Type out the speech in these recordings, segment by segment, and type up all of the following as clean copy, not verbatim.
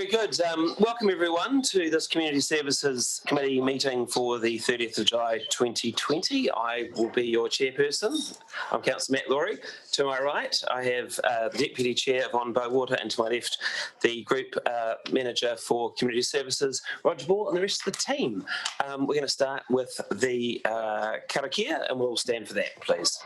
Very good. Welcome everyone to this Community Services Committee meeting for the 30th of July 2020. I will be your chairperson. I'm Councillor Matt Laurie. To my right, I have the Deputy Chair of On Bowater, and to my left, the Group Manager for Community Services, Roger Ball, and the rest of the team. We're going to start with the karakia, and we'll stand for that, please.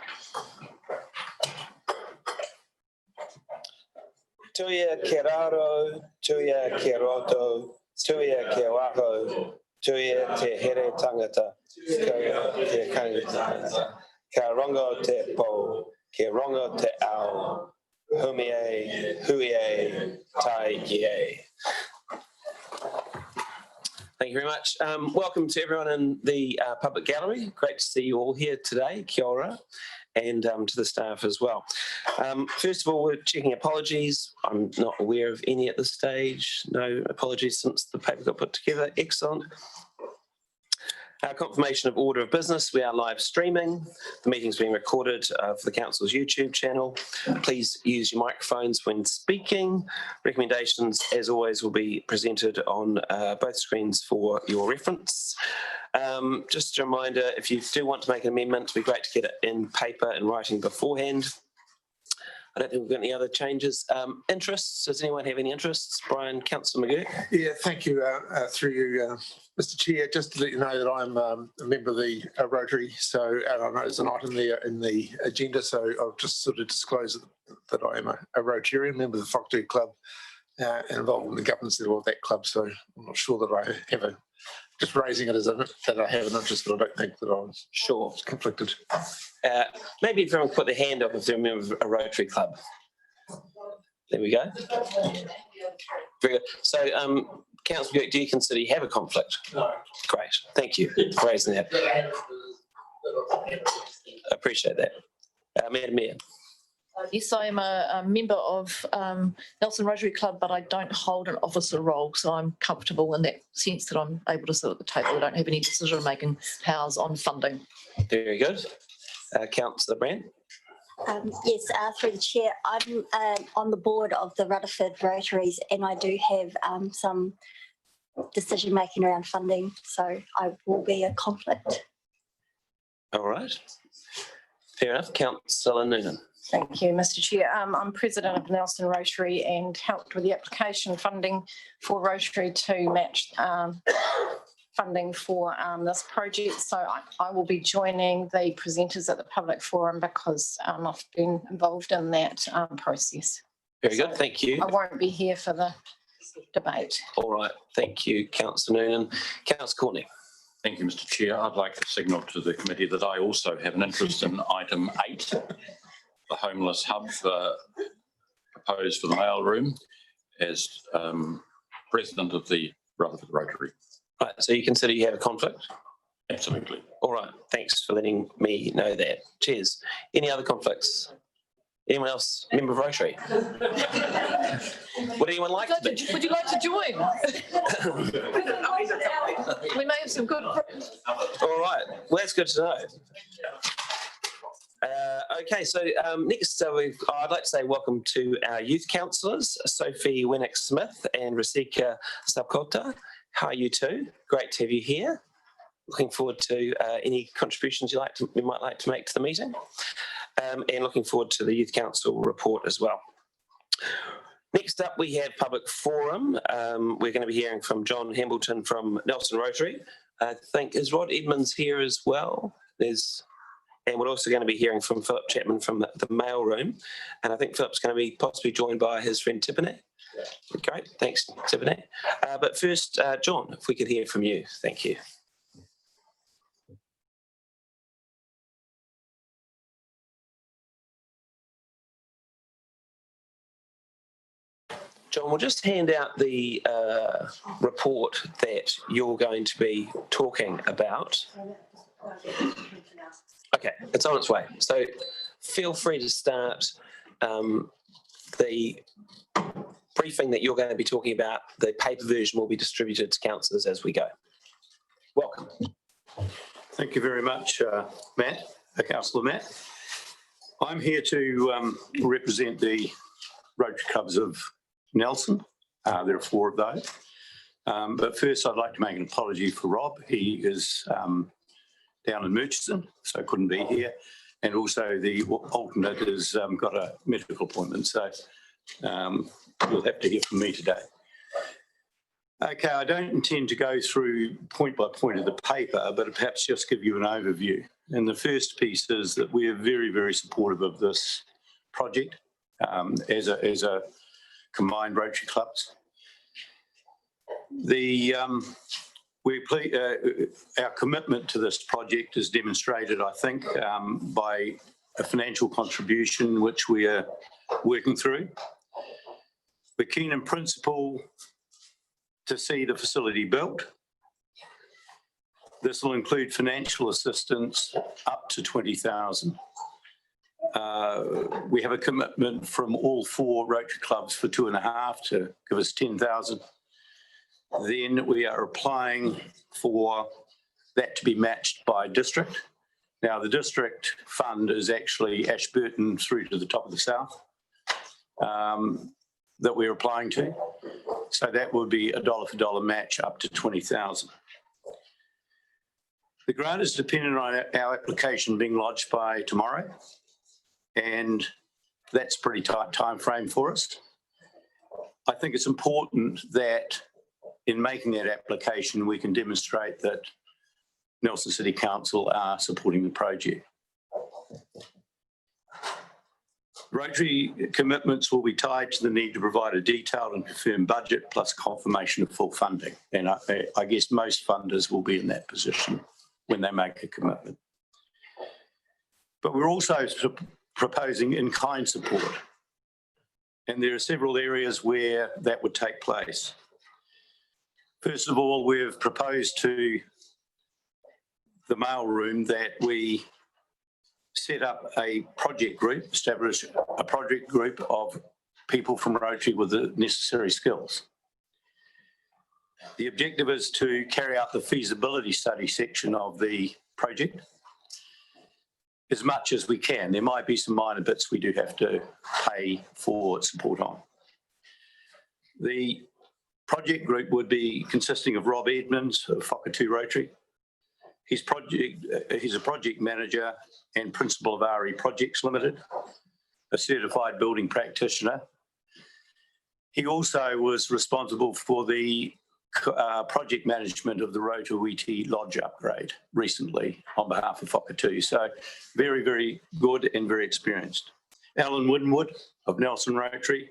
Tuia ke raro, tuia ke roto, tuia ke waho, tuia te here tangata, te kangata, ka rongo te po, ke rongo te ao, humie, huie, tai gie. Thank you very much. Welcome to everyone in the public gallery. Great to see you all here today. Kia ora. And to the staff as well. First of all, we're checking apologies. I'm not aware of any at this stage. No apologies since the paper got put together. Excellent. Confirmation of order of business. We are live streaming. The meeting's being recorded for the Council's YouTube channel. Please use your microphones when speaking. Recommendations, as always, will be presented on both screens for your reference. Just a reminder, if you do want to make an amendment, it'd be great to get it in paper and writing beforehand. I don't think we've got any other changes. Interests, does anyone have any interests? Brian, Councillor McGurk? Yeah, thank you. Through you, Mr. Chair, just to let you know that I'm a member of the Rotary, so I know there's an item there in the agenda, so I'll just sort of disclose that I am a Rotarian, member of the Whakatū Club, and involved in the governance level of that club, so I'm not sure that I have just raising it as that I have an interest, but I don't think that I'm sure conflicted. Maybe if everyone put their hand up if they're a member of a Rotary Club. There we go. Very good. So, Councillor McGurk, do you consider you have a conflict? No. Great. Thank you for raising that. I appreciate that. Madam Mayor. Yes, I am a member of Nelson Rotary Club, but I don't hold an officer role, so I'm comfortable in that sense that I'm able to sit at the table. I don't have any decision-making powers on funding. Very good. Councillor Brand? Yes, through the chair, I'm on the board of the Rutherford Rotaries, and I do have some decision-making around funding, so I will be a conflict. All right. Fair enough. Councillor Noonan. Thank you, Mr. Chair. I'm president of Nelson Rotary and helped with the application funding for Rotary to match funding for this project. So I will be joining the presenters at the public forum because I've been involved in that process. Very good, thank you. I won't be here for the debate. All right, thank you, Councillor Noonan. Councillor Courtney. Thank you, Mr. Chair. I'd like to signal to the committee that I also have an interest in item 8. The homeless hub proposed for the mailroom as president of the Rutherford Rotary. Right, so you consider you have a conflict? Absolutely. All right, thanks for letting me know that. Cheers. Any other conflicts? Anyone else member of Rotary? Would anyone like to be? Would you like to join? We may have some good friends. All right, well, that's good to know. Okay, so next I'd like to say welcome to our youth councillors, Sophie Winnick-Smith and Rasika Sapkota. How are you two? Great to have you here. Looking forward to any contributions you might like to make to the meeting, and looking forward to the Youth Council report as well. Next up, we have Public Forum. We're going to be hearing from John Hambleton from Nelson Rotary. I think, is Rod Edmonds here as well? And we're also going to be hearing from Philip Chapman from the mailroom. And I think Philip's going to be possibly joined by his friend Tiffany. Great, thanks, Tiffany. But first, John, if we could hear from you. Thank you. John, we'll just hand out the report that you're going to be talking about. Okay, it's on its way. So feel free to start the briefing that you're going to be talking about. The paper version will be distributed to councillors as we go. Welcome. Thank you very much, Matt, Councillor Matt. I'm here to represent the Rotary Clubs of Nelson. There are 4 of those. But first, I'd like to make an apology for Rob. He is down in Murchison, so couldn't be here. And also the alternate has got a medical appointment, so you'll have to hear from me today. Okay, I don't intend to go through point by point of the paper, but perhaps just give you an overview. And the first piece is that we are very, very supportive of this project as a combined Rotary clubs. Our commitment to this project is demonstrated, I think, by a financial contribution which we are working through. We're keen in principle to see the facility built. This will include financial assistance up to 20,000. We have a commitment from all 4 Rotary clubs for 2.5 to give us 10,000. Then we are applying for that to be matched by district. Now, the district fund is actually Ashburton through to the top of the south that we're applying to. So that would be a dollar for dollar match up to 20,000. The grant is dependent on our application being lodged by tomorrow, and that's a pretty tight time frame for us. I think it's important that in making that application, we can demonstrate that Nelson City Council are supporting the project. Rotary commitments will be tied to the need to provide a detailed and confirmed budget plus confirmation of full funding. And I guess most funders will be in that position when they make a commitment. But we're also proposing in-kind support. And there are several areas where that would take place. First of all, we've proposed to the mail room that we set up a project group, establish a project group of people from Rotary with the necessary skills. The objective is to carry out the feasibility study section of the project as much as we can. There might be some minor bits we do have to pay for support on. The project group would be consisting of Rob Edmonds of Whakatū Rotary. He's a project manager and principal of RE Projects Limited, a certified building practitioner. He also was responsible for the project management of the Rotoiti Lodge upgrade recently on behalf of Whakatū. So very, very good and very experienced. Alan Winwood of Nelson Rotary,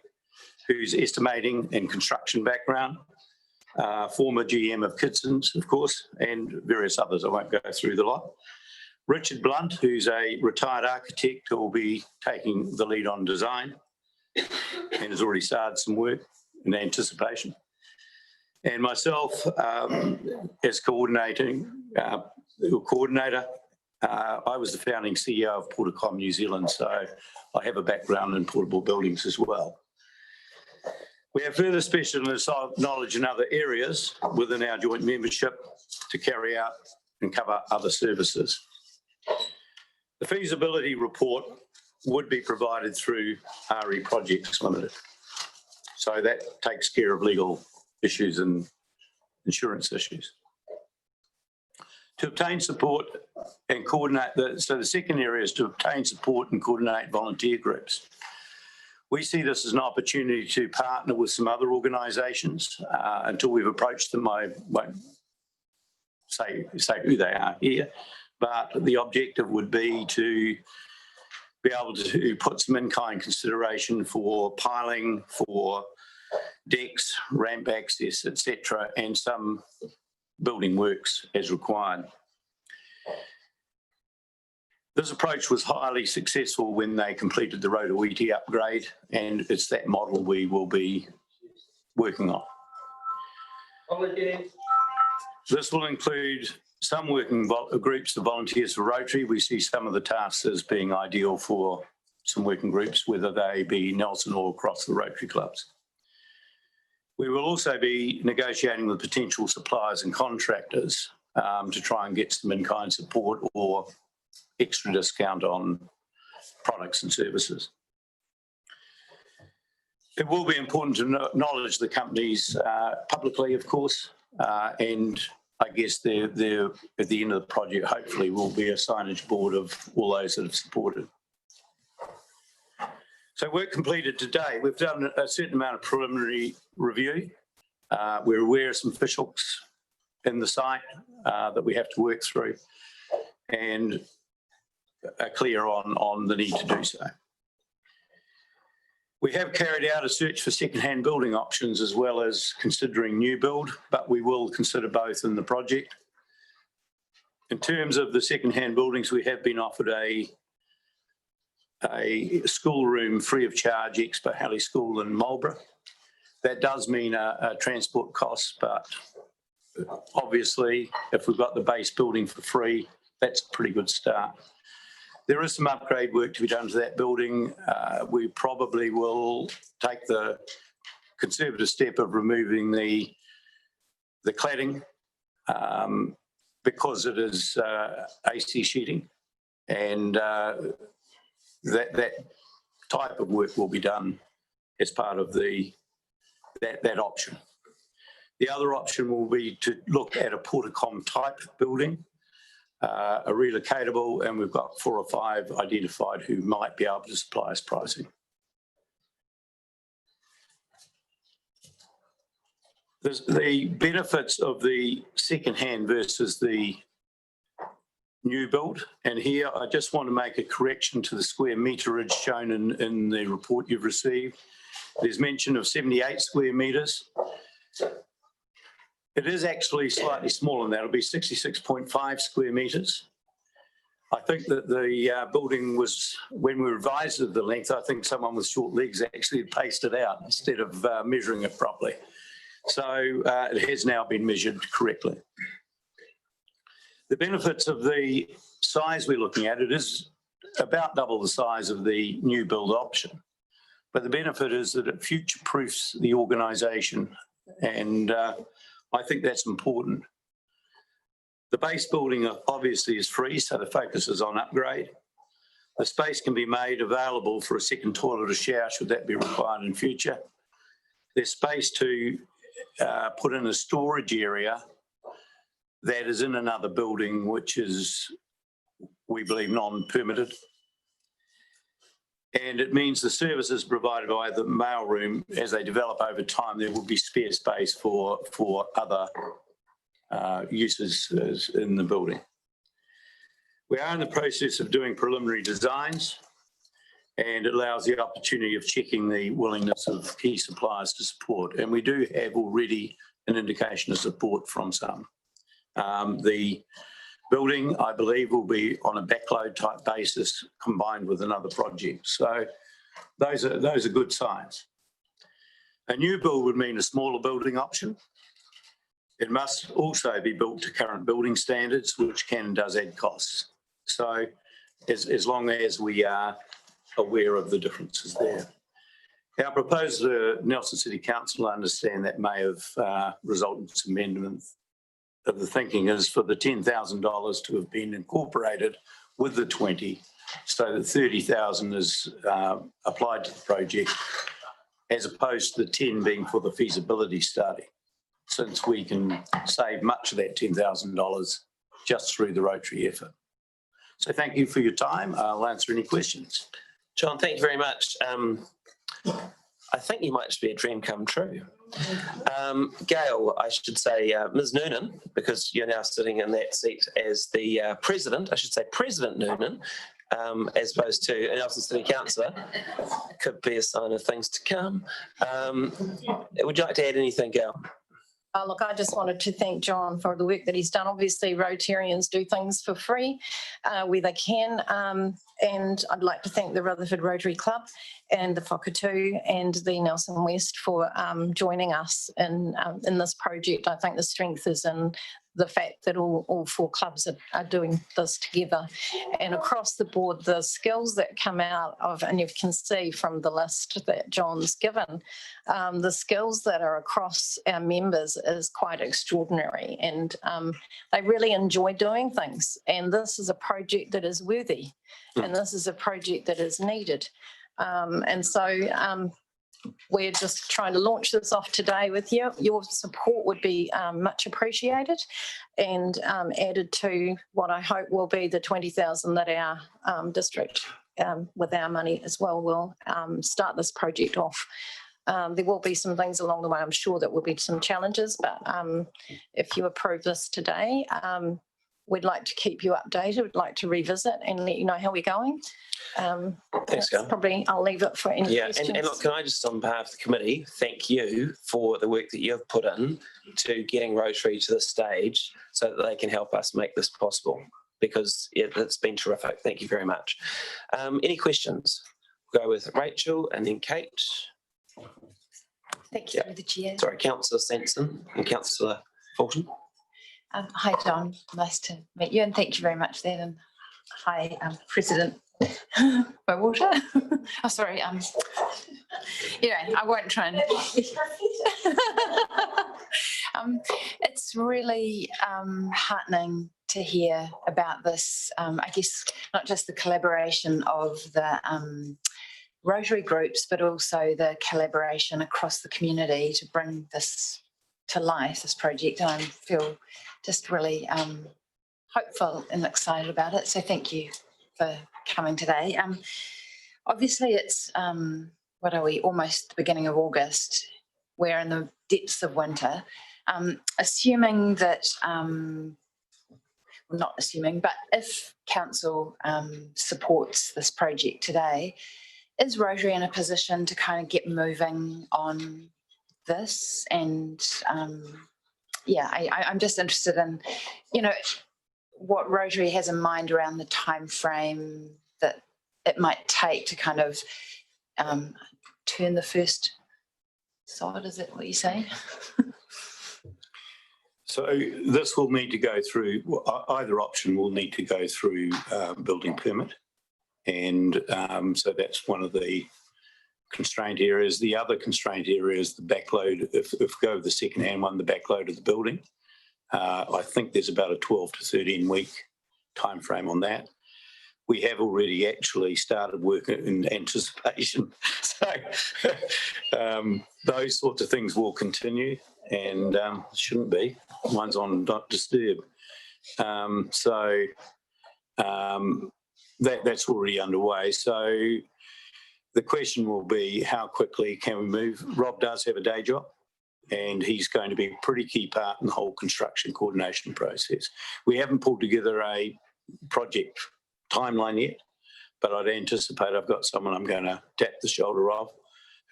who's estimating and construction background, former GM of Kidson's, of course, and various others. I won't go through the lot. Richard Blunt, who's a retired architect who will be taking the lead on design and has already started some work in anticipation. And myself as coordinator, I was the founding CEO of Portacom New Zealand, so I have a background in portable buildings as well. We have further specialist knowledge in other areas within our joint membership to carry out and cover other services. The feasibility report would be provided through RE Projects Limited. So that takes care of legal issues and insurance issues. To obtain support and coordinate, so the second area is to obtain support and coordinate volunteer groups. We see this as an opportunity to partner with some other organisations. Until we've approached them, I won't say who they are here, but the objective would be to be able to put some in-kind consideration for piling, for decks, ramp access, etc., and some building works as required. This approach was highly successful when they completed the Rotoiti upgrade, and it's that model we will be working on. This will include some working groups of volunteers for Rotary. We see some of the tasks as being ideal for some working groups, whether they be Nelson or across the Rotary clubs. We will also be negotiating with potential suppliers and contractors to try and get some in-kind support or extra discount on products and services. It will be important to acknowledge the companies publicly, of course, and I guess there at the end of the project, hopefully, will be a signage board of all those that have supported. So work completed today. We've done a certain amount of preliminary review. We're aware of some fish hooks in the site that we have to work through, and are clear on the need to do so. We have carried out a search for second-hand building options as well as considering new build, but we will consider both in the project. In terms of the second-hand buildings, we have been offered a schoolroom free of charge, Expo Halley School in Marlborough. That does mean a transport cost, but obviously, if we've got the base building for free, that's a pretty good start. There is some upgrade work to be done to that building. We probably will take the conservative step of removing the cladding because it is AC sheeting, and that type of work will be done as part of that option. The other option will be to look at a portacom type building, a relocatable, and we've got 4 or 5 identified who might be able to supply us pricing. The benefits of the second-hand versus the new build, and here I just want to make a correction to the square meterage shown in the report you've received. There's mention of 78 square metres. It is actually slightly smaller than that. It'll be 66.5 square metres. I think that the building was, when we revised the length, I think someone with short legs actually paced it out instead of measuring it properly. So it has now been measured correctly. The benefits of the size we're looking at, it is about double the size of the new build option. But the benefit is that it future-proofs the organisation, and I think that's important. The base building obviously is free, so the focus is on upgrade. The space can be made available for a second toilet or shower should that be required in future. There's space to put in a storage area that is in another building, which is, we believe, non-permitted. And it means the services provided by the mailroom, as they develop over time, there will be spare space for other uses in the building. We are in the process of doing preliminary designs, and it allows the opportunity of checking the willingness of key suppliers to support. And we do have already an indication of support from some. The building, I believe, will be on a backload type basis combined with another project. So those are good signs. A new build would mean a smaller building option. It must also be built to current building standards, which can and does add costs. So as long as we are aware of the differences there. Our proposal to Nelson City Council, I understand that may have resulted in some amendments. Of the thinking is for the $10,000 to have been incorporated with the 20, so that 30,000 is applied to the project, as opposed to the 10 being for the feasibility study, since we can save much of that $10,000 just through the Rotary effort. So thank you for your time. I'll answer any questions. John, thank you very much. I think you might just be a dream come true. Gail, I should say Ms. Noonan, because you're now sitting in that seat as the President, I should say President Noonan, as opposed to an Nelson City Councillor, could be a sign of things to come. Would you like to add anything, Gail? Look, I just wanted to thank John for the work that he's done. Obviously, Rotarians do things for free where they can. And I'd like to thank the Rutherford Rotary Club and the Whakatū and the Nelson West for joining us in this project. I think the strength is in the fact that all 4 clubs are doing this together. And across the board, the skills that come out of, and you can see from the list that John's given, the skills that are across our members is quite extraordinary. And they really enjoy doing things. And this is a project that is worthy. And this is a project that is needed. And so we're just trying to launch this off today with you. Your support would be much appreciated, and added to what I hope will be the 20,000 that our district, with our money as well, will start this project off. There will be some things along the way. I'm sure that will be some challenges, but if you approve this today, we'd like to keep you updated. We'd like to revisit and let you know how we're going. Thanks, Carl. Probably I'll leave it for any questions. And look, can I just, on behalf of the committee, thank you for the work that you've put in to getting Rotary to this stage so that they can help us make this possible, because it's been terrific. Thank you very much. Any questions? We'll go with Rachel and then Kate. Thank you, the Chair. Sorry, Councillor Samson and Councillor Fulton. Hi, John. Nice to meet you, and thank you very much then. And hi, President Water. Oh, sorry. I won't try and. It's really heartening to hear about this. I guess not just the collaboration of the Rotary groups, but also the collaboration across the community to bring this to life, this project. And I feel just really hopeful and excited about it. So thank you for coming today. Obviously it's, what are we, almost the beginning of August. We're in the depths of winter. Assuming that, well, not assuming, but if council supports this project today, is Rotary in a position to kind of get moving on this? And I'm just interested in, what Rotary has in mind around the time frame that it might take to kind of turn the first sod. Is that what you say? So this will need to go through, either option will need to go through building permit. And so that's one of the constraint areas. The other constraint area is the backload. If we go with the second hand one, the backload of the building. I think there's about a 12 to 13 week time frame on that. We have already actually started work in anticipation. So those sorts of things will continue, and shouldn't be. One's on not disturb. That's already underway. So the question will be, how quickly can we move? Rob does have a day job, and he's going to be a pretty key part in the whole construction coordination process. We haven't pulled together a project timeline yet, but I'd anticipate I've got someone I'm going to tap the shoulder of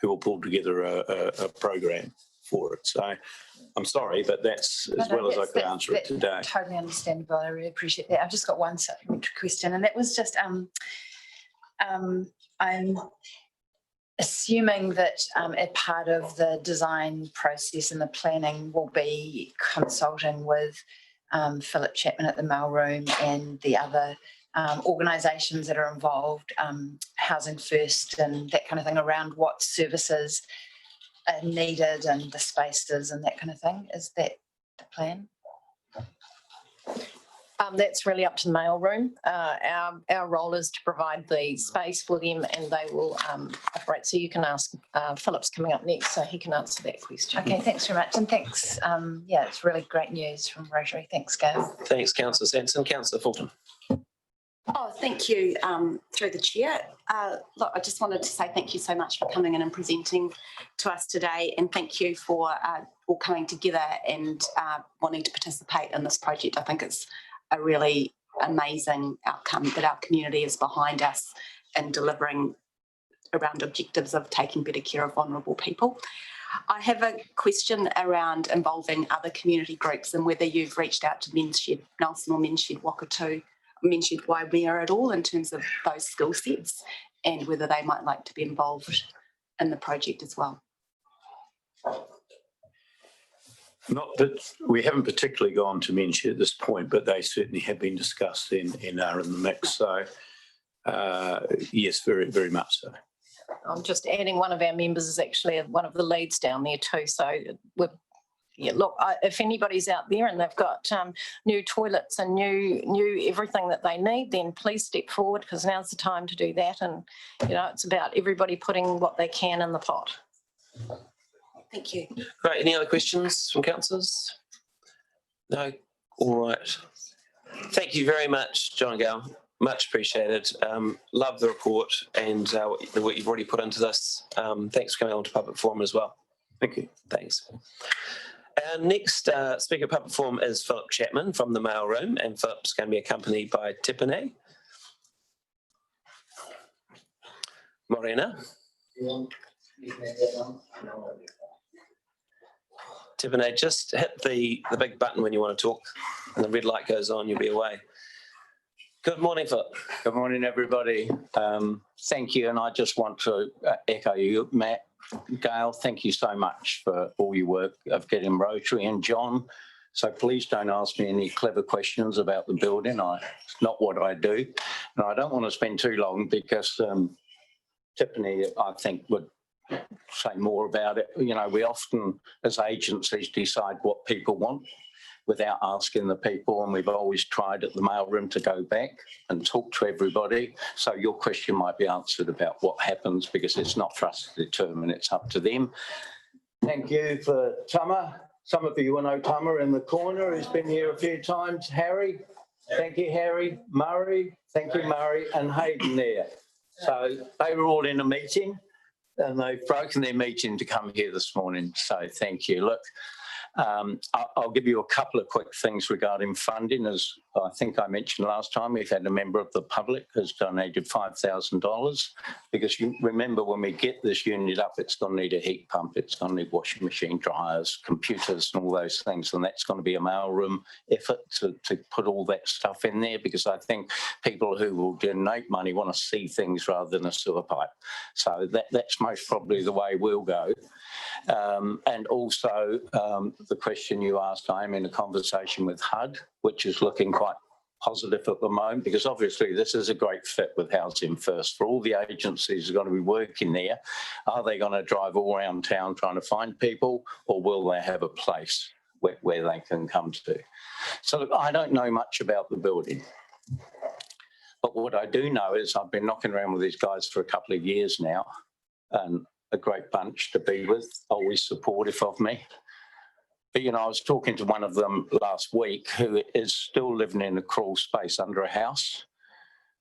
who will pull together a program for it. So I'm sorry, but that's as well as I could answer it today. Totally understandable. I really appreciate that. I've just got one supplementary question, and that was just I'm assuming that a part of the design process and the planning will be consulting with Philip Chapman at the mailroom and the other organisations that are involved, Housing First and that kind of thing, around what services are needed and the spaces and that kind of thing. Is that the plan? That's really up to the mailroom. Our role is to provide the space for them, and they will operate. So you can ask, Philip's coming up next, so he can answer that question. Okay, thanks very much. And thanks. It's really great news from Rotary. Thanks, Gail. Thanks, Councillor Samson. Councillor Fulton. Oh, thank you, through the chair. Look, I just wanted to say thank you so much for coming in and presenting to us today, and thank you for all coming together and wanting to participate in this project. I think it's a really amazing outcome that our community is behind us in delivering around objectives of taking better care of vulnerable people. I have a question around involving other community groups and whether you've reached out to Men's Shed Nelson or Men's Shed Wakatu, Men's Shed Waimea at all in terms of those skill sets and whether they might like to be involved in the project as well. Not that we haven't particularly gone to Men's Shed at this point, but they certainly have been discussed and are in the mix. So yes, very, very much so. I'm just adding, one of our members is actually one of the leads down there too. So look, if anybody's out there and they've got new toilets and new everything that they need, then please step forward, because now's the time to do that. And it's about everybody putting what they can in the pot. Thank you. Great. Any other questions from councillors? No? All right. Thank you very much, John Gale. Much appreciated. Love the report and the work you've already put into this. Thanks for coming on to Public Forum as well. Thank you. Thanks. Our next speaker at Public Forum is Philip Chapman from the Mail Room, and Philip's going to be accompanied by Tipene. Morena. Tipene, just hit the big button when you want to talk, and the red light goes on, you'll be away. Good morning, Philip. Good morning, everybody. Thank you, and I just want to echo you, Matt, Gail, thank you so much for all your work of getting Rotary, and John. So please don't ask me any clever questions about the building. It's not what I do. And I don't want to spend too long because Tiffany, I think, would say more about it. You know, we often, as agencies, decide what people want without asking the people, and we've always tried at the mailroom to go back and talk to everybody. So your question might be answered about what happens, because it's not for us to determine, it's up to them. Thank you for Tama. Some of you will know Tama in the corner, who's been here a few times. Harry, thank you, Harry. Murray, thank you, Murray, and Hayden there. So they were all in a meeting and they've broken their meeting to come here this morning. So thank you. Look, I'll give you a couple of quick things regarding funding. As I think I mentioned last time, we've had a member of the public has donated $5,000, because you remember, when we get this unit up, it's going to need a heat pump, it's going to need washing machine, dryers, computers and all those things, and that's going to be a mailroom effort to put all that stuff in there, because I think people who will donate money want to see things rather than a sewer pipe. So that's most probably the way we'll go. And also the question you asked, I'm in a conversation with HUD, which is looking quite positive at the moment, because obviously this is a great fit with Housing First. For all the agencies who are going to be working there, are they going to drive all around town trying to find people, or will they have a place where they can come to? So look, I don't know much about the building, but what I do know is I've been knocking around with these guys for a couple of years now, and a great bunch to be with, always supportive of me. But, you know, I was talking to one of them last week who is still living in a crawl space under a house,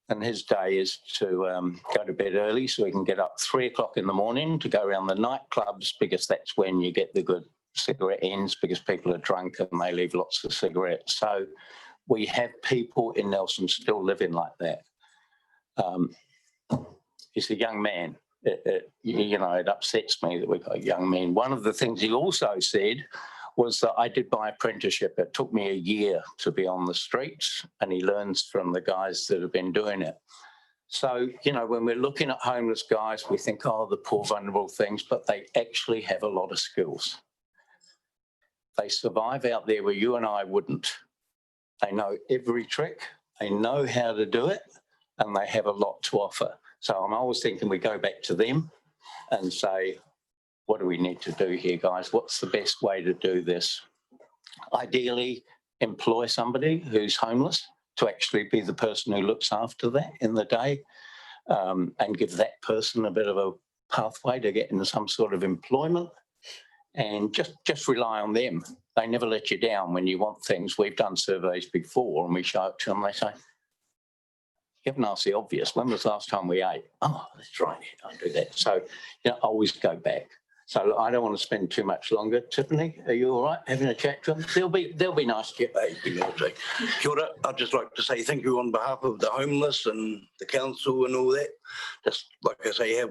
and his day is to go to bed early so he can get up 3 o'clock in the morning to go around the nightclubs, because that's when you get the good cigarette ends, because people are drunk and they leave lots of cigarettes. So we have people in Nelson still living like that. He's a young man. You know, it upsets me that we've got young men. One of the things he also said was that I did my apprenticeship. It took me a year to be on the streets, and he learns from the guys that have been doing it. So, you know, when we're looking at homeless guys, we think, oh, the poor vulnerable things, but they actually have a lot of skills. They survive out there where you and I wouldn't. They know every trick, they know how to do it, and they have a lot to offer. So I'm always thinking we go back to them and say, what do we need to do here, guys? What's the best way to do this? Ideally, employ somebody who's homeless to actually be the person who looks after that in the day, and give that person a bit of a pathway to get into some sort of employment, and just rely on them. They never let you down when you want things. We've done surveys before and we show it to them, they say, you haven't asked the obvious. When was the last time we ate? Oh, that's right, I do that. So, you know, always go back. So I don't want to spend too much longer. Tiffany, are you all right having a chat to them? They'll be nice to you. Kia ora. I'd just like to say thank you on behalf of the homeless and the council and all that. Just like I say,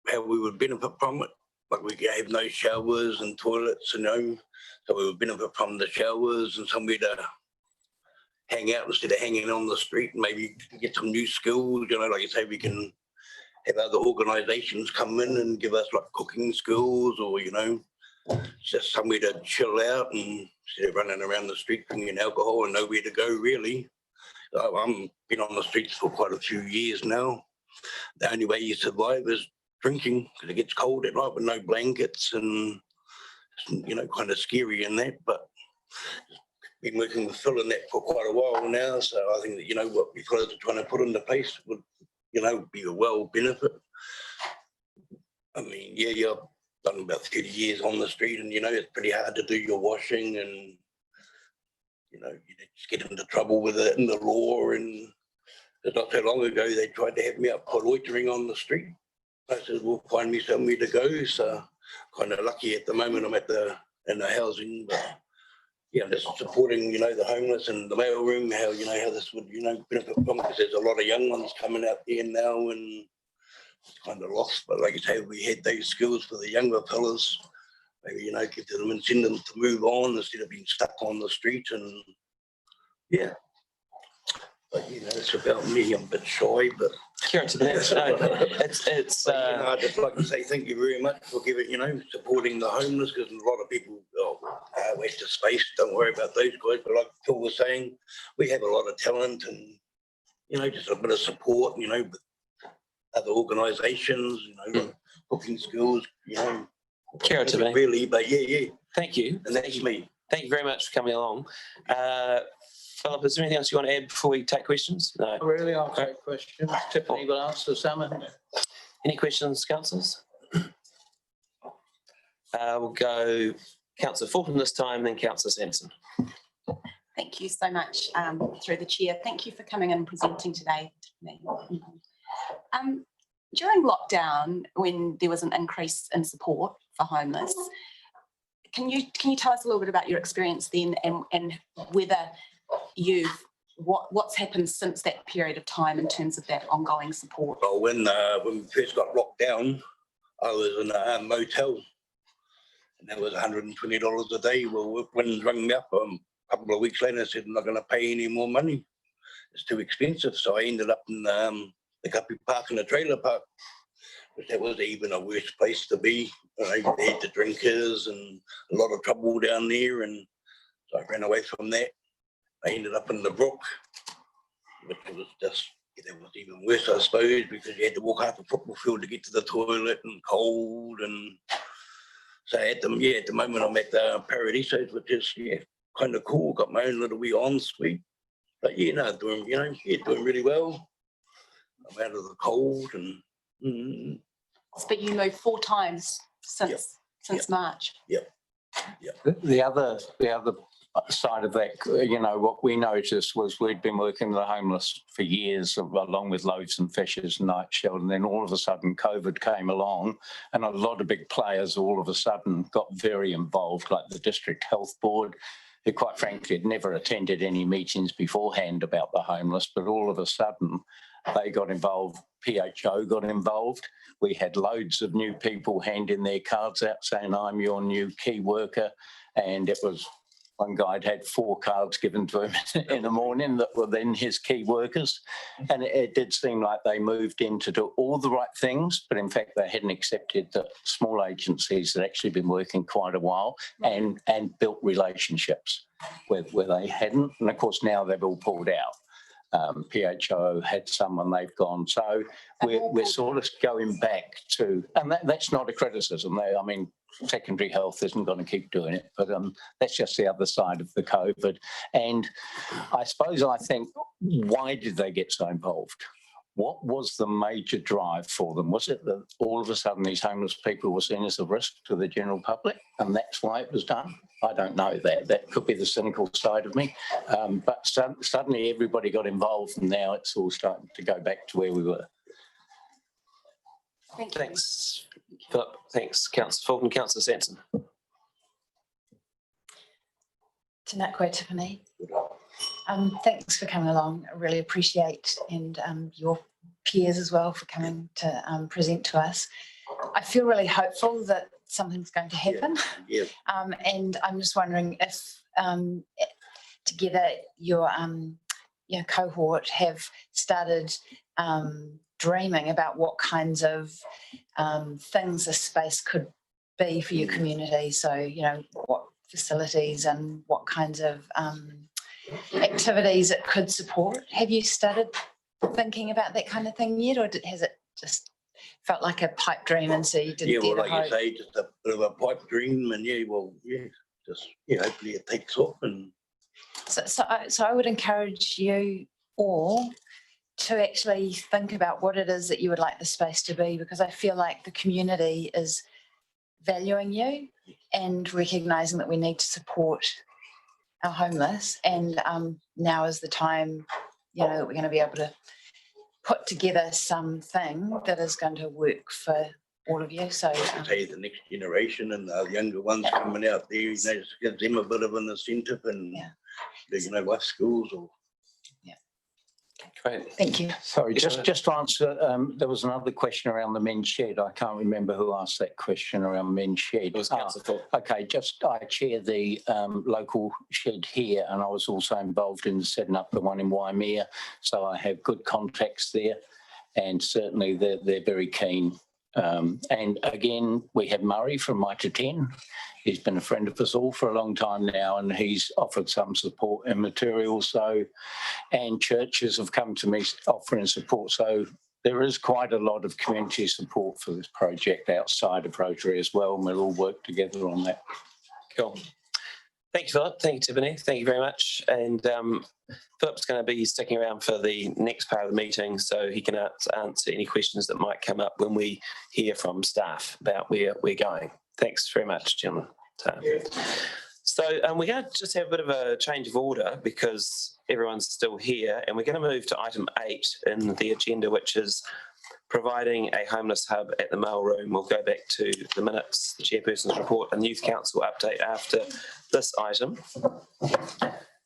how we would benefit from it. Like we have no showers and toilets and home, so we would benefit from the showers and somewhere to hang out instead of hanging on the street, and maybe get some new skills. You know, like you say, we can have other organisations come in and give us like cooking skills, or, you know, just somewhere to chill out and instead of running around the street drinking alcohol and nowhere to go, really. I've been on the streets for quite a few years now. The only way you survive is drinking, because it gets cold at night with no blankets, and, you know, kind of scary in that. But been working with Phil in that for quite a while now, so I think that, you know, what we are trying to put into place would, you know, be a well benefit. I mean, yeah, done about 30 years on the street, and, you know, it's pretty hard to do your washing, and, you know, you just get into trouble with it in the law. And not so long ago, they tried to have me up for loitering on the street. I said, well, find me somewhere to go. So kind of lucky at the moment I'm in the housing, but yeah, just supporting, you know, the homeless and the mailroom, how, you know, how this would, you know, benefit from, because there's a lot of young ones coming out there now, and it's kind of lost. But like I say, we had those skills for the younger fellas, maybe, you know, give them and send them to move on instead of being stuck on the street. And yeah, but you know, it's about me. I'm a bit shy, but Kieran, to the next, no, it's but, you know, I'd just like to say thank you very much for giving, you know, supporting the homeless, because a lot of people waste of space. Don't worry about those guys. But like Phil was saying, we have a lot of talent, and, you know, just a bit of support, you know, with other organisations, you know, cooking skills, you know. Kieran, to me. Really, but yeah. Thank you. And that's me. Thank you very much for coming along. Philip, is there anything else you want to add before we take questions? No. Really, I'll take questions. Tiffany will answer some. Any questions, councillors? We'll go Councillor Fulton this time, then Councillor Samson. Thank you so much, through the chair. Thank you for coming and presenting today to me. During lockdown, when there was an increase in support for homeless, can you tell us a little bit about your experience then, and whether what's happened since that period of time in terms of that ongoing support? Well, when we first got locked down, I was in a motel, and that was $120 a day. Well, when they rang me up a couple of weeks later, I said, I'm not going to pay any more money. It's too expensive. So I ended up in the Guppy Park, in the trailer park, but that was even a worse place to be. You know, they had the drinkers and a lot of trouble down there, and so I ran away from that. I ended up in the Brook, which was just, that was even worse, I suppose, because you had to walk half a football field to get to the toilet, and cold. And so at the moment I'm at the Paradisos, which is kind of cool. Got my own little wee ensuite, but doing really well. I'm out of the cold, and But you moved 4 times since March. The other side of that, you know, what we noticed was we'd been working with the homeless for years, along with Loaves and Fishes and Night Shield, and then all of a sudden COVID came along, and a lot of big players all of a sudden got very involved, like the District Health Board, who quite frankly had never attended any meetings beforehand about the homeless, but all of a sudden they got involved. PHO got involved. We had loads of new people hand in their cards out saying, I'm your new key worker. And it was, one guy had 4 cards given to him in the morning that were then his key workers. And it did seem like they moved in to do all the right things, but in fact they hadn't accepted that small agencies had actually been working quite a while and built relationships where they hadn't. And of course now they've all pulled out. PHO had some and they've gone. So we're sort of going back to, and that's not a criticism. I mean, secondary health isn't going to keep doing it, but that's just the other side of the COVID. And I think, why did they get so involved? What was the major drive for them? Was it that all of a sudden these homeless people were seen as a risk to the general public and that's why it was done? I don't know that. That could be the cynical side of me. But suddenly everybody got involved and now it's all starting to go back to where we were. Thank you. Thanks, Philip. Thanks, Councillor Fulton. Councillor Samson. Tēnā koe, Tiffany. Thanks for coming along. I really appreciate, and your peers as well for coming to present to us. I feel really hopeful that something's going to happen. Yeah. And I'm just wondering if together your cohort have started dreaming about what kinds of things a space could be for your community. So, you know, what facilities and what kinds of activities it could support. Have you started thinking about that kind of thing yet, or has it just felt like a pipe dream and so you didn't dare to hope? Like you say, just a bit of a pipe dream, and hopefully it takes off. And so I would encourage you all to actually think about what it is that you would like the space to be, because I feel like the community is valuing you and recognising that we need to support our homeless. And now is the time, you know, that we're going to be able to put together something that is going to work for all of you. So Say the next generation and the younger ones coming out there, you know, just give them a bit of an incentive and, you know, what schools or. Great. thank you. Sorry, just to answer, there was another question around the men's shed. I can't remember who asked that question around men's shed. It was Councillor Thorpe. Okay, I chair the local shed here, and I was also involved in setting up the one in Waimea, so I have good contacts there, and certainly they're very keen. And again, we have Murray from Mitre 10. He's been a friend of us all for a long time now, and he's offered some support and materials. So, and churches have come to me offering support. So there is quite a lot of community support for this project outside of Rotary as well, and we'll all work together on that. Cool. Thank you, Philip. Thank you, Tiffany. Thank you very much. And Philip's going to be sticking around for the next part of the meeting so he can answer any questions that might come up when we hear from staff about where we're going. Thanks very much, gentlemen. So we're going to just have a bit of a change of order because everyone's still here, and we're going to move to item 8 in the agenda, which is providing a homeless hub at the mail room. We'll go back to the minutes, the Chairperson's report and Youth Council update after this item.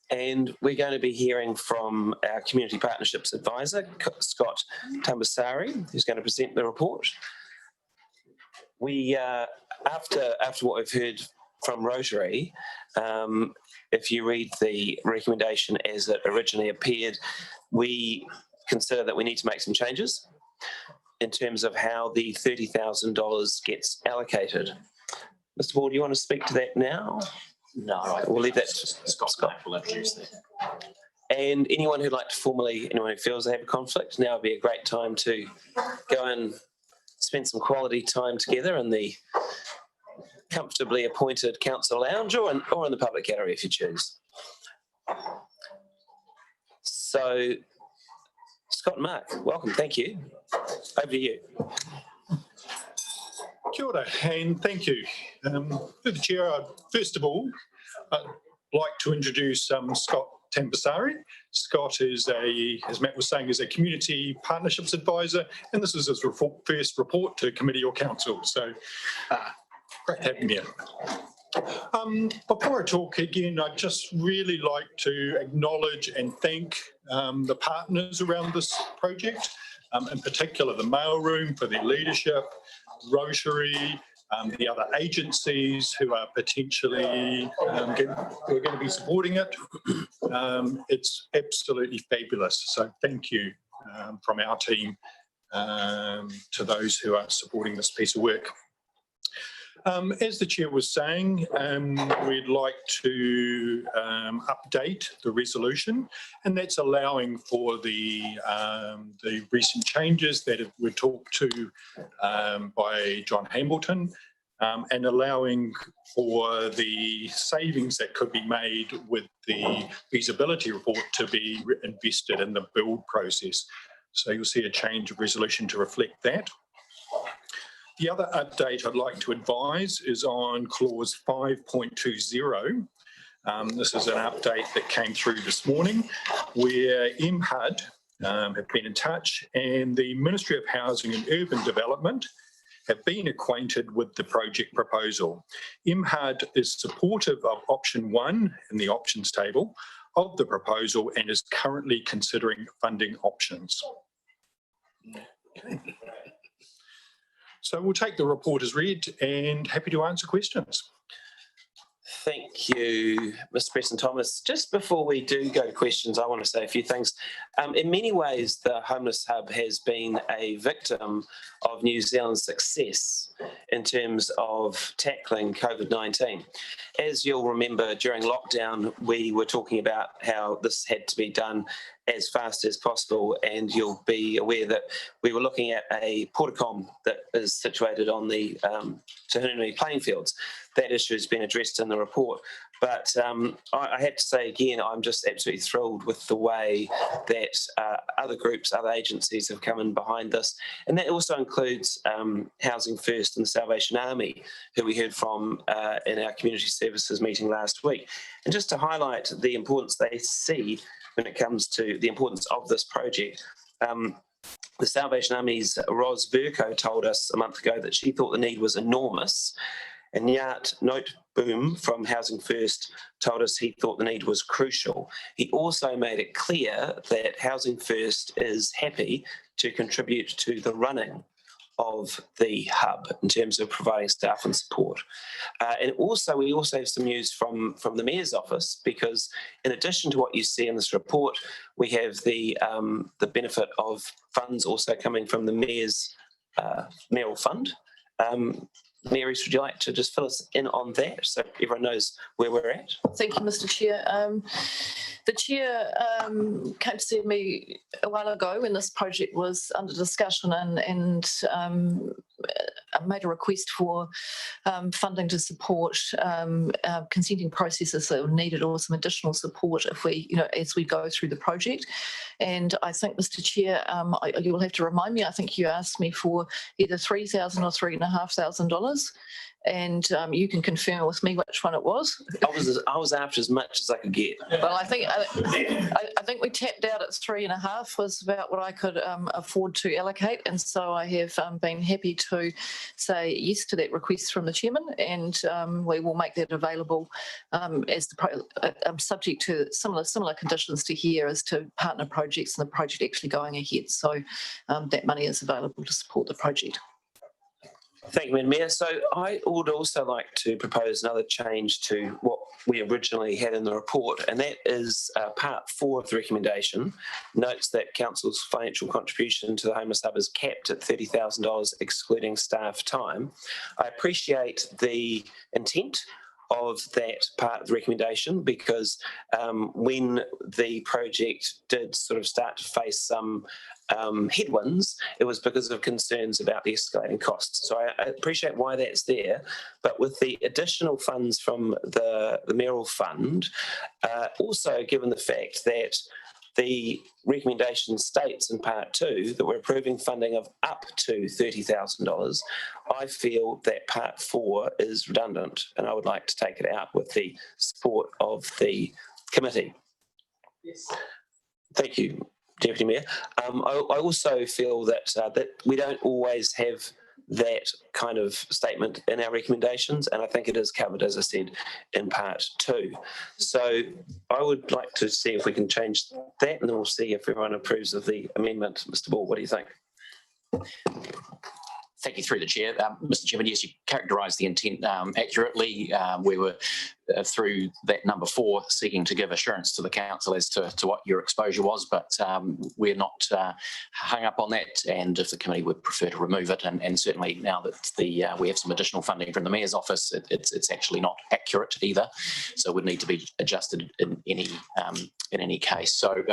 And we're going to be hearing from our Community Partnerships Advisor, Scott Tambasari, who's going to present the report. We, after what we've heard from Rotary, if you read the recommendation as it originally appeared, we consider that we need to make some changes in terms of how the $30,000 gets allocated. Mr. Ward, do you want to speak to that now? No, We'll leave that to Scott will introduce that. And anyone who'd like to formally, anyone who feels they have a conflict, now would be a great time to go and spend some quality time together in the comfortably appointed council lounge or in the public gallery if you choose. So, Scott and Mark, welcome. Thank you. Over to you. Kia ora, and thank you. Through the Chair, first of all, I'd like to introduce Scott Tambasari. Scott is as Matt was saying, is a Community Partnerships Advisor, and this is his first report to committee or council. So, great having you. Before I talk again, I'd just really like to acknowledge and thank the partners around this project, in particular the mailroom for their leadership, Rotary, the other agencies who are potentially who are going to be supporting it. It's absolutely fabulous. So thank you from our team to those who are supporting this piece of work. As the Chair was saying, we'd like to update the resolution, and that's allowing for the recent changes that were talked to by John Hamilton, and allowing for the savings that could be made with the feasibility report to be invested in the build process. So you'll see a change of resolution to reflect that. The other update I'd like to advise is on clause 5.20. This is an update that came through this morning where MHUD have been in touch, and the Ministry of Housing and Urban Development have been acquainted with the project proposal. MHUD is supportive of option 1 in the options table of the proposal and is currently considering funding options. Okay. So we'll take the report as read and happy to answer questions. Thank you, Mr. Preston Thomas. Just before we do go to questions, I want to say a few things. In many ways, the Homeless Hub has been a victim of New Zealand's success in terms of tackling COVID-19. As you'll remember, during lockdown, we were talking about how this had to be done as fast as possible, and you'll be aware that we were looking at a portacom that is situated on the Tahununi playing fields. That issue has been addressed in the report. But I have to say again, I'm just absolutely thrilled with the way that other groups, other agencies have come in behind this. And that also includes Housing First and the Salvation Army, who we heard from in our community services meeting last week. And just to highlight the importance they see when it comes to the importance of this project, the Salvation Army's Ros Burko told us a month ago that she thought the need was enormous. And Yat Noteboom from Housing First told us he thought the need was crucial. He also made it clear that Housing First is happy to contribute to the running of the hub in terms of providing staff and support. And also, we also have some news from the Mayor's office, because in addition to what you see in this report, we have the benefit of funds also coming from the Mayor's mayoral fund. Mary, would you like to just fill us in on that so everyone knows where we're at? Thank you, Mr. Chair. The Chair came to see me a while ago when this project was under discussion and made a request for funding to support consenting processes that were needed, or some additional support if we, as we go through the project. And I think, Mr. Chair, you will have to remind me, I think you asked me for either $3,000 or $3,500. And you can confirm with me which one it was. I was after as much as I could get. Well, I think we tapped out at 3.5 was about what I could afford to allocate, and so I have been happy to say yes to that request from the chairman, and we will make that available as subject to similar conditions to here as to partner projects and the project actually going ahead. So that money is available to support the project. Thank you, Madam Mayor. So I would also like to propose another change to what we originally had in the report, and that is part 4 of the recommendation notes that Council's financial contribution to the homeless hub is capped at $30,000 excluding staff time. I appreciate the intent of that part of the recommendation, because when the project did sort of start to face some headwinds, it was because of concerns about the escalating costs. So I appreciate why that's there, but with the additional funds from the mayoral fund, also given the fact that the recommendation states in part 2 that we're approving funding of up to $30,000, I feel that part 4 is redundant, and I would like to take it out with the support of the committee. Yes. Thank you, Deputy Mayor. I also feel that that we don't always have that kind of statement in our recommendations, and I think it is covered, as I said, in part 2. So I would like to see if we can change that, and then we'll see if everyone approves of the amendment. Mr. Ball, what do you think? Thank you, through the chair. Mr. Chairman, yes, you characterised the intent accurately. We were, through that number 4, seeking to give assurance to the council as to what your exposure was, but we're not hung up on that, and if the committee would prefer to remove it, and certainly now that we have some additional funding from the Mayor's office, it's actually not accurate either, so it would need to be adjusted in any case. So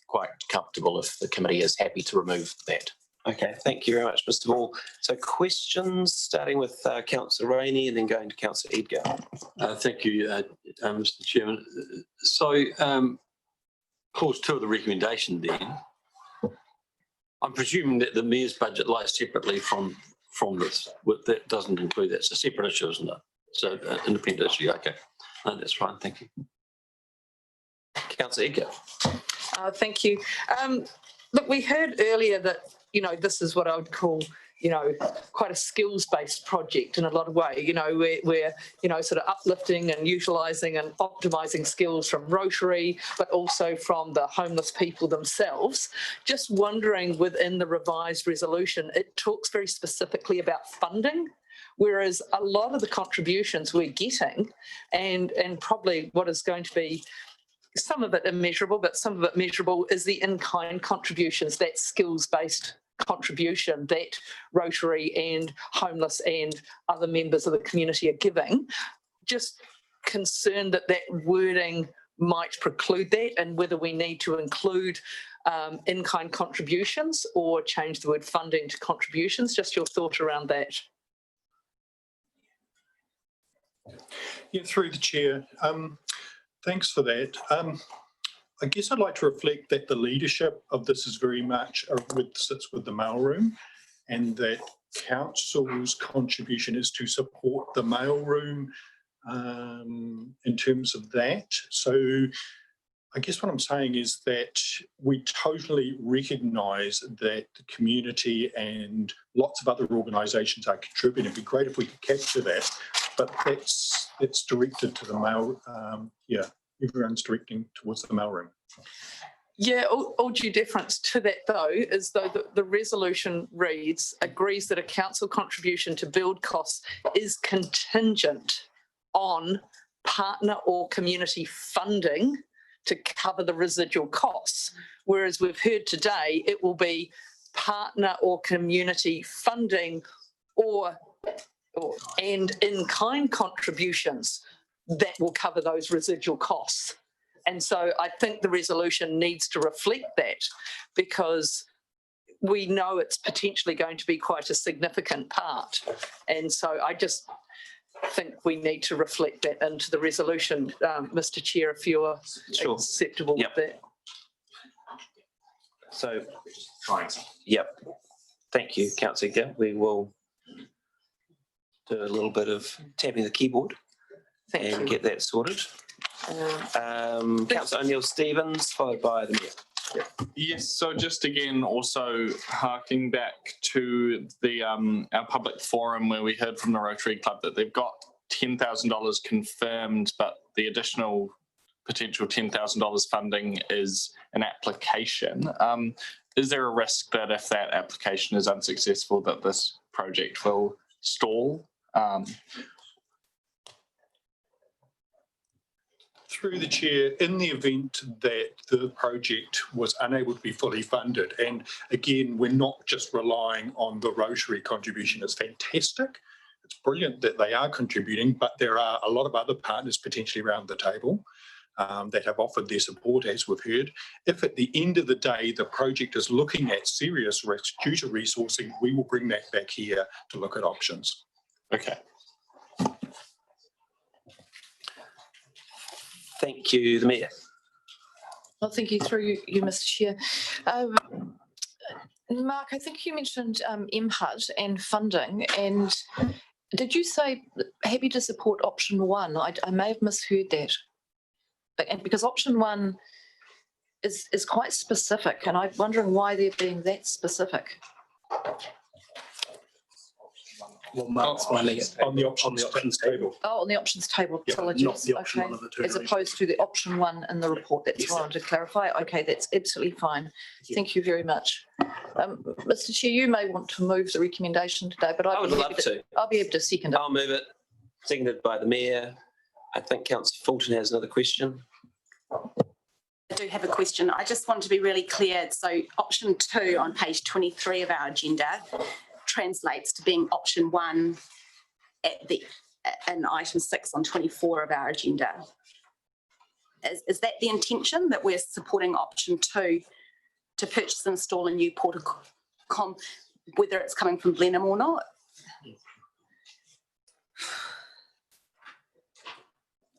quite comfortable if the committee is happy to remove that. Okay, thank you very much, Mr. Ball. So questions, starting with Councillor Rainey and then going to Councillor Edgar. Thank you, Mr. Chairman. So, clause 2 of the recommendation then, I'm presuming that the Mayor's budget lies separately from this. That doesn't include that. It's a separate issue, isn't it? So, independent issue, okay. No, that's fine, thank you. Councillor Edgar. Thank you. Look, we heard earlier that, this is what I would call, quite a skills-based project in a lot of ways. We're sort of uplifting and utilising and optimising skills from Rotary, but also from the homeless people themselves. Just wondering, within the revised resolution, it talks very specifically about funding, whereas a lot of the contributions we're getting, and probably what is going to be some of it immeasurable, but some of it measurable, is the in-kind contributions, that skills-based contribution that Rotary and homeless and other members of the community are giving. Just concerned that wording might preclude that, and whether we need to include in-kind contributions or change the word funding to contributions. Just your thought around that. Yeah, through the chair. Thanks for that. I guess I'd like to reflect that the leadership of this is very much sits with the mailroom, and that council's contribution is to support the mailroom in terms of that. So I guess what I'm saying is that we totally recognise that the community and lots of other organisations are contributing. It'd be great if we could capture that, but that's directed to the mail. Yeah, everyone's directing towards the mailroom. Yeah, all due deference to that though, is though the resolution reads, agrees that a council contribution to build costs is contingent on partner or community funding to cover the residual costs. Whereas we've heard today, it will be partner or community funding and in-kind contributions that will cover those residual costs. And so I think the resolution needs to reflect that, because we know it's potentially going to be quite a significant part. And so I just think we need to reflect that into the resolution, Mr. Chair, if you're acceptable with that. So, yep. Thank you, Councillor Gill. We will do a little bit of tapping the keyboard and get that sorted. Councillor O'Neill-Stevens, followed by the Mayor. Yes, so just again, also harking back to the our public forum where we heard from the Rotary Club that they've got $10,000 confirmed, but the additional potential $10,000 funding is an application. Is there a risk that if that application is unsuccessful, that this project will stall? Through the chair, in the event that the project was unable to be fully funded, and again, we're not just relying on the Rotary contribution, it's fantastic. It's brilliant that they are contributing, but there are a lot of other partners potentially around the table that have offered their support, as we've heard. If at the end of the day, the project is looking at serious risk due to resourcing, we will bring that back here to look at options. Okay. Thank you, the Mayor. Well, thank you through you, Mr. Chair. Mark, I think you mentioned MHUD and funding, and did you say happy to support option one? I may have misheard that. And because option one is quite specific, and I'm wondering why they're being that specific. Well, Mark's finding it on the options table. Oh, on the options table, apologies. Not the option one of the two. As opposed to the option one in the report. That's what I wanted to clarify. Okay, that's absolutely fine. Thank you very much. Mr. Chair, you may want to move the recommendation today, but I would love to. I'll be able to second it. I'll move it. Seconded by the Mayor. I think Councillor Fulton has another question. I do have a question. I just want to be really clear. So option 2 on page 23 of our agenda translates to being option 1 in item 6 on 24 of our agenda. Is that the intention, that we're supporting option 2 to purchase and install a new portacom, whether it's coming from Blenheim or not?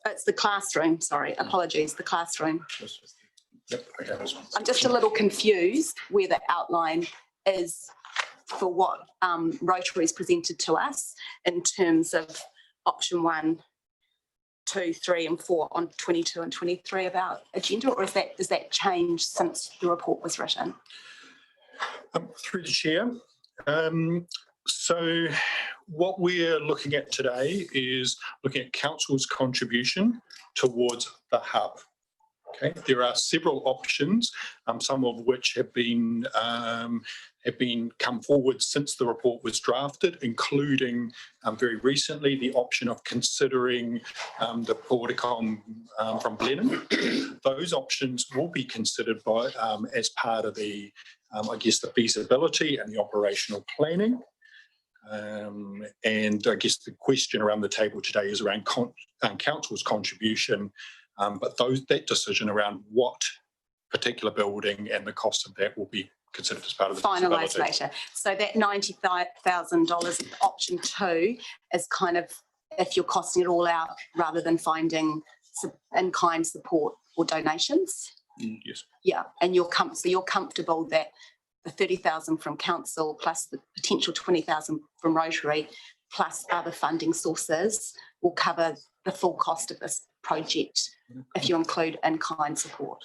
It's the classroom, sorry, apologies, the classroom. Yep, okay. I'm just a little confused where the outline is for what Rotary's presented to us in terms of option 1, 2, 3 and 4 on 22 and 23 of our agenda, or is that changed since the report was written? Through the chair. So what we're looking at today is looking at council's contribution towards the hub. Okay, there are several options, some of which have been come forward since the report was drafted, including very recently the option of considering the portacom from Blenheim. Those options will be considered by as part of the, I guess, the feasibility and the operational planning. And I guess the question around the table today is around council's contribution. But that decision around what particular building and the cost of that will be considered as part of the finalised later. So that $90,000 option 2 is kind of if you're costing it all out rather than finding in-kind support or donations. Yes. Yeah, and so you're comfortable that the 30,000 from council plus the potential 20,000 from Rotary plus other funding sources will cover the full cost of this project if you include in-kind support?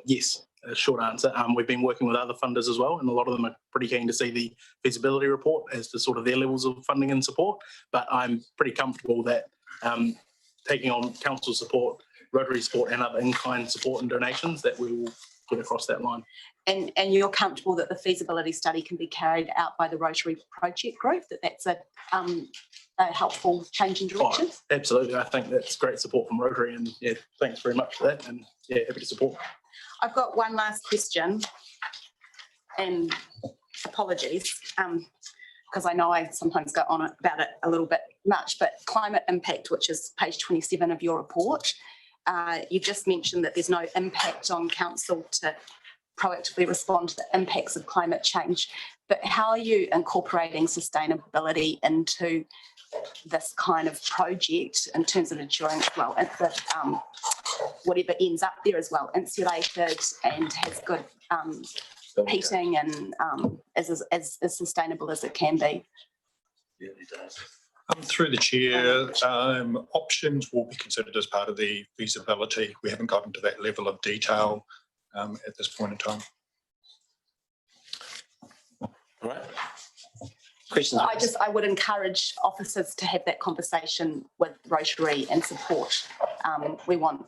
Yes, a short answer. We've been working with other funders as well, and a lot of them are pretty keen to see the feasibility report as to sort of their levels of funding and support. But I'm pretty comfortable that taking on council support, Rotary support and other in-kind support and donations, that we will get across that line. And you're comfortable that the feasibility study can be carried out by the Rotary project group, that's a helpful change in direction? Oh, absolutely. I think that's great support from Rotary, and yeah, thanks very much for that, and yeah, happy to support. I've got one last question, and apologies, because I know I sometimes go on about it a little bit much, but climate impact, which is page 27 of your report, you just mentioned that there's no impact on council to proactively respond to the impacts of climate change, but how are you incorporating sustainability into this kind of project in terms of ensuring, well, that whatever ends up there as well insulated and has good heating and as sustainable as it can be? Yeah, it does. Through the chair, options will be considered as part of the feasibility. We haven't gotten to that level of detail at this point in time. All right. Questions? I would encourage officers to have that conversation with Rotary and support. We want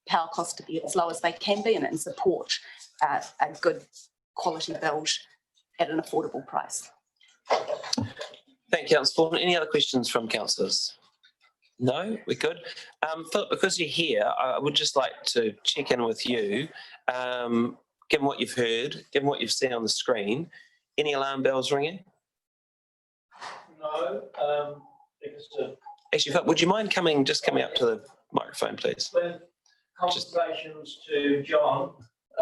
power costs to be as low as they can be and support a good quality build at an affordable price. Thank you, Councillor. Any other questions from councillors? No, we're good. Philip, because you're here, I would just like to check in with you. Given what you've heard, given what you've seen on the screen, any alarm bells ringing? No. Actually, Philip, would you mind coming up to the microphone, please? With conversations to John,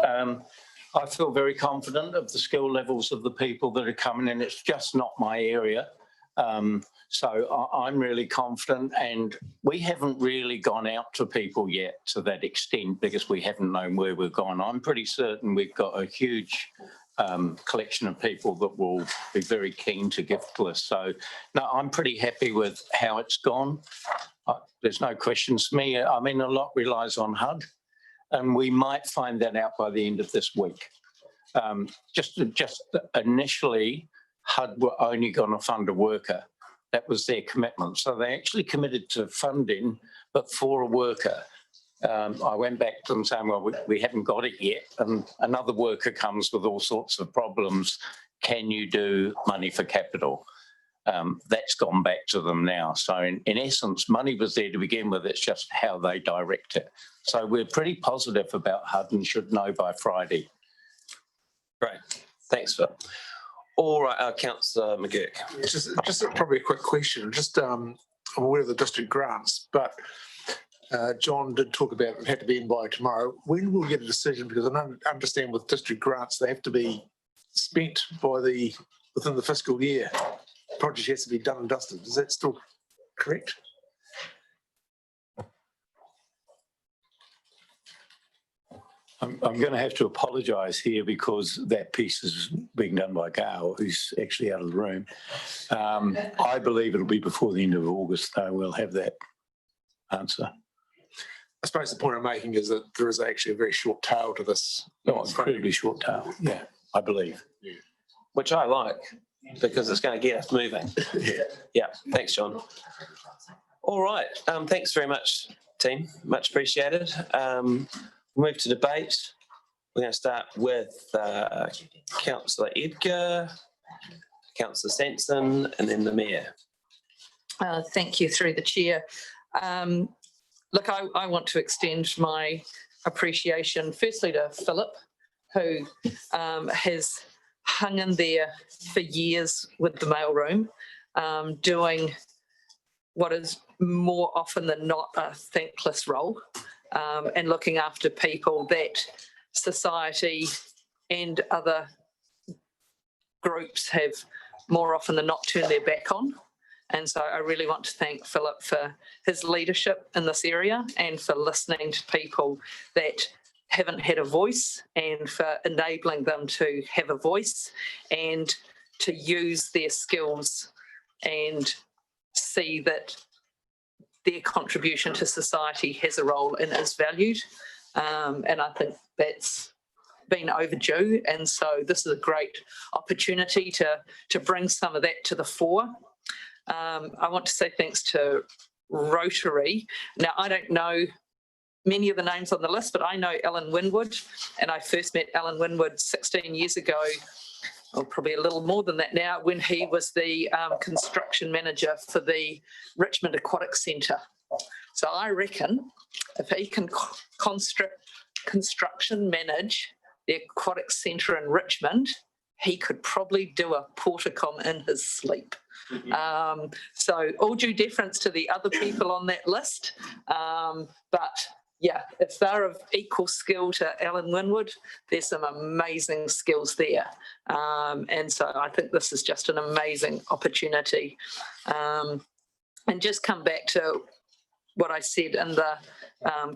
I feel very confident of the skill levels of the people that are coming in. It's just not my area. So I'm really confident, and we haven't really gone out to people yet to that extent because we haven't known where we're going. I'm pretty certain we've got a huge collection of people that will be very keen to gift to us. So no, I'm pretty happy with how it's gone. There's no questions for me. I mean, a lot relies on HUD, and we might find that out by the end of this week. Just initially, HUD were only going to fund a worker. That was their commitment. So they actually committed to funding, but for a worker. I went back to them saying, well, we haven't got it yet. And another worker comes with all sorts of problems. Can you do money for capital? That's gone back to them now. So in essence, money was there to begin with. It's just how they direct it. So we're pretty positive about HUD and should know by Friday. Great. Thanks, Phil. All right, Councillor McGurk. Just probably a quick question. I'm aware of the district grants, but John did talk about it had to be in by tomorrow. When will we get a decision? Because I understand with district grants, they have to be spent within the fiscal year. The project has to be done and dusted. Is that still correct? I'm going to have to apologise here because that piece is being done by Gail, who's actually out of the room. I believe it'll be before the end of August, though. We'll have that answer. I suppose the point I'm making is that there is actually a very short tail to this. Oh, incredibly short tail. Yeah, I believe. Yeah. Which I like because it's going to get us moving. Yeah. Thanks, John. All right. Thanks very much, team. Much appreciated. We'll move to debate. We're going to start with Councillor Edgar, Councillor Samson, and then the Mayor. Thank you, through the chair. Look, I want to extend my appreciation firstly to Philip, who has hung in there for years with the mailroom, doing what is more often than not a thankless role. And looking after people that society and other groups have more often than not turned their back on. And so I really want to thank Philip for his leadership in this area and for listening to people that haven't had a voice and for enabling them to have a voice and to use their skills and see that their contribution to society has a role and is valued. And I think that's been overdue. And so this is a great opportunity to bring some of that to the fore. I want to say thanks to Rotary. Now, I don't know many of the names on the list, but I know Alan Winwood, and I first met Alan Winwood 16 years ago, or probably a little more than that now, when he was the construction manager for the Richmond Aquatic Centre. So I reckon if he can construction manage the aquatic centre in Richmond, he could probably do a portacom in his sleep. So all due deference to the other people on that list, but yeah, if they're of equal skill to Alan Winwood, there's some amazing skills there. And so I think this is just an amazing opportunity. And just come back to what I said in the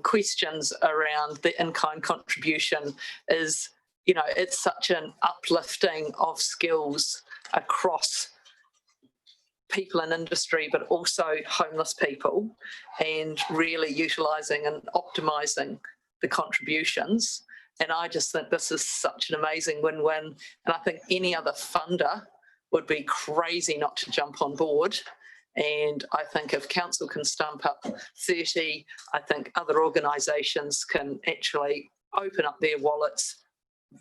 questions around the in-kind contribution is, you know, it's such an uplifting of skills across people in industry, but also homeless people, and really utilising and optimising the contributions. And I just think this is such an amazing win-win. And I think any other funder would be crazy not to jump on board. And I think if council can stump up 30, I think other organisations can actually open up their wallets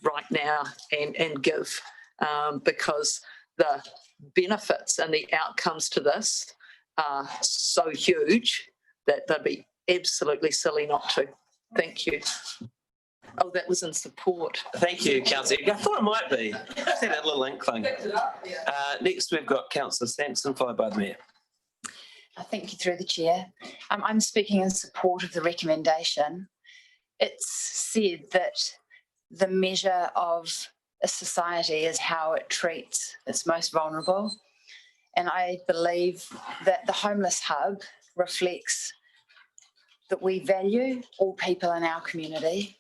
right now and give, because the benefits and the outcomes to this are so huge that they'd be absolutely silly not to. Thank you. Oh, that was in support. Thank you, Councillor. I thought it might be. I see that little inkling. Next, we've got Councillor Samson, followed by the Mayor. Thank you, through the chair. I'm speaking in support of the recommendation. It's said that the measure of a society is how it treats its most vulnerable. And I believe that the Homeless Hub reflects that we value all people in our community,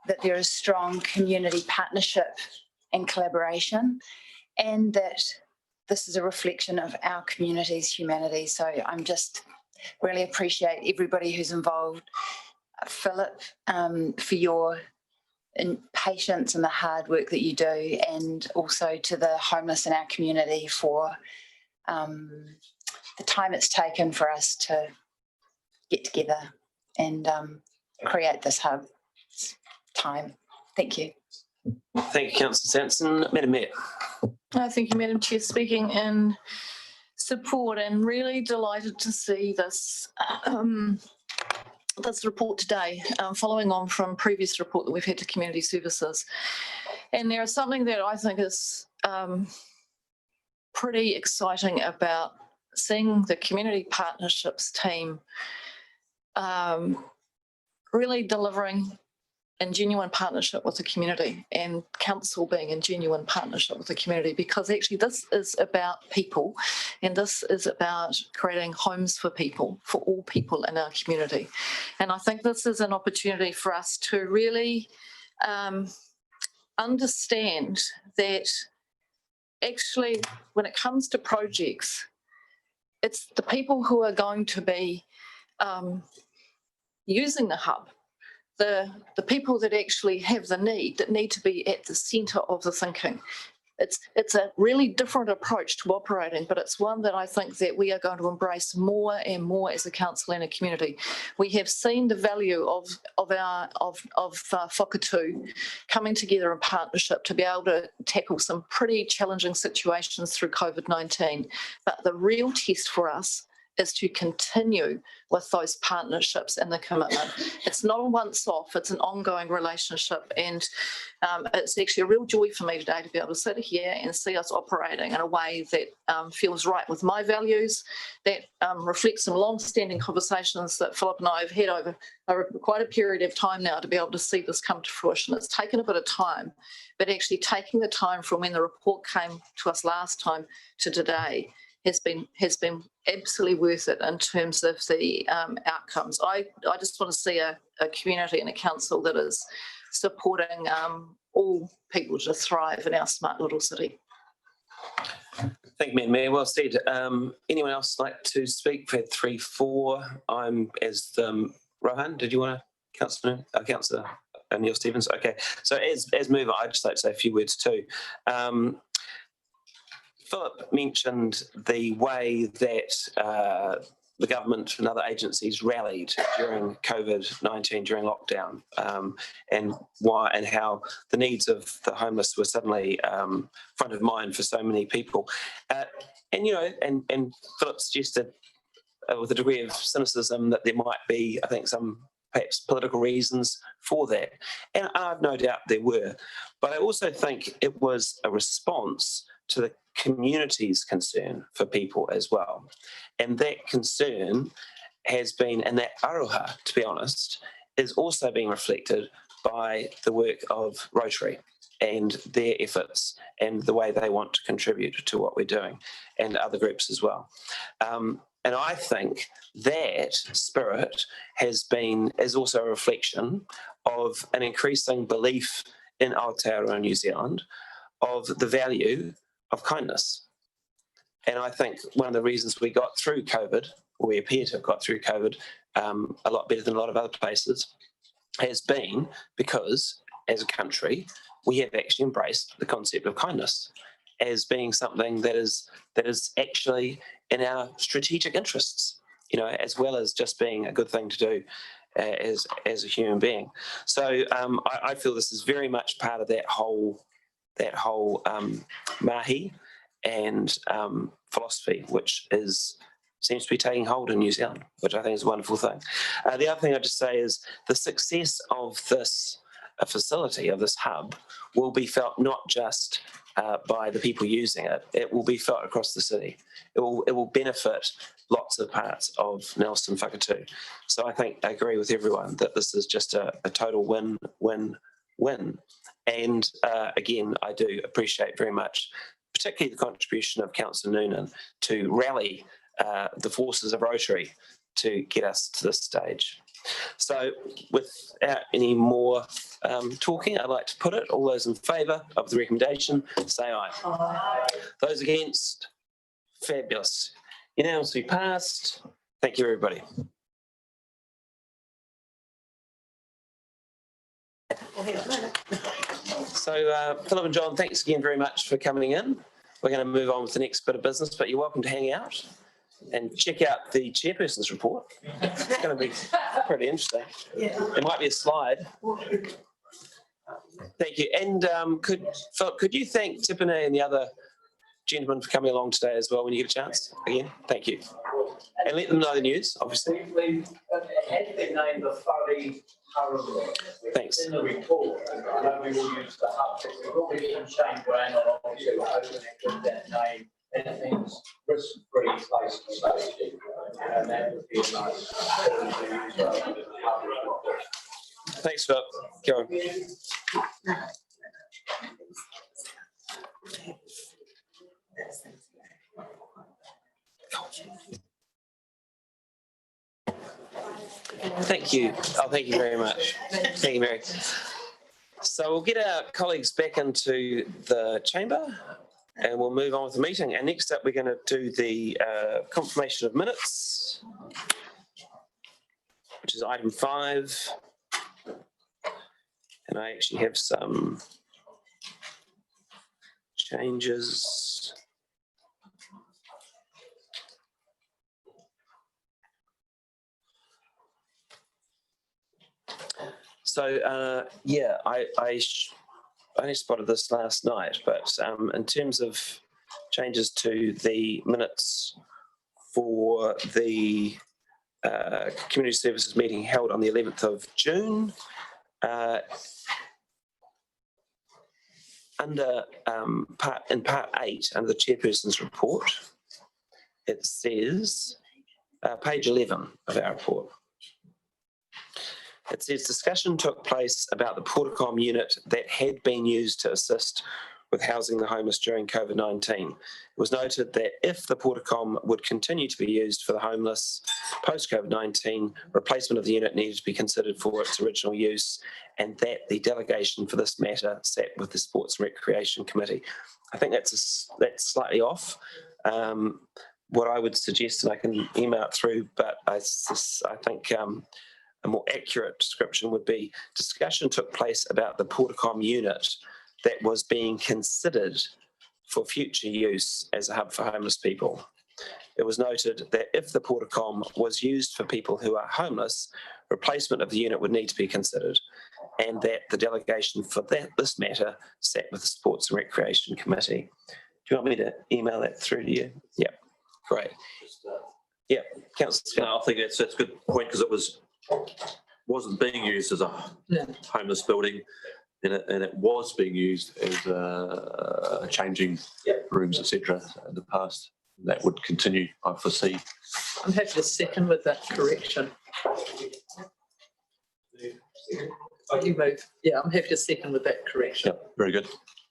that there is strong community partnership and collaboration, and that this is a reflection of our community's humanity. So I'm just really appreciate everybody who's involved. Philip, for your patience and the hard work that you do, and also to the homeless in our community for the time it's taken for us to get together and create this hub. It's time. Thank you. Thank you, Councillor Samson. Madam Mayor. Thank you, Madam Chair. Speaking in support, and really delighted to see this this report today, following on from previous report that we've had to community services. And there is something that I think is pretty exciting about seeing the community partnerships team really delivering in genuine partnership with the community, and council being in genuine partnership with the community, because actually this is about people, and this is about creating homes for people, for all people in our community. And I think this is an opportunity for us to really understand that actually when it comes to projects, it's the people who are going to be using the hub, the people that actually have the need, that need to be at the centre of the thinking. It's a really different approach to operating, but it's one that I think that we are going to embrace more and more as a council and a community. We have seen the value of whakatū coming together in partnership to be able to tackle some pretty challenging situations through COVID-19. But the real test for us is to continue with those partnerships and the commitment. It's not a once-off, it's an ongoing relationship, and it's actually a real joy for me today to be able to sit here and see us operating in a way that feels right with my values, that reflects some long-standing conversations that Philip and I have had over quite a period of time now to be able to see this come to fruition. It's taken a bit of time, but actually taking the time from when the report came to us last time to today has been absolutely worth it in terms of the outcomes. I just want to see a community and a council that is supporting all people to thrive in our smart little city. Thank you, Mayor. Well said. Anyone else like to speak? We've had 3, 4. I'm as Rohan. Did you want to, Councillor Neil Stevens? Okay. So as mover, I'd just like to say a few words too. Philip mentioned the way that the government and other agencies rallied during COVID-19, during lockdown, and how the needs of the homeless were suddenly front of mind for so many people. And Philip suggested with a degree of cynicism that there might be, I think, some perhaps political reasons for that. And I've no doubt there were. But I also think it was a response to the community's concern for people as well. And that concern has been, and that aroha, to be honest, is also being reflected by the work of Rotary and their efforts and the way they want to contribute to what we're doing, and other groups as well. And I think that spirit is also a reflection of an increasing belief in Aotearoa New Zealand of the value of kindness. And I think one of the reasons we got through COVID, or we appear to have got through COVID a lot better than a lot of other places, has been because as a country, we have actually embraced the concept of kindness as being something that is actually in our strategic interests, as well as just being a good thing to do as a human being. So I feel this is very much part of that whole mahi and philosophy, which seems to be taking hold in New Zealand, which I think is a wonderful thing. The other thing I'd just say is the success of this facility, of this hub, will be felt not just by the people using it. It will be felt across the city. It will benefit lots of parts of Nelson Whakatū. So I agree with everyone that this is just a total win, win, win. And again, I do appreciate very much, particularly the contribution of Councillor Noonan to rally the forces of Rotary to get us to this stage. So without any more talking, I'd like to put it, all those in favour of the recommendation, say aye. Aye. Those against? Fabulous. Unanimously passed. Thank you, everybody. So Philip and John, thanks again very much for coming in. We're going to move on with the next bit of business, but you're welcome to hang out and check out the chairperson's report. It's going to be pretty interesting. There might be a slide. Thank you. And Philip, could you thank Tipene and the other gentlemen for coming along today as well when you get a chance? Again, thank you. And let them know the news, obviously. It has been named the Whare Haruru. Thanks. In the report, I know we will use the hub, but we will be in Shane Brown, obviously we're hoping with that name. And it means risk-free place to safety, and that would be a nice. Thanks, Philip. Go on. Thank you. Oh, thank you very much. Thank you, Mary. So we'll get our colleagues back into the chamber and we'll move on with the meeting. And next up, we're going to do the confirmation of minutes, which is item 5. And I actually have some changes. So, yeah, I only spotted this last night, but in terms of changes to the minutes for the community services meeting held on the 11th of June, under in part 8, under the chairperson's report, it says, page 11 of our report. It says discussion took place about the Portacom unit that had been used to assist with housing the homeless during COVID-19. It was noted that if the Portacom would continue to be used for the homeless post-COVID-19, replacement of the unit needed to be considered for its original use, and that the delegation for this matter sat with the Sports and Recreation Committee. I think that's slightly off. What I would suggest, and I can email it through, but I think a more accurate description would be discussion took place about the Portacom unit that was being considered for future use as a hub for homeless people. It was noted that if the Portacom was used for people who are homeless, replacement of the unit would need to be considered, and that the delegation for this matter sat with the Sports and Recreation Committee. Do you want me to email that through to you? Yeah, great. Yeah, Councillor. No, I think that's a good point, because it wasn't being used as a homeless building, and it was being used as changing rooms, etc. in the past. That would continue, I foresee. I'm happy to second with that correction. You move. Yeah, I'm happy to second with that correction. Yep, very good.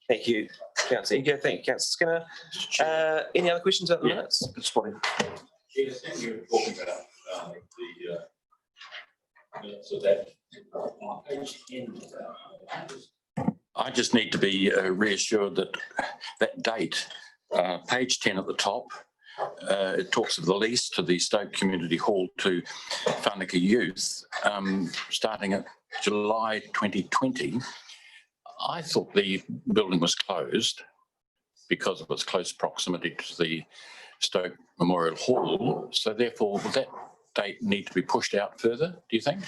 Thank you, Councillor Eager. Thank you, Councillor Skinner. Any other questions about the minutes? Good spotting. Yes, thank you for talking about the minutes of that. I just need to be reassured that that date, page 10 at the top, it talks of the lease to the Stoke Community Hall to Whanaka Youth, starting at July 2020. I thought the building was closed because of its close proximity to the Stoke Memorial Hall. So therefore, will that date need to be pushed out further, do you think?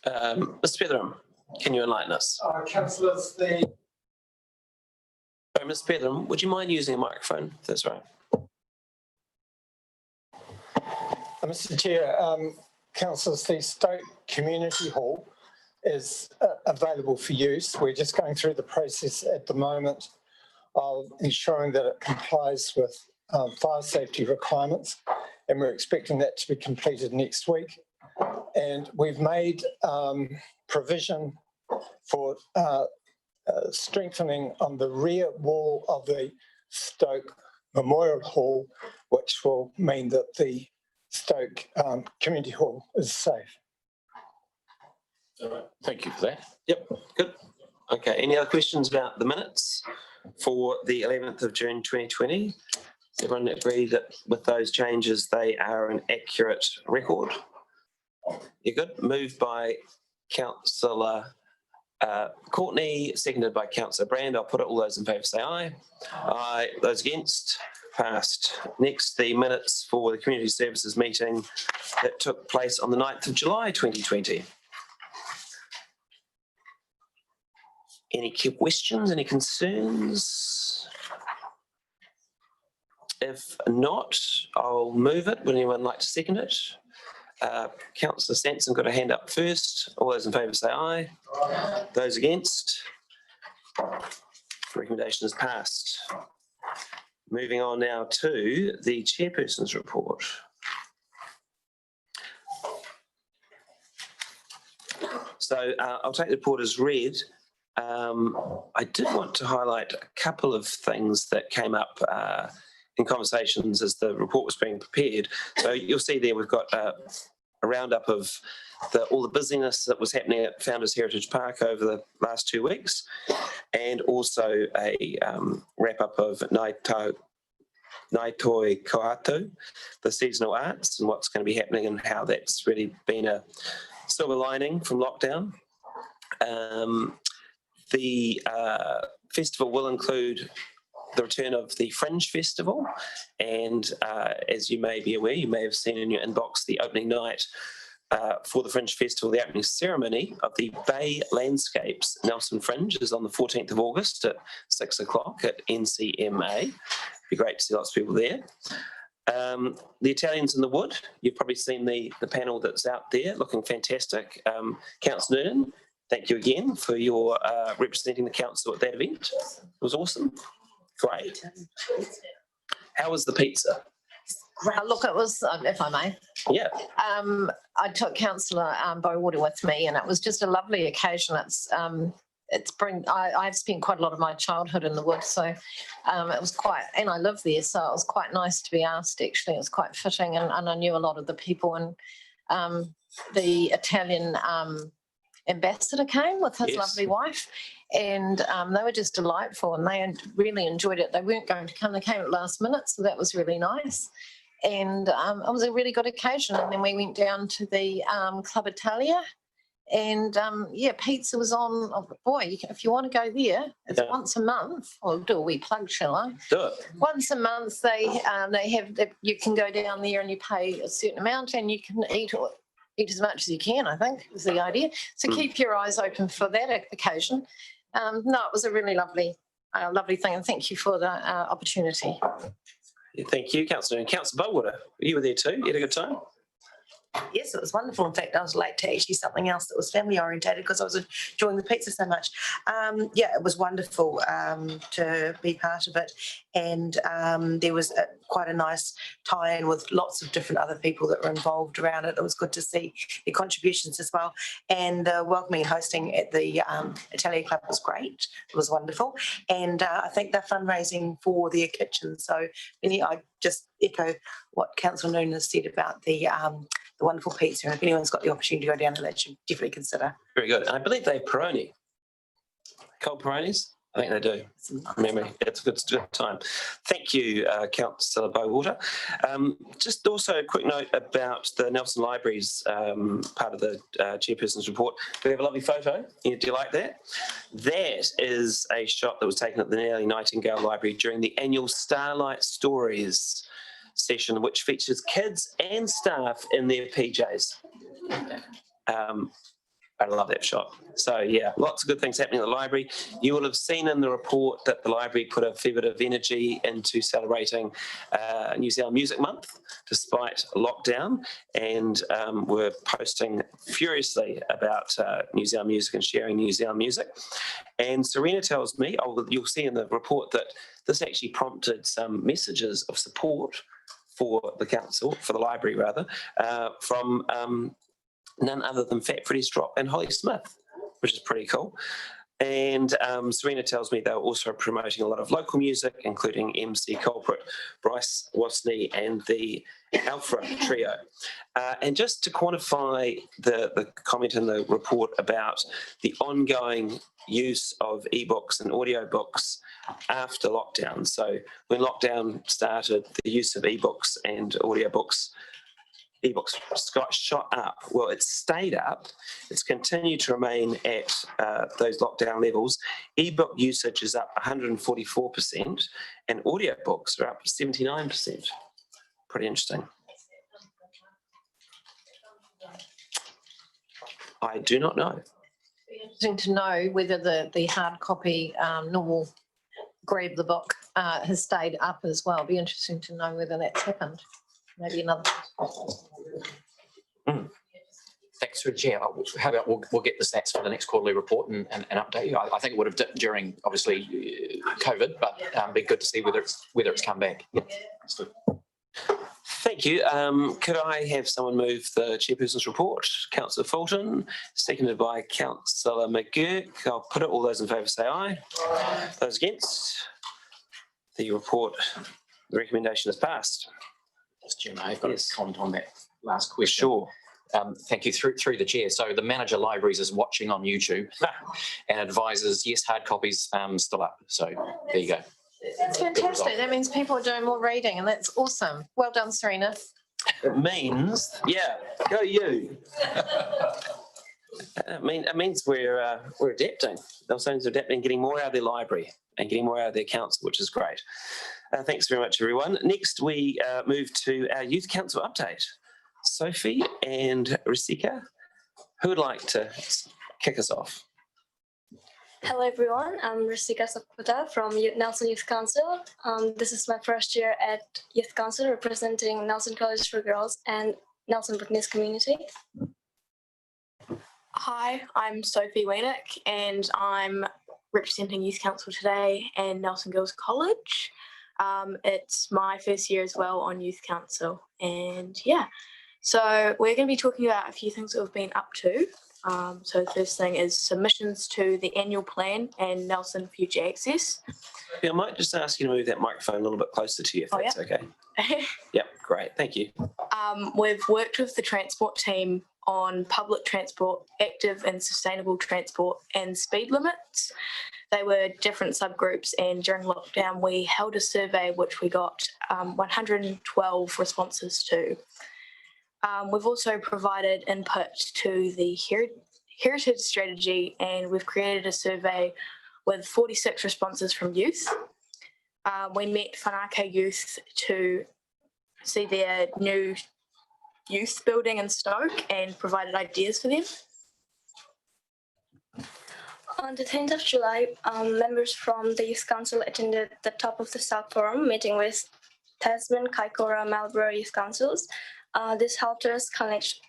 Mr. Petheram, can you enlighten us? Councillors, Sorry, Mr. Petheram, would you mind using a microphone, if that's right? Mr. Chair, councillors, the Stoke Community Hall is available for use. We're just going through the process at the moment of ensuring that it complies with fire safety requirements, and we're expecting that to be completed next week. And we've made provision for strengthening on the rear wall of the Stoke Memorial Hall, which will mean that the Stoke Community Hall is safe. All right. Thank you for that. Yep, good. Okay, any other questions about the minutes for the 11th of June 2020? Does everyone agree that with those changes, they are an accurate record? You're good. Moved by Councillor Courtney, seconded by Councillor Brand. I'll put it. All those in favour say aye. Aye. Those against? Passed. Next, the minutes for the Community Services meeting that took place on the 9th of July 2020. Any questions, any concerns? If not, I'll move it. Would anyone like to second it? Councillor Samson got a hand up first. All those in favour say aye. Aye. Those against? Recommendation is passed. Moving on now to the Chairperson's report. So I'll take the report as read. I did want to highlight a couple of things that came up in conversations as the report was being prepared. So you'll see there we've got a roundup of all the busyness that was happening at Founders Heritage Park over the last 2 weeks, and also a wrap-up of Naitoi Koatu, the seasonal arts, and what's going to be happening and how that's really been a silver lining from lockdown. The festival will include the return of the Fringe Festival, and as you may be aware, you may have seen in your inbox the opening night for the Fringe Festival. The opening ceremony of the Bay Landscapes Nelson Fringe is on the 14th of August at 6 o'clock at NCMA. Be great to see lots of people there. The Italians in the Wood, you've probably seen the panel that's out there looking fantastic. Councillor Noonan, thank you again for your representing the council at that event. It was awesome. Great. How was the pizza? Look, it was, if I may. Yeah. I took Councillor Bowater with me, and it was just a lovely occasion. I've spent quite a lot of my childhood in the woods, so it was quite, and I live there, so it was quite nice to be asked. Actually, it was quite fitting, and I knew a lot of the people, and the Italian ambassador came with his lovely wife, and they were just delightful, and they really enjoyed it. They weren't going to come; they came at last minute, so that was really nice. And it was a really good occasion. And then we went down to the Club Italia, and pizza was on. Oh boy, if you want to go there, it's once a month. I'll do a wee plug, shall I? Do it. Once a month, they have. You can go down there and you pay a certain amount, and you can eat as much as you can. I think is the idea. So keep your eyes open for that occasion. No, it was a really lovely thing, and thank you for the opportunity. Thank you, Councillor. And Councillor Bowater, you were there too. You had a good time? Yes, it was wonderful. In fact, I was late to actually something else that was family orientated because I was enjoying the pizza so much. It was wonderful to be part of it. And there was quite a nice tie-in with lots of different other people that were involved around it. It was good to see their contributions as well. And the welcoming and hosting at the Italia Club was great. It was wonderful. And I think they're fundraising for their kitchen. So I just echo what Councillor Noonan has said about the wonderful pizza. And if anyone's got the opportunity to go down to that, should definitely consider. Very good. And I believe they have Peroni. Cold Peronis? I think they do. Memory. It's a good time. Thank you, Councillor Bowater. Just also a quick note about the Nelson Libraries part of the Chairperson's report. We have a lovely photo. Do you like that? That is a shot that was taken at the Nellie Nightingale Library during the annual Starlight Stories session, which features kids and staff in their PJs. I love that shot. So yeah, lots of good things happening at the library. You will have seen in the report that the library put a fair bit of energy into celebrating New Zealand Music Month despite lockdown, and we're posting furiously about New Zealand music and sharing New Zealand music. And Serena tells me, you'll see in the report, that this actually prompted some messages of support for the council, for the library rather, from none other than Fat Freddy's Drop and Holly Smith, which is pretty cool. And Serena tells me they're also promoting a lot of local music, including MC Culprit, Bryce Wasney, and the Alpha Trio. And just to quantify the comment in the report about the ongoing use of ebooks and audiobooks after lockdown. So when lockdown started, the use of ebooks and audiobooks shot up. Well, it's stayed up. It's continued to remain at those lockdown levels. Ebook usage is up 144%, and audiobooks are up 79%. Pretty interesting. I do not know. Interesting to know whether the hard copy normal grab the book has stayed up as well. Be interesting to know whether that's happened. Maybe another. Thanks, Through the Chair. How about we'll get the stats for the next quarterly report and update you. I think it would have dipped during, obviously, COVID, but it'd be good to see whether it's come back. Yeah. Thank you. Could I have someone move the Chairperson's report? Councillor Fulton, seconded by Councillor McGurk. I'll put it. All those in favour say aye. Those against? The report, the recommendation is passed. Mr. Chairman, I've got a comment on that last question. Sure. Thank you. Through the chair. So the manager libraries is watching on YouTube and advises, yes, hard copies still up. So there you go. That's fantastic. That means people are doing more reading, and that's awesome. Well done, Serena. It means, yeah, go you. It means we're adapting. Those things are adapting, getting more out of their library and getting more out of their council, which is great. Thanks very much, everyone. Next, we move to our Youth Council update. Sophie and Risika, who would like to kick us off? Hello everyone, I'm Risika Sakputa from Nelson Youth Council. This is my first year at Youth Council representing Nelson College for Girls and Nelson Britney's community. Hi, I'm Sophie Wienick and I'm representing Youth Council today and Nelson Girls College. It's my first year as well on Youth Council, and yeah, so we're going to be talking about a few things that we've been up to. So the first thing is submissions to the annual plan and Nelson Future Access. Yeah, I might just ask you to move that microphone a little bit closer to you, if that's okay. Yep, great, thank you. We've worked with the transport team on public transport, active and sustainable transport, and speed limits. They were different subgroups, and during lockdown we held a survey which we got 112 responses to. We've also provided input to the heritage strategy, and we've created a survey with 46 responses from youth. We met Whanake youth to see their new youth building in Stoke and provided ideas for them. On the 10th of July, members from the Youth Council attended the Top of the South Forum, meeting with Tasman, Kaikoura, Marlborough Youth Councils. This helped us connect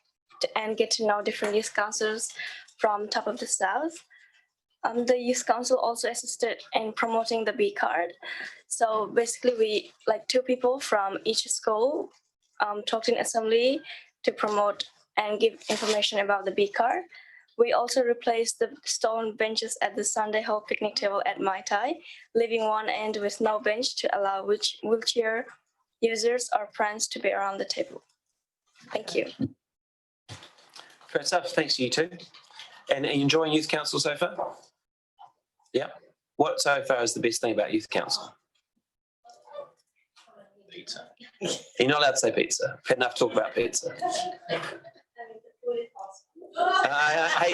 and get to know different youth councils from Top of the South. The Youth Council also assisted in promoting the B card. So basically we, like 2 people from each school, talked in assembly to promote and give information about the B card. We also replaced the stone benches at the Sunday Hall picnic table at Mai Tai, leaving one end with no bench to allow wheelchair users or friends to be around the table. Thank you. Great stuff, thanks to you too. And are you enjoying Youth Council so far? Yeah. What so far is the best thing about Youth Council? Pizza. You're not allowed to say pizza. Had enough talk about pizza. Hey,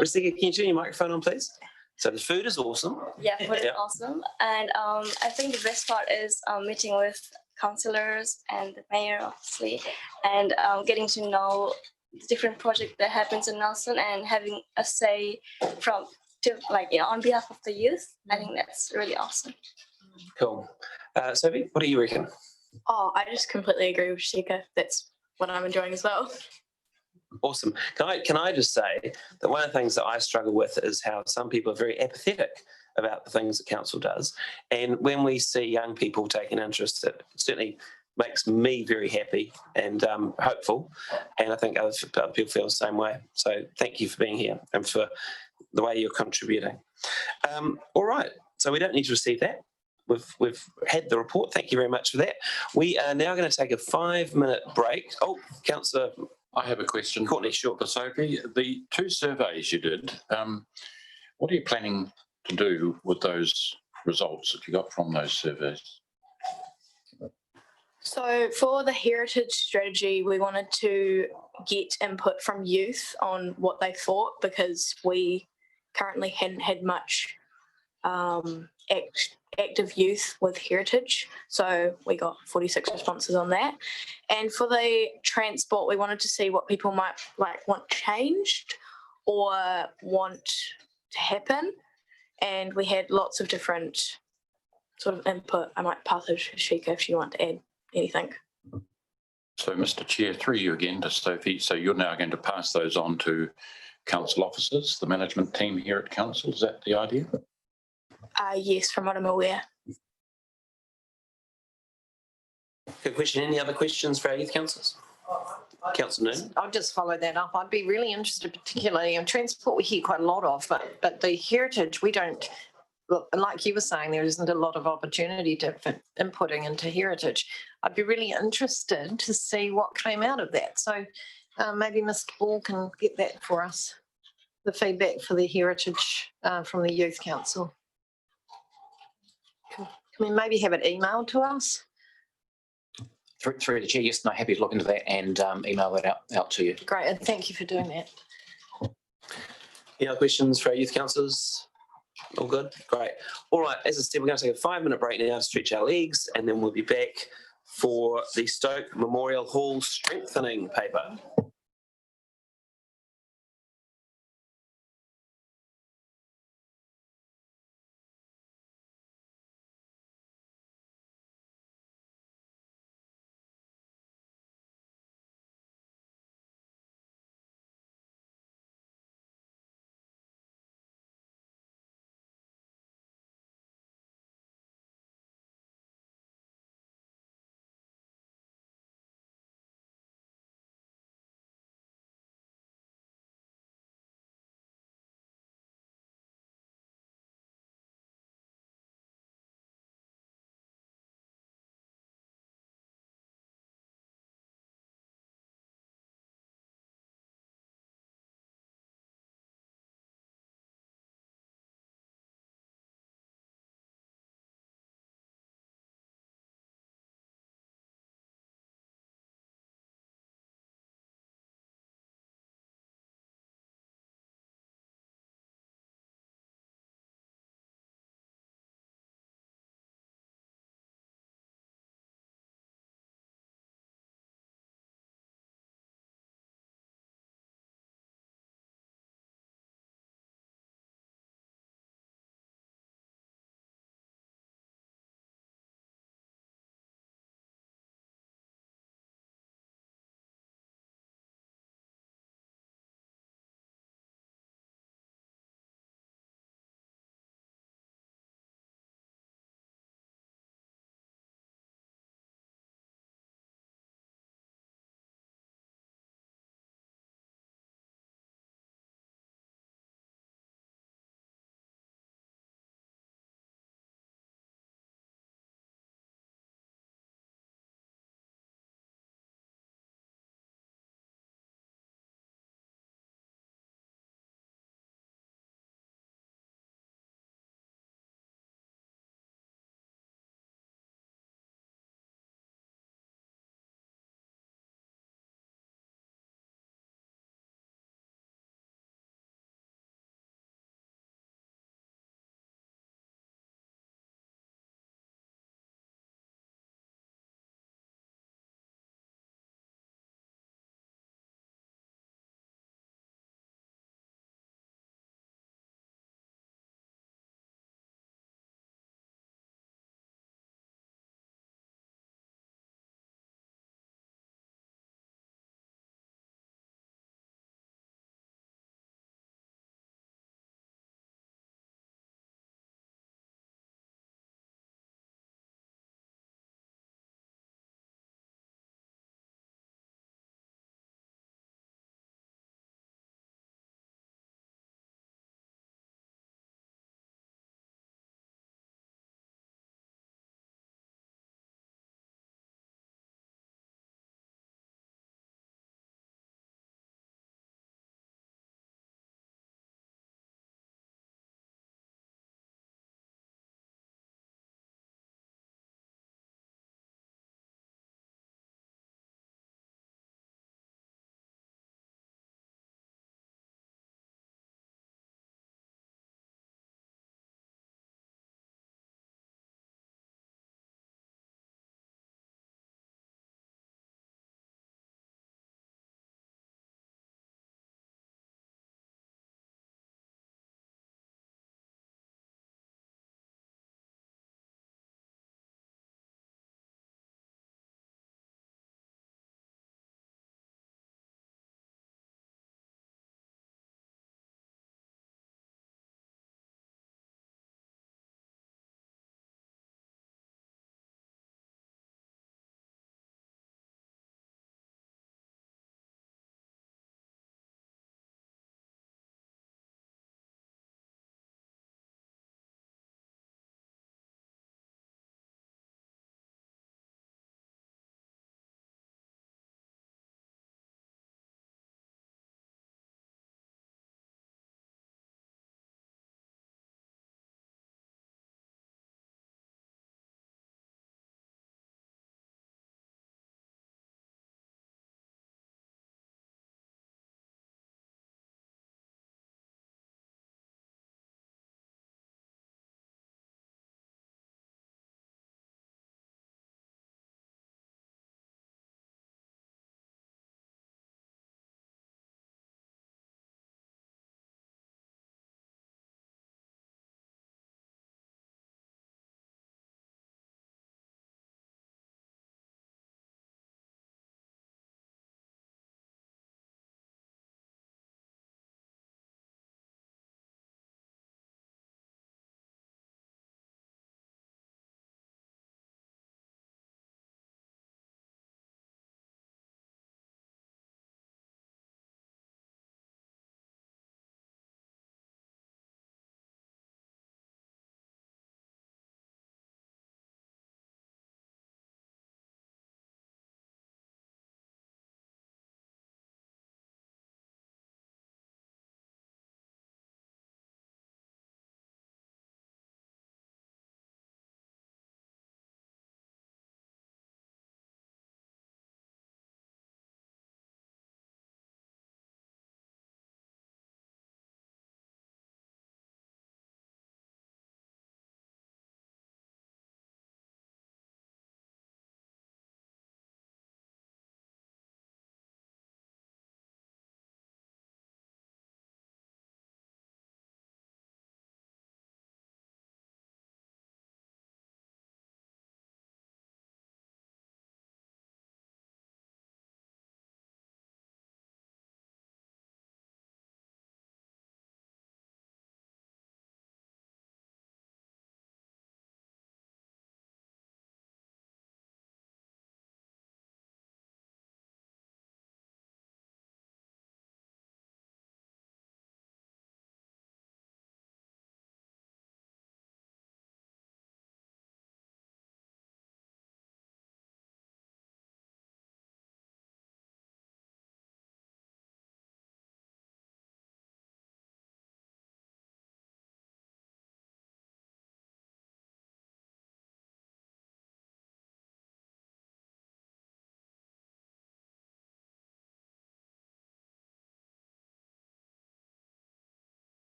Ristika, can you turn your microphone on, please? So the food is awesome. Yeah, food is awesome. And I think the best part is meeting with councillors and the mayor, obviously, and getting to know the different project that happens in Nelson and having a say on behalf of the youth. I think that's really awesome. Cool. Sophie, what do you reckon? Oh, I just completely agree with Shika. That's what I'm enjoying as well. Awesome. Can I just say that one of the things that I struggle with is how some people are very apathetic about the things that council does. And when we see young people taking interest, it certainly makes me very happy and hopeful. And I think other people feel the same way. So thank you for being here and for the way you're contributing. All right. So we don't need to receive that. We've had the report. Thank you very much for that. We are now going to take a 5-minute break. Oh, Councillor. I have a question. Courtney, sure. For Sophie, the 2 surveys you did, what are you planning to do with those results that you got from those surveys? So for the heritage strategy, we wanted to get input from youth on what they thought, because we currently hadn't had much active youth with heritage. So we got 46 responses on that. And for the transport, we wanted to see what people might want changed or want to happen. And we had lots of different sort of input. I might pass it to Shika if she wants to add anything. So, Mr. Chair, through you again to Sophie. So you're now going to pass those on to council officers, the management team here at council. Is that the idea? Yes, from what I'm aware. Good question. Any other questions for our youth councillors? Councillor Noonan? I'll just follow that up. I'd be really interested, particularly in transport, we hear quite a lot of, but the heritage, we don't, well, like you were saying, there isn't a lot of opportunity for inputting into heritage. I'd be really interested to see what came out of that. So maybe Mr. Ball can get that for us, the feedback for the heritage from the Youth Council. Can we maybe have it emailed to us? Through the chair, yes, no, happy to look into that and email that out to you. Great, and thank you for doing that. Any other questions for our youth councillors? All good? Great. All right, as I said, we're going to take a 5-minute break now to stretch our legs, and then we'll be back for the Stoke Memorial Hall strengthening paper.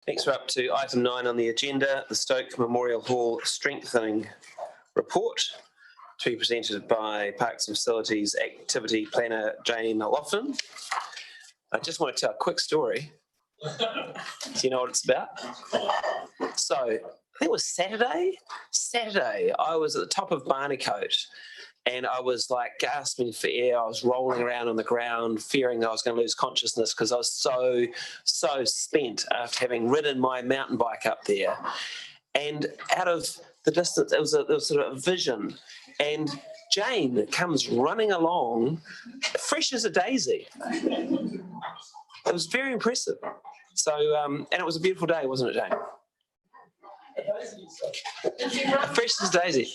Next, we're up to item 9 on the agenda, the Stoke Memorial Hall Strengthening Report, to be presented by Parks and Facilities Activity Planner Jane Loughlin. I just want to tell a quick story. Do you know what it's about? So, I think it was Saturday. I was at the top of Barnacote and I was like gasping for air. I was rolling around on the ground, fearing that I was going to lose consciousness because I was so spent after having ridden my mountain bike up there. And out of the distance, there was sort of a vision. And Jane comes running along, fresh as a daisy. It was very impressive. So, and it was a beautiful day, wasn't it, Jane? Fresh as a daisy.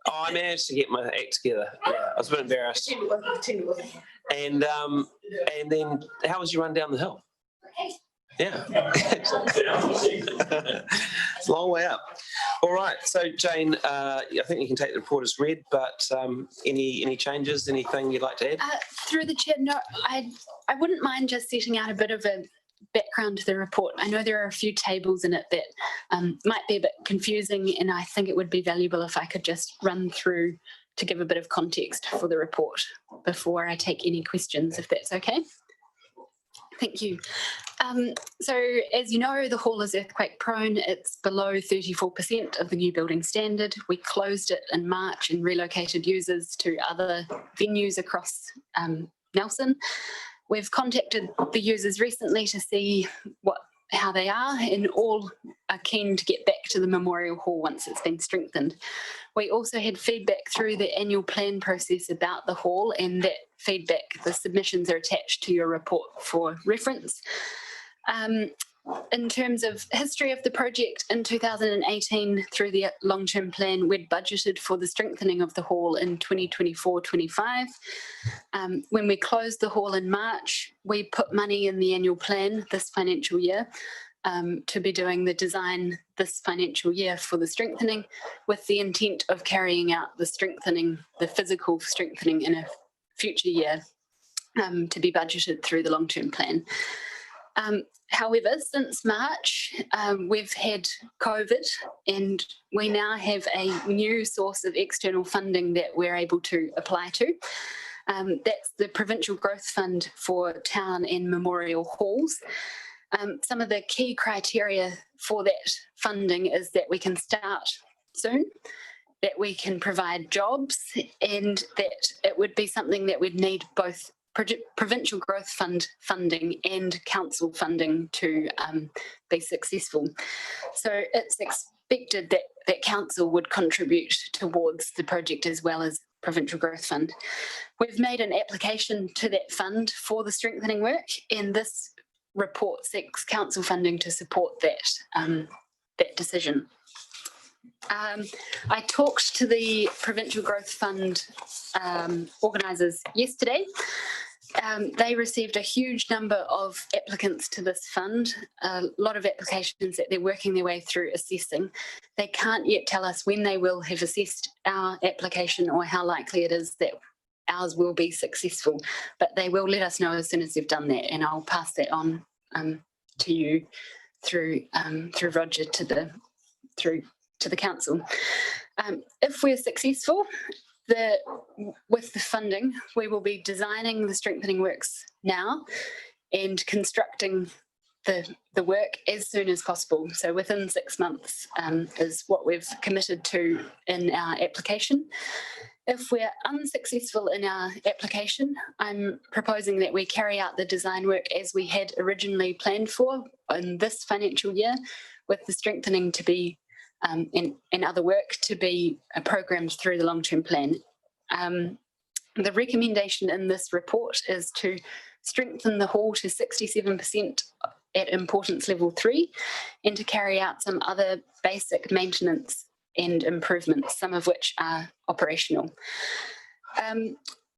Oh, I managed to get my act together. Yeah, I was a bit embarrassed. And then, how was your run down the hill? Yeah. It's a long way up. All right. So, Jane, I think you can take the report as read, but any changes, anything you'd like to add? Through the chair, no, I wouldn't mind just setting out a bit of a background to the report. I know there are a few tables in it that might be a bit confusing, and I think it would be valuable if I could just run through to give a bit of context for the report before I take any questions, if that's okay. Thank you. So as you know, the hall is earthquake prone. It's below 34% of the new building standard. We closed it in March and relocated users to other venues across Nelson. We've contacted the users recently to see how they are, and all are keen to get back to the Memorial Hall once it's been strengthened. We also had feedback through the annual plan process about the hall, and that feedback, the submissions are attached to your report for reference. In terms of history of the project, in 2018 through the long-term plan, we'd budgeted for the strengthening of the hall in 2024-25. When we closed the hall in March, we put money in the annual plan this financial year to be doing the design this financial year for the strengthening, with the intent of carrying out the strengthening, the physical strengthening in a future year to be budgeted through the long-term plan. However, since March, we've had COVID, and we now have a new source of external funding that we're able to apply to. That's the Provincial Growth Fund for town and memorial halls. Some of the key criteria for that funding is that we can start soon, that we can provide jobs, and that it would be something that we'd need both Provincial Growth Fund funding and council funding to be successful. So it's expected that council would contribute towards the project as well as Provincial Growth Fund. We've made an application to that fund for the strengthening work, and this report seeks council funding to support that, that decision. I talked to the Provincial Growth Fund organisers yesterday. They received a huge number of applicants to this fund, a lot of applications that they're working their way through assessing. They can't yet tell us when they will have assessed our application or how likely it is that ours will be successful, but they will let us know as soon as they've done that, and I'll pass that on to you through Roger to the council. If we're successful with the funding, we will be designing the strengthening works now and constructing the work as soon as possible. So within 6 months is what we've committed to in our application. If we're unsuccessful in our application, I'm proposing that we carry out the design work as we had originally planned for in this financial year, with the strengthening to be and other work to be programmed through the long-term plan. The recommendation in this report is to strengthen the hall to 67% at importance level 3, and to carry out some other basic maintenance and improvements, some of which are operational.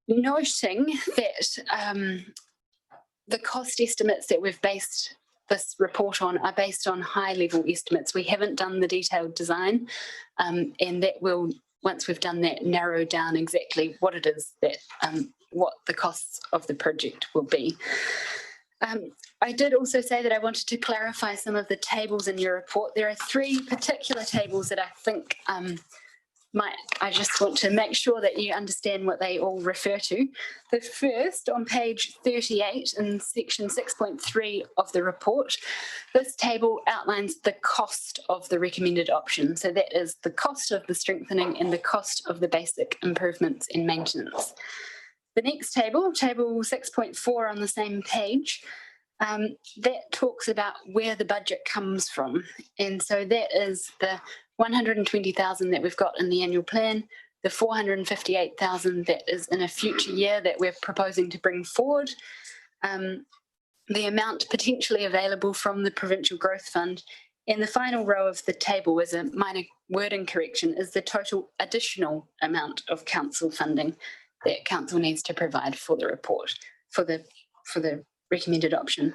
Noting that the cost estimates that we've based this report on are based on high-level estimates. We haven't done the detailed design, and that will, once we've done that, narrow down exactly what it is that what the costs of the project will be. I did also say that I wanted to clarify some of the tables in your report. There are 3 particular tables that I think I just want to make sure that you understand what they all refer to. The first, on page 38 in section 6.3 of the report, this table outlines the cost of the recommended option. So that is the cost of the strengthening and the cost of the basic improvements and maintenance. The next table, table 6.4 on the same page, that talks about where the budget comes from. And so that is the 120,000 that we've got in the annual plan, the 458,000 that is in a future year that we're proposing to bring forward, the amount potentially available from the Provincial Growth Fund, and the final row of the table is a minor wording correction, is the total additional amount of council funding that council needs to provide for the report, for the recommended option.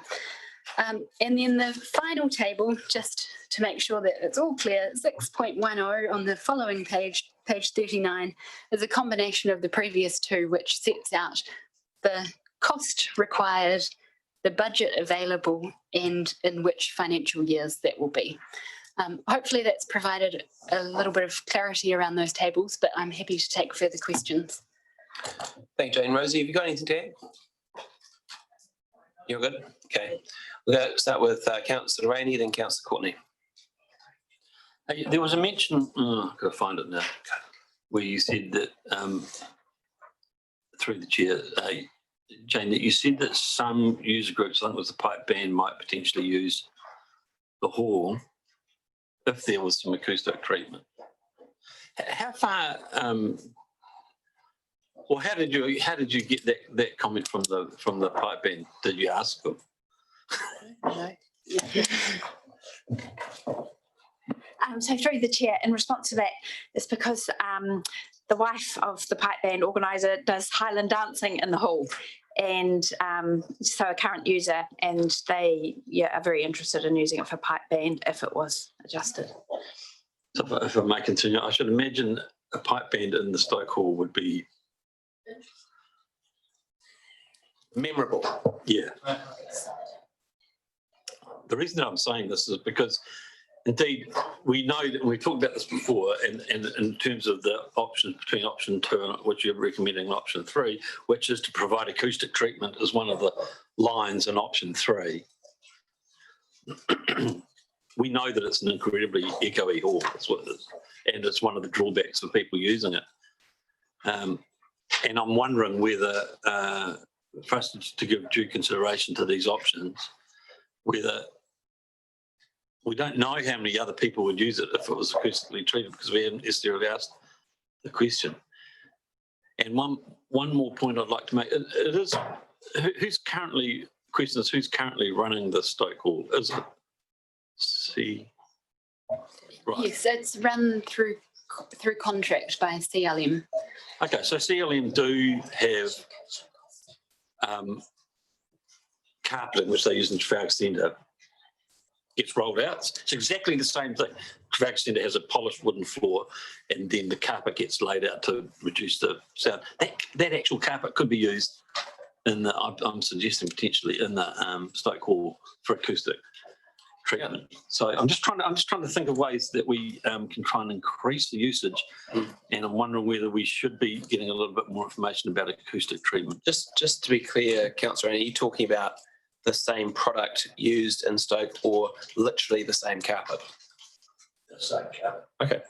And then the final table, just to make sure that it's all clear, 6.10 on the following page, page 39, is a combination of the previous 2, which sets out the cost required, the budget available, and in which financial years that will be. Hopefully that's provided a little bit of clarity around those tables, but I'm happy to take further questions. Thank you, Jane. Rosie, have you got anything to add? You're good? Okay. We're going to start with Councillor Rainey, then Councillor Courtney. There was a mention, I've got to find it now, where you said that, through the chair, Jane, that you said that some user groups, I think it was the pipe band, might potentially use the hall if there was some acoustic treatment. How far, or how did you get that comment from the pipe band? Did you ask them? No. So through the chair, in response to that, it's because the wife of the pipe band organiser does Highland dancing in the hall, and so a current user, and they are very interested in using it for pipe band if it was adjusted. So if I may continue, I should imagine a pipe band in the Stoke Hall would be memorable. Yeah. The reason that I'm saying this is because, indeed, we know that we talked about this before, and in terms of the options between option 2, which you're recommending, and option 3, which is to provide acoustic treatment as one of the lines in option 3. We know that it's an incredibly echoey hall, that's what it is, and it's one of the drawbacks for people using it. And I'm wondering whether, for us to give due consideration to these options, whether we don't know how many other people would use it if it was acoustically treated, because we haven't necessarily asked the question. And one more point I'd like to make, it is, who's currently running the Stoke Hall? Is it right? Yes, it's run through contract by CLM. Okay, so CLM do have carpeting, which they use in Trafalgar Centre, gets rolled out. It's exactly the same thing. Trafalgar Centre has a polished wooden floor, and then the carpet gets laid out to reduce the sound. That actual carpet could be used in the, I'm suggesting potentially in the Stoke Hall for acoustic treatment. Yeah. So I'm just trying to think of ways that we can try and increase the usage, and I'm wondering whether we should be getting a little bit more information about acoustic treatment. Just to be clear, Councillor, are you talking about the same product used in Stoke, or literally the same carpet? The same carpet. Okay.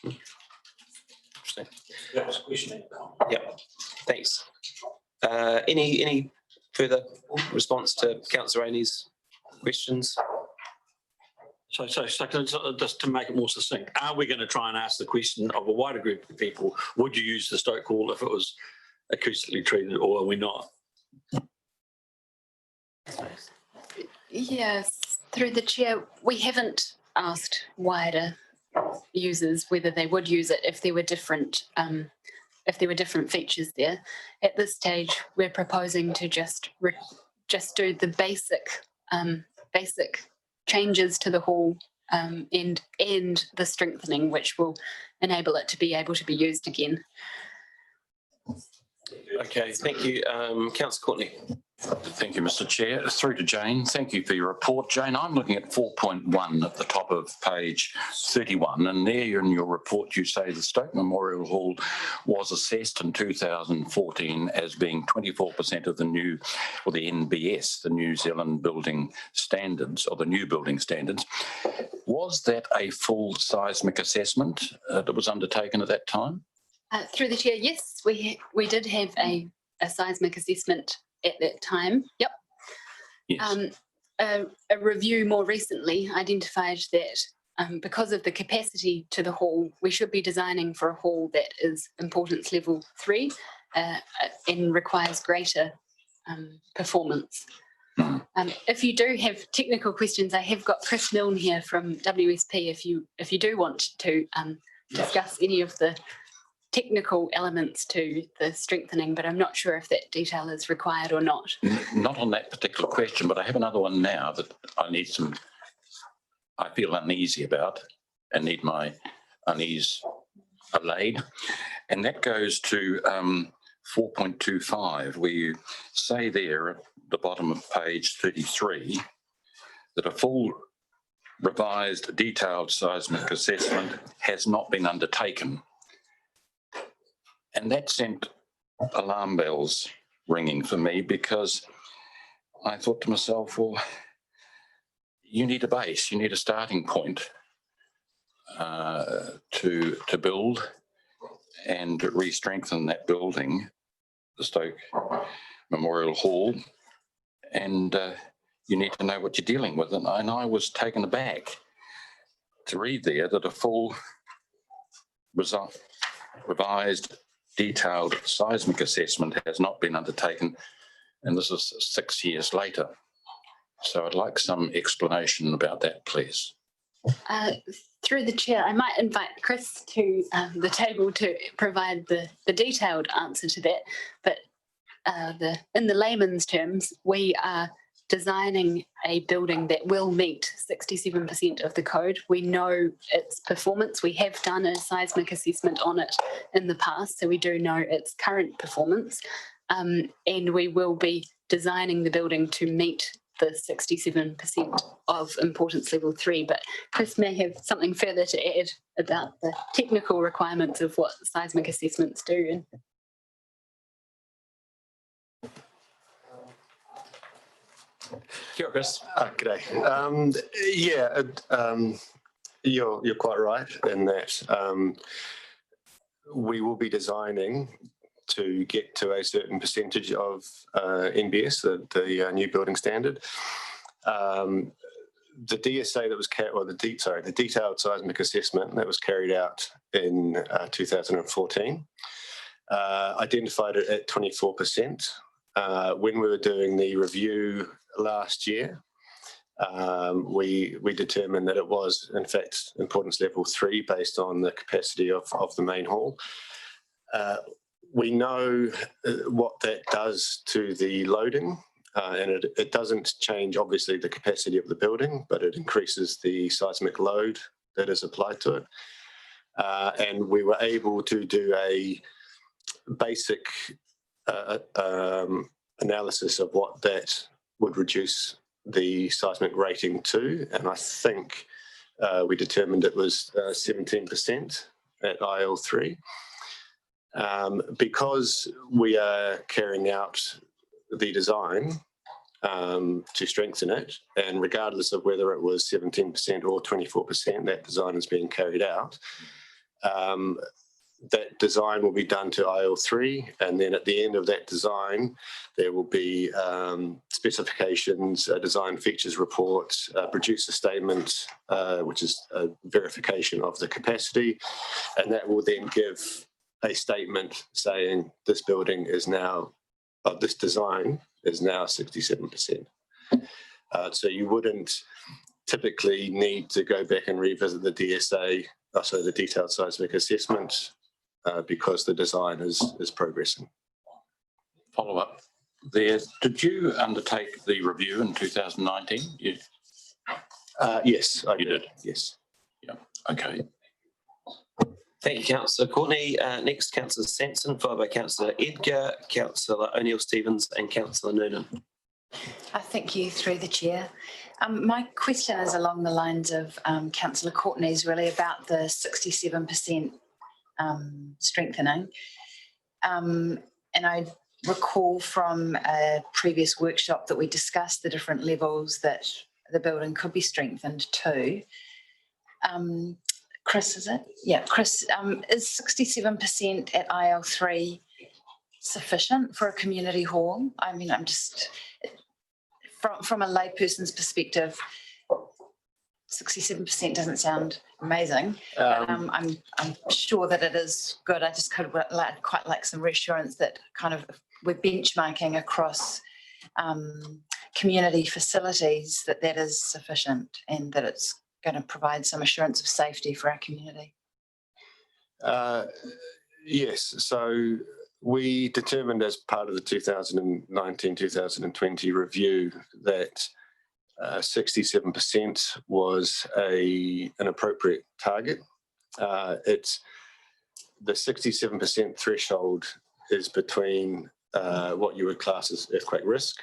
Interesting. That was a question. Yep. Thanks. Any further response to Councillor Rainey's questions? So just to make it more succinct, are we going to try and ask the question of a wider group of people, would you use the Stoke Hall if it was acoustically treated, or are we not? Yes, through the chair, we haven't asked wider users whether they would use it if there were different features there. At this stage, we're proposing to just do the basic changes to the hall and the strengthening, which will enable it to be able to be used again. Okay, thank you. Councillor Courtney. Thank you, Mr. Chair. Through to Jane. Thank you for your report. Jane, I'm looking at 4.1 at the top of page 31, and there in your report you say the Stoke Memorial Hall was assessed in 2014 as being 24% of the new, or the NBS, the New Zealand Building Standards, or the new building standards. Was that a full seismic assessment that was undertaken at that time? Through the chair, yes, we did have a seismic assessment at that time. Yep. Yes. A review more recently identified that because of the capacity to the hall, we should be designing for a hall that is importance level 3 and requires greater performance. If you do have technical questions, I have got Chris Milne here from WSP if you do want to discuss any of the technical elements to the strengthening, but I'm not sure if that detail is required or not. Not on that particular question, but I have another one now that I feel uneasy about and need my unease allayed. And that goes to 4.25, where you say there at the bottom of page 33 that a full revised detailed seismic assessment has not been undertaken. And that sent alarm bells ringing for me, because I thought to myself, well, you need a base, you need a starting point to build and re-strengthen that building, the Stoke Memorial Hall, and you need to know what you're dealing with. And I was taken aback to read there that a full revised detailed seismic assessment has not been undertaken, and this is 6 years later. So I'd like some explanation about that, please. Through the chair, I might invite Chris to the table to provide the detailed answer to that, but in the layman's terms, we are designing a building that will meet 67% of the code. We know its performance. We have done a seismic assessment on it in the past, so we do know its current performance, and we will be designing the building to meet the 67% of importance level 3. But Chris may have something further to add about the technical requirements of what seismic assessments do. Kia ora, Chris. G'day. You're quite right in that we will be designing to get to a certain percentage of NBS, the new building standard. The DSA that was the detailed seismic assessment that was carried out in 2014 identified it at 24%. When we were doing the review last year, we determined that it was in fact importance level 3 based on the capacity of the main hall. We know what that does to the loading, and it doesn't change obviously the capacity of the building, but it increases the seismic load that is applied to it. And we were able to do a basic analysis of what that would reduce the seismic rating to, and I think we determined it was 17% at IL3. Because we are carrying out the design to strengthen it, and regardless of whether it was 17% or 24%, that design is being carried out. That design will be done to IL3, and then at the end of that design, there will be specifications, a design features report, a producer statement, which is a verification of the capacity, and that will then give a statement saying this building is now, this design is now 67%. So you wouldn't typically need to go back and revisit the DSA, so the detailed seismic assessment, because the design is progressing. Follow up there. Did you undertake the review in 2019? Yes, you did. Yes. Yeah. Okay. Thank you, Councillor Courtney. Next, Councillor Samson, followed by Councillor Edgar, Councillor O'Neill-Stevens and Councillor Noonan. Thank you, through the chair. My question is along the lines of Councillor Courtney's, really about the 67% strengthening. And I recall from a previous workshop that we discussed the different levels that the building could be strengthened to. Chris, is it? Yeah, Chris, is 67% at IL3 sufficient for a community hall? I mean, I'm just, from a layperson's perspective, 67% doesn't sound amazing. I'm sure that it is good. I just could quite like some reassurance that kind of we're benchmarking across community facilities, that is sufficient and that it's going to provide some assurance of safety for our community. Yes, so we determined as part of the 2019-2020 review that 67% was an appropriate target. It's the 67% threshold is between what you would class as earthquake risk,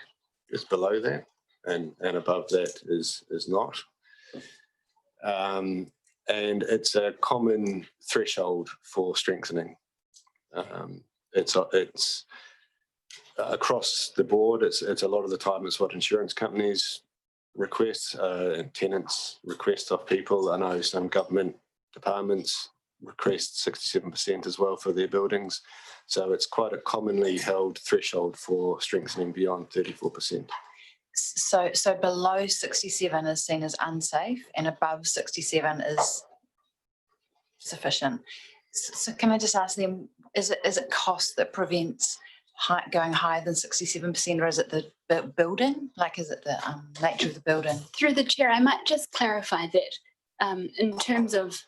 is below that, and above that is not. And it's a common threshold for strengthening. It's across the board. It's a lot of the time it's what insurance companies request and tenants request of people. I know some government departments request 67% as well for their buildings. So it's quite a commonly held threshold for strengthening beyond 34%. So below 67 is seen as unsafe and above 67 is sufficient. So can I just ask them, is it cost that prevents going higher than 67%, or is it the building? Like, is it the nature of the building? Through the chair, I might just clarify that in terms of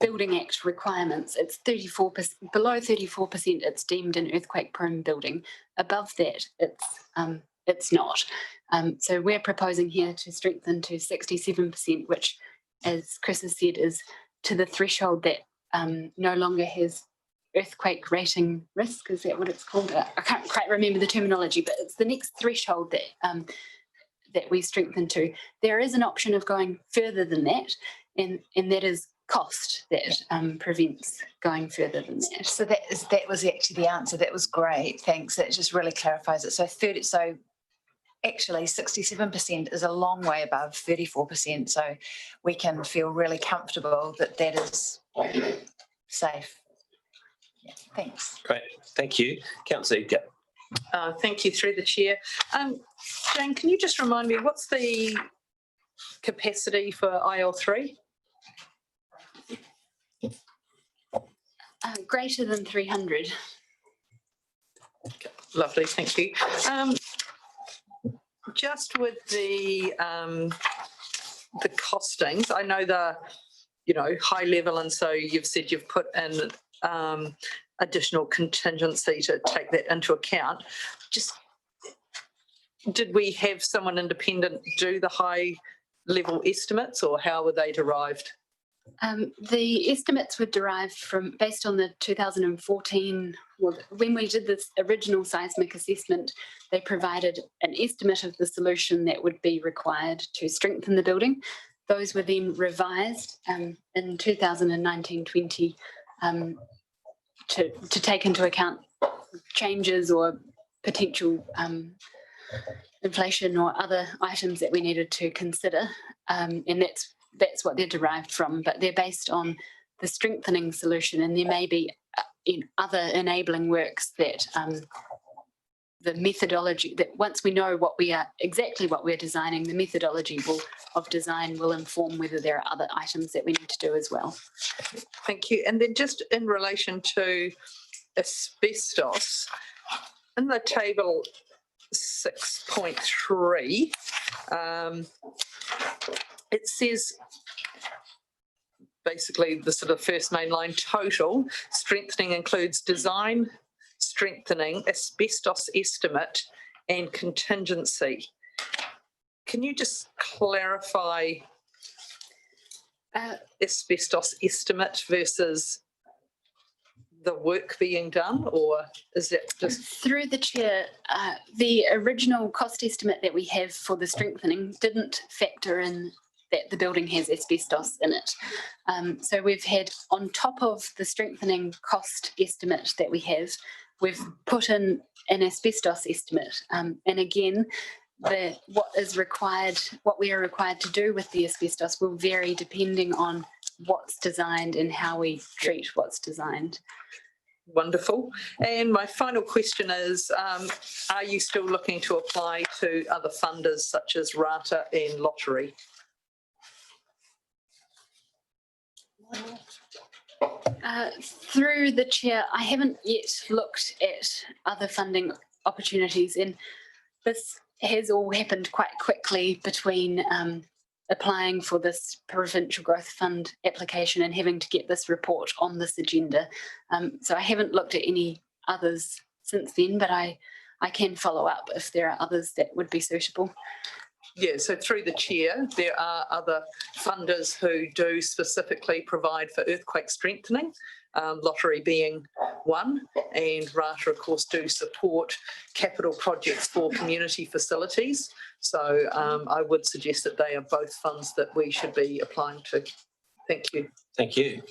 Building Act requirements, it's 34%, below 34%, it's deemed an earthquake-prone building. Above that, it's not. So we're proposing here to strengthen to 67%, which, as Chris has said, is to the threshold that no longer has earthquake rating risk. Is that what it's called? I can't quite remember the terminology, but it's the next threshold that that we strengthen to. There is an option of going further than that, and that is cost that prevents going further than that. So that was actually the answer. That was great. Thanks. That just really clarifies it. So actually 67% is a long way above 34%. So we can feel really comfortable that is safe. Yeah, thanks. Great, thank you. Councillor Edgar. Thank you, through the chair. Jane, can you just remind me, what's the capacity for IL3? Greater than 300. Okay, lovely, thank you. Just with the costings, I know they're, high level, and so you've said you've put in additional contingency to take that into account. Just, did we have someone independent do the high level estimates, or how were they derived? The estimates were derived based on the 2014, when we did this original seismic assessment, they provided an estimate of the solution that would be required to strengthen the building. Those were then revised in 2019-20 to take into account changes or potential inflation or other items that we needed to consider, and that's what they're derived from, but they're based on the strengthening solution, and there may be in other enabling works that the methodology, that once we know exactly what we're designing, the methodology of design will inform whether there are other items that we need to do as well. Thank you. And then just in relation to asbestos, in the table 6.3, it says basically the sort of first main line, total strengthening includes design, strengthening, asbestos estimate and contingency. Can you just clarify asbestos estimate versus the work being done, or is it just? Through the chair, the original cost estimate that we have for the strengthening didn't factor in that the building has asbestos in it. So we've had, on top of the strengthening cost estimate that we have, we've put in an asbestos estimate. And again, what we are required to do with the asbestos will vary depending on what's designed and how we treat what's designed. Wonderful. And my final question is, are you still looking to apply to other funders such as RATA and Lottery? Through the chair, I haven't yet looked at other funding opportunities, and this has all happened quite quickly between applying for this Provincial Growth Fund application and having to get this report on this agenda. So I haven't looked at any others since then, but I can follow up if there are others that would be suitable. Yeah, so through the chair, there are other funders who do specifically provide for earthquake strengthening, Lottery being one, and RATA, of course, do support capital projects for community facilities. So I would suggest that they are both funds that we should be applying to. Thank you. Thank you.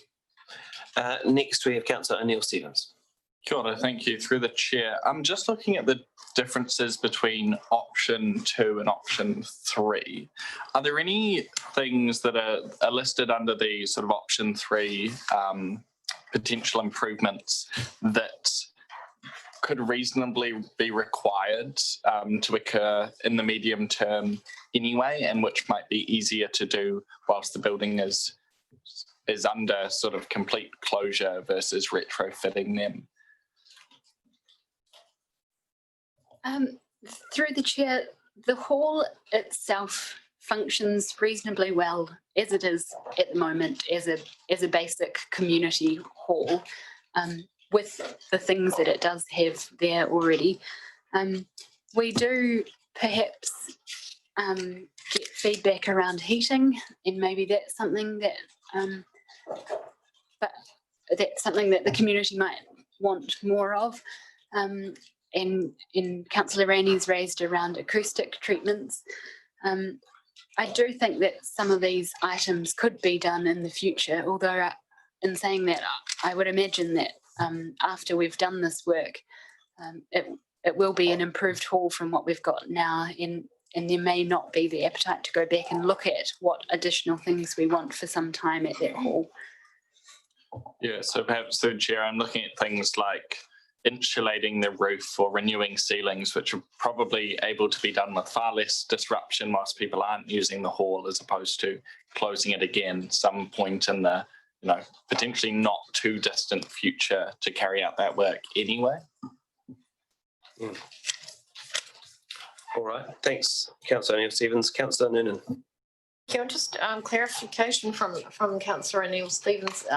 Next, we have Councillor O'Neill-Stevens. Kia ora, thank you. Through the chair, I'm just looking at the differences between option 2 and option 3. Are there any things that are listed under the sort of option 3 potential improvements that could reasonably be required to occur in the medium term anyway, and which might be easier to do whilst the building is under sort of complete closure versus retrofitting them? Through the chair, the hall itself functions reasonably well as it is at the moment as a basic community hall, with the things that it does have there already. We do perhaps get feedback around heating, and maybe that's something that but that's something that the community might want more of. And Councillor Rainey's raised around acoustic treatments. I do think that some of these items could be done in the future, although in saying that, I would imagine that after we've done this work, it will be an improved hall from what we've got now, and there may not be the appetite to go back and look at what additional things we want for some time at that hall. Yeah, so perhaps through chair, I'm looking at things like insulating the roof or renewing ceilings, which are probably able to be done with far less disruption whilst people aren't using the hall, as opposed to closing it again some point in the potentially not too distant future to carry out that work anyway. All right, thanks, Councillor O'Neill-Stevens. Councillor Noonan. Can I just clarification from Councillor O'Neill-Stevens?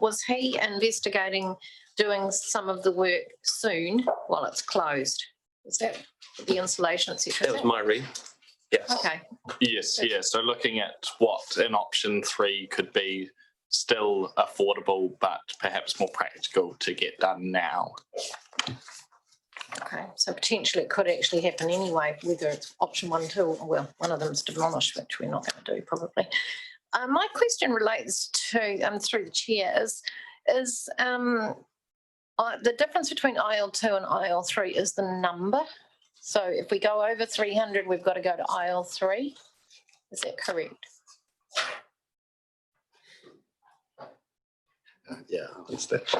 Was he investigating doing some of the work soon while it's closed? Is that the insulation, etc.? That was my read. Yes. Okay. Yes, yeah. So looking at what in option 3 could be still affordable, but perhaps more practical to get done now. Okay, so potentially it could actually happen anyway, whether it's option 1, 2, or well, one of them's demolished, which we're not going to do probably. My question relates to, through the chairs, is the difference between IL2 and IL3 is the number. So if we go over 300, we've got to go to IL3. Is that correct? Yeah, that's that.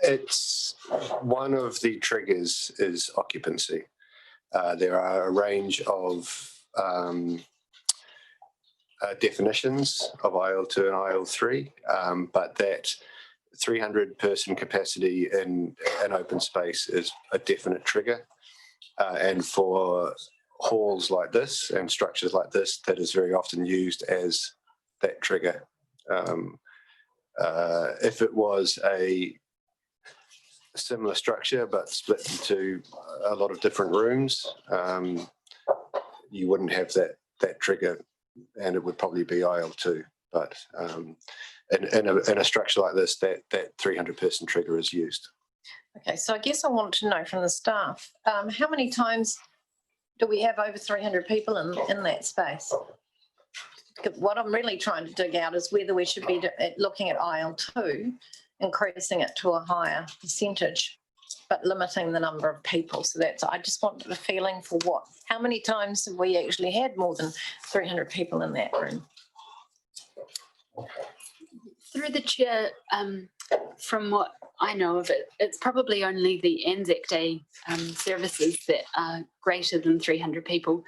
It's one of the triggers is occupancy. There are a range of definitions of IL2 and IL3, but that 300 person capacity in an open space is a definite trigger. And for halls like this and structures like this, that is very often used as that trigger. If it was a similar structure but split into a lot of different rooms, you wouldn't have that trigger, and it would probably be IL2. But in a structure like this, that 300-person trigger is used. Okay, so I guess I want to know from the staff, how many times do we have over 300 people in that space? What I'm really trying to dig out is whether we should be looking at IL2, increasing it to a higher percentage, but limiting the number of people. So that's, I just wanted a feeling for how many times have we actually had more than 300 people in that room? Through the chair, from what I know of it, it's probably only the Anzac Day services that are greater than 300 people.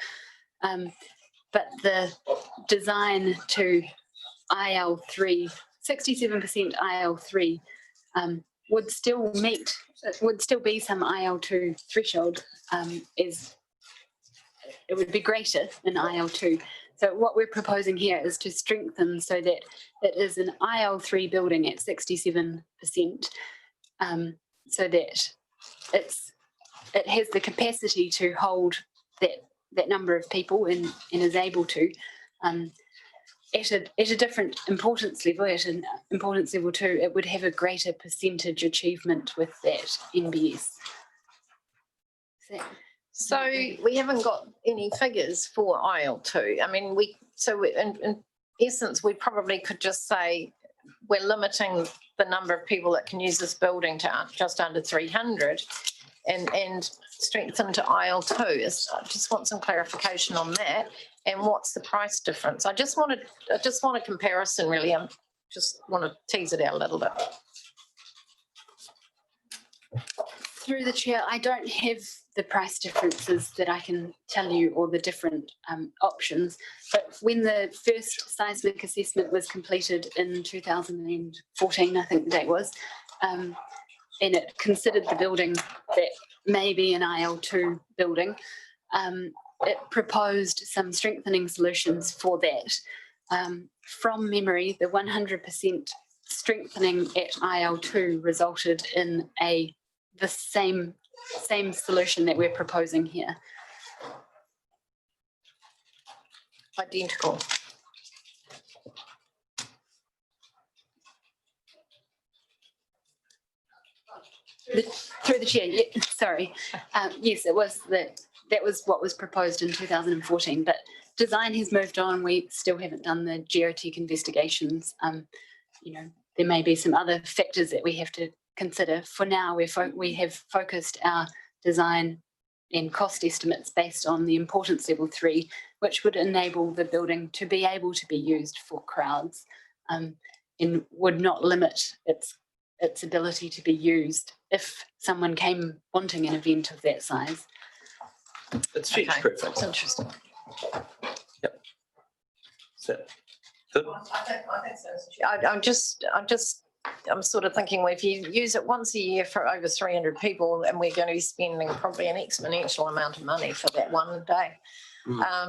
But the design to IL3, 67% IL3 would still be some IL2 threshold, it would be greater than IL2. So what we're proposing here is to strengthen so that it is an IL3 building at 67%, so that it has the capacity to hold that number of people and is able to at a different importance level, at an importance level 2, it would have a greater percentage achievement with that NBS. So we haven't got any figures for IL2. I mean, in essence, we probably could just say we're limiting the number of people that can use this building to just under 300 and strengthen to IL2. I just want some clarification on that. And what's the price difference? I just want a comparison, really. I just want to tease it out a little bit. Through the chair, I don't have the price differences that I can tell you, or the different options, but when the first seismic assessment was completed in 2014, I think the date was, and it considered the building that may be an IL2 building, it proposed some strengthening solutions for that. From memory, the 100% strengthening at IL2 resulted in the same solution that we're proposing here. Identical. Through the chair, yeah, sorry. Yes, it was that was what was proposed in 2014, but design has moved on. We still haven't done the geotech investigations. There may be some other factors that we have to consider. For now, we have focused our design and cost estimates based on the importance level 3, which would enable the building to be able to be used for crowds, and would not limit its ability to be used if someone came wanting an event of that size. It's future proof. That's interesting. Yep. So, I'm sort of thinking, well, if you use it once a year for over 300 people, and we're going to be spending probably an exponential amount of money for that one day.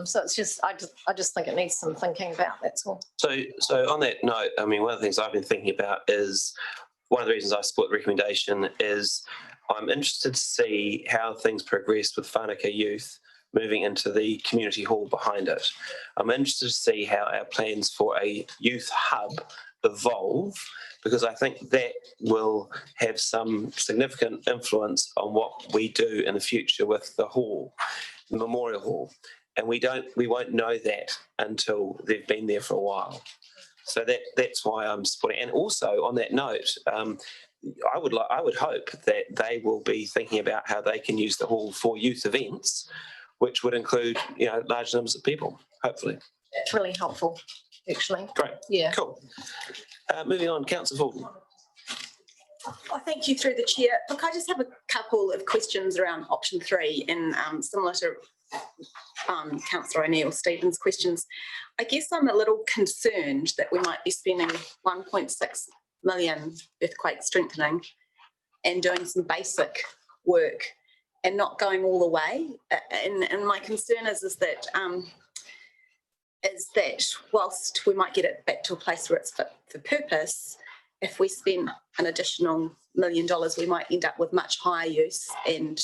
So it's just, I just think it needs some thinking about. That's all. So on that note, I mean, one of the things I've been thinking about is, one of the reasons I support the recommendation is I'm interested to see how things progress with Whanaka Youth moving into the community hall behind it. I'm interested to see how our plans for a youth hub evolve, because I think that will have some significant influence on what we do in the future with the hall, the Memorial Hall. And we won't know that until they've been there for a while. So that's why I'm supporting. And also on that note, I would hope that they will be thinking about how they can use the hall for youth events, which would include large numbers of people, hopefully. That's really helpful, actually. Great. Yeah. Cool. Moving on, Councillor Fulton. Oh, thank you, through the chair. Look, I just have a couple of questions around option 3, and similar to Councillor O'Neill-Stevens' questions. I guess I'm a little concerned that we might be spending 1.6 million earthquake strengthening and doing some basic work and not going all the way. And my concern is that whilst we might get it back to a place where it's fit for purpose, if we spend an additional $1 million, we might end up with much higher use and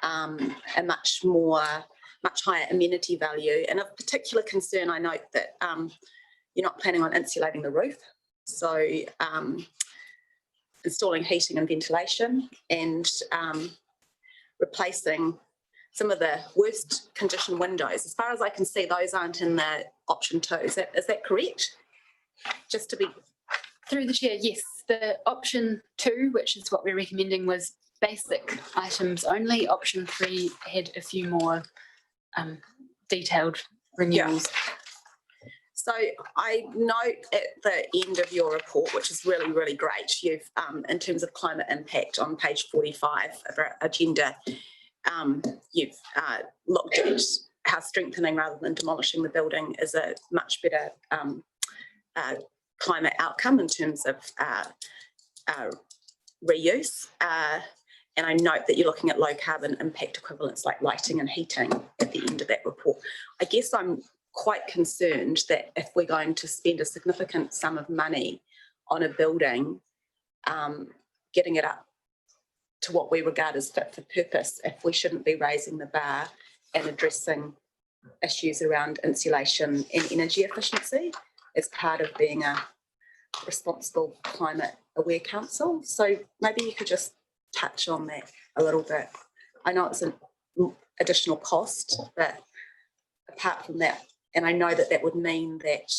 a much higher amenity value. And of particular concern, I note that you're not planning on insulating the roof. So installing heating and ventilation and replacing some of the worst condition windows. As far as I can see, those aren't in the option 2. Is that correct? Just to be... Through the chair, yes. The option 2, which is what we're recommending, was basic items only. Option 3 had a few more detailed renewals. Yeah. So I note at the end of your report, which is really, really great, you've, in terms of climate impact on page 45 of our agenda, you've looked at how strengthening rather than demolishing the building is a much better climate outcome in terms of reuse. And I note that you're looking at low carbon impact equivalents like lighting and heating at the end of that report. I guess I'm quite concerned that if we're going to spend a significant sum of money on a building, getting it up to what we regard as fit for purpose, if we shouldn't be raising the bar and addressing issues around insulation and energy efficiency as part of being a responsible climate aware council. So maybe you could just touch on that a little bit. I know it's an additional cost, but apart from that, and I know that that would mean that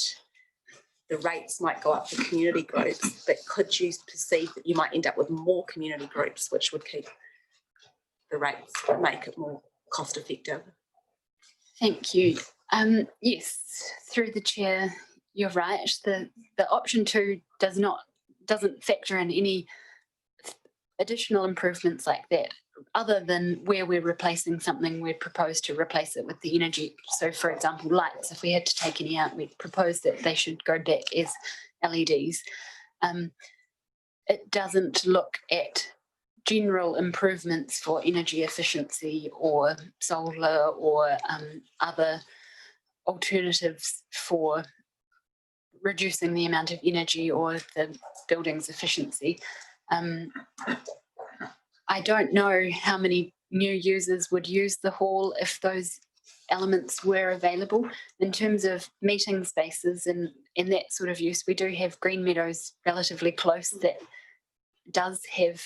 the rates might go up for community groups, but could you perceive that you might end up with more community groups, which would keep the rates, make it more cost effective? Thank you. Yes, through the chair, you're right. The option 2 doesn't factor in any additional improvements like that, other than where we're replacing something, we'd propose to replace it with the energy. So for example, lights, if we had to take any out, we'd propose that they should go back as LEDs. It doesn't look at general improvements for energy efficiency or solar or other alternatives for reducing the amount of energy or the building's efficiency. I don't know how many new users would use the hall if those elements were available. In terms of meeting spaces and that sort of use, we do have Green Meadows relatively close that does have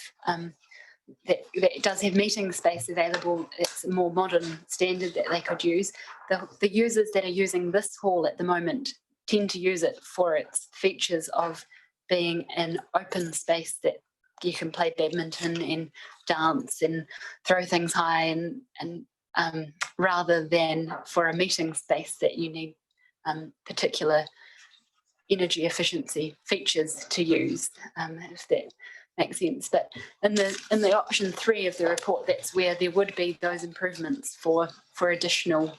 meeting space available. It's a more modern standard that they could use. The users that are using this hall at the moment tend to use it for its features of being an open space that you can play badminton and dance and throw things high and rather than for a meeting space that you need particular energy efficiency features to use, if that makes sense. But in the option 3 of the report, that's where there would be those improvements for additional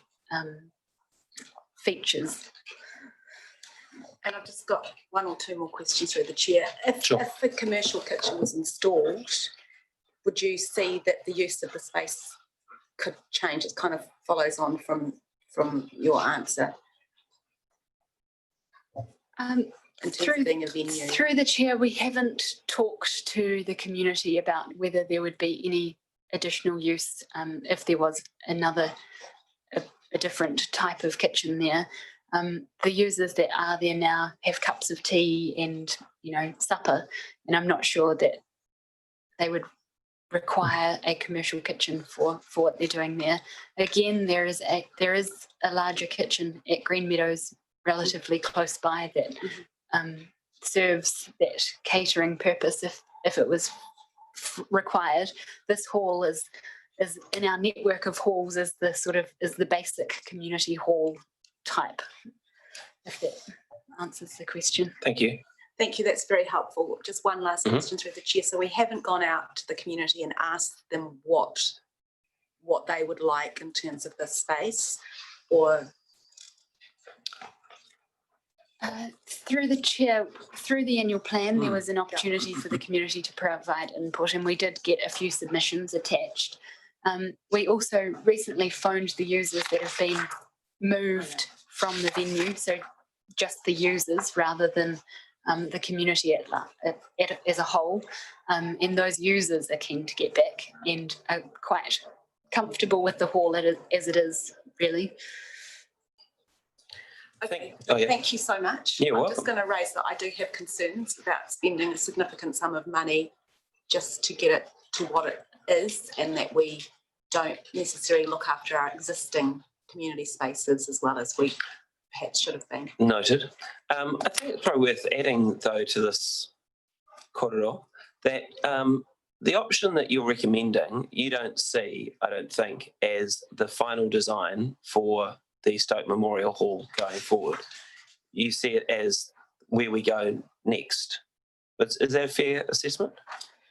features. And I've just got 1 or 2 more questions through the chair. If the commercial kitchen was installed, would you see that the use of the space could change? It kind of follows on from your answer. Through the chair, we haven't talked to the community about whether there would be any additional use if there was a different type of kitchen there. The users that are there now have cups of tea and, supper, and I'm not sure that they would require a commercial kitchen for what they're doing there. Again, there is a larger kitchen at Green Meadows relatively close by that serves that catering purpose if it was required. This hall is in our network of halls is the basic community hall type, if that answers the question. Thank you. Thank you, that's very helpful. Just one last question through the chair. So we haven't gone out to the community and asked them what they would like in terms of the space, or through the chair, through the annual plan, there was an opportunity for the community to provide input, and we did get a few submissions attached. We also recently phoned the users that have been moved from the venue, so just the users rather than the community as a whole, and those users are keen to get back and are quite comfortable with the hall as it is, really. Thank you so much. You're I'm welcome. just going to raise that I do have concerns about spending a significant sum of money just to get it to what it is, and that we don't necessarily look after our existing community spaces as well as we perhaps should have been. Noted. I think it's probably worth adding, though, to this corridor that the option that you're recommending, you don't see, I don't think, as the final design for the Stoke Memorial Hall going forward. You see it as where we go next. But is that a fair assessment?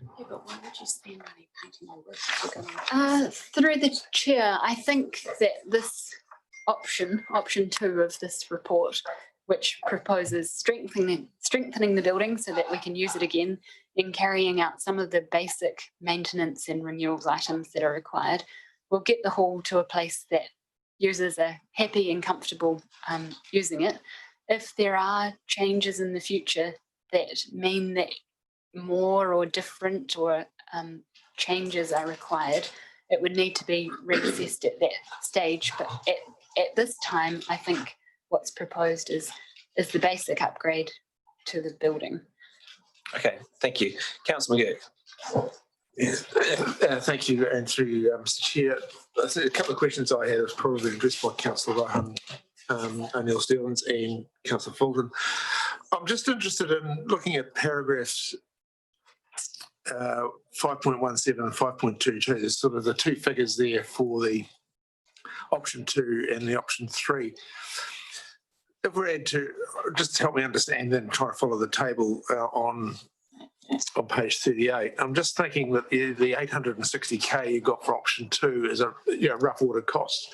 Yeah, but why would you spend money painting the roof? Through the chair, I think that this option 2 of this report, which proposes strengthening the building so that we can use it again and carrying out some of the basic maintenance and renewals items that are required, will get the hall to a place that users are happy and comfortable using it. If there are changes in the future that mean that more or different or changes are required, it would need to be reassessed at that stage. But at this time, I think what's proposed is the basic upgrade to the building. Okay, thank you. Councillor McGurk. Yes, thank you, and through you, Mr. Chair. A couple of questions I had was probably addressed by Councillor Rohan, O'Neill Stearns and Councillor Fulton. I'm just interested in looking at paragraphs 5.17 and 5.22. There's sort of the two figures there for the option 2 and the option 3. If we had to, just to help me understand and try to follow the table on page 38, I'm just thinking that the 860k you got for option 2 is a rough order cost.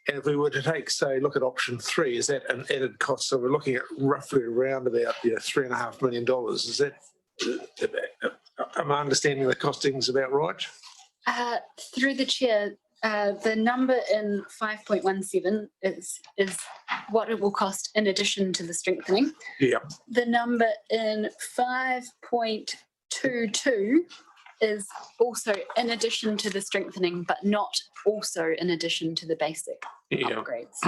And if we were to take, say, look at option 3, is that an added cost? So we're looking at roughly around about $3.5 million. Is that, am I understanding the costings about right? Through the chair, the number in 5.17 is what it will cost in addition to the strengthening. Yeah. The number in 5.22 is also in addition to the strengthening, but not also in addition to the basic upgrades.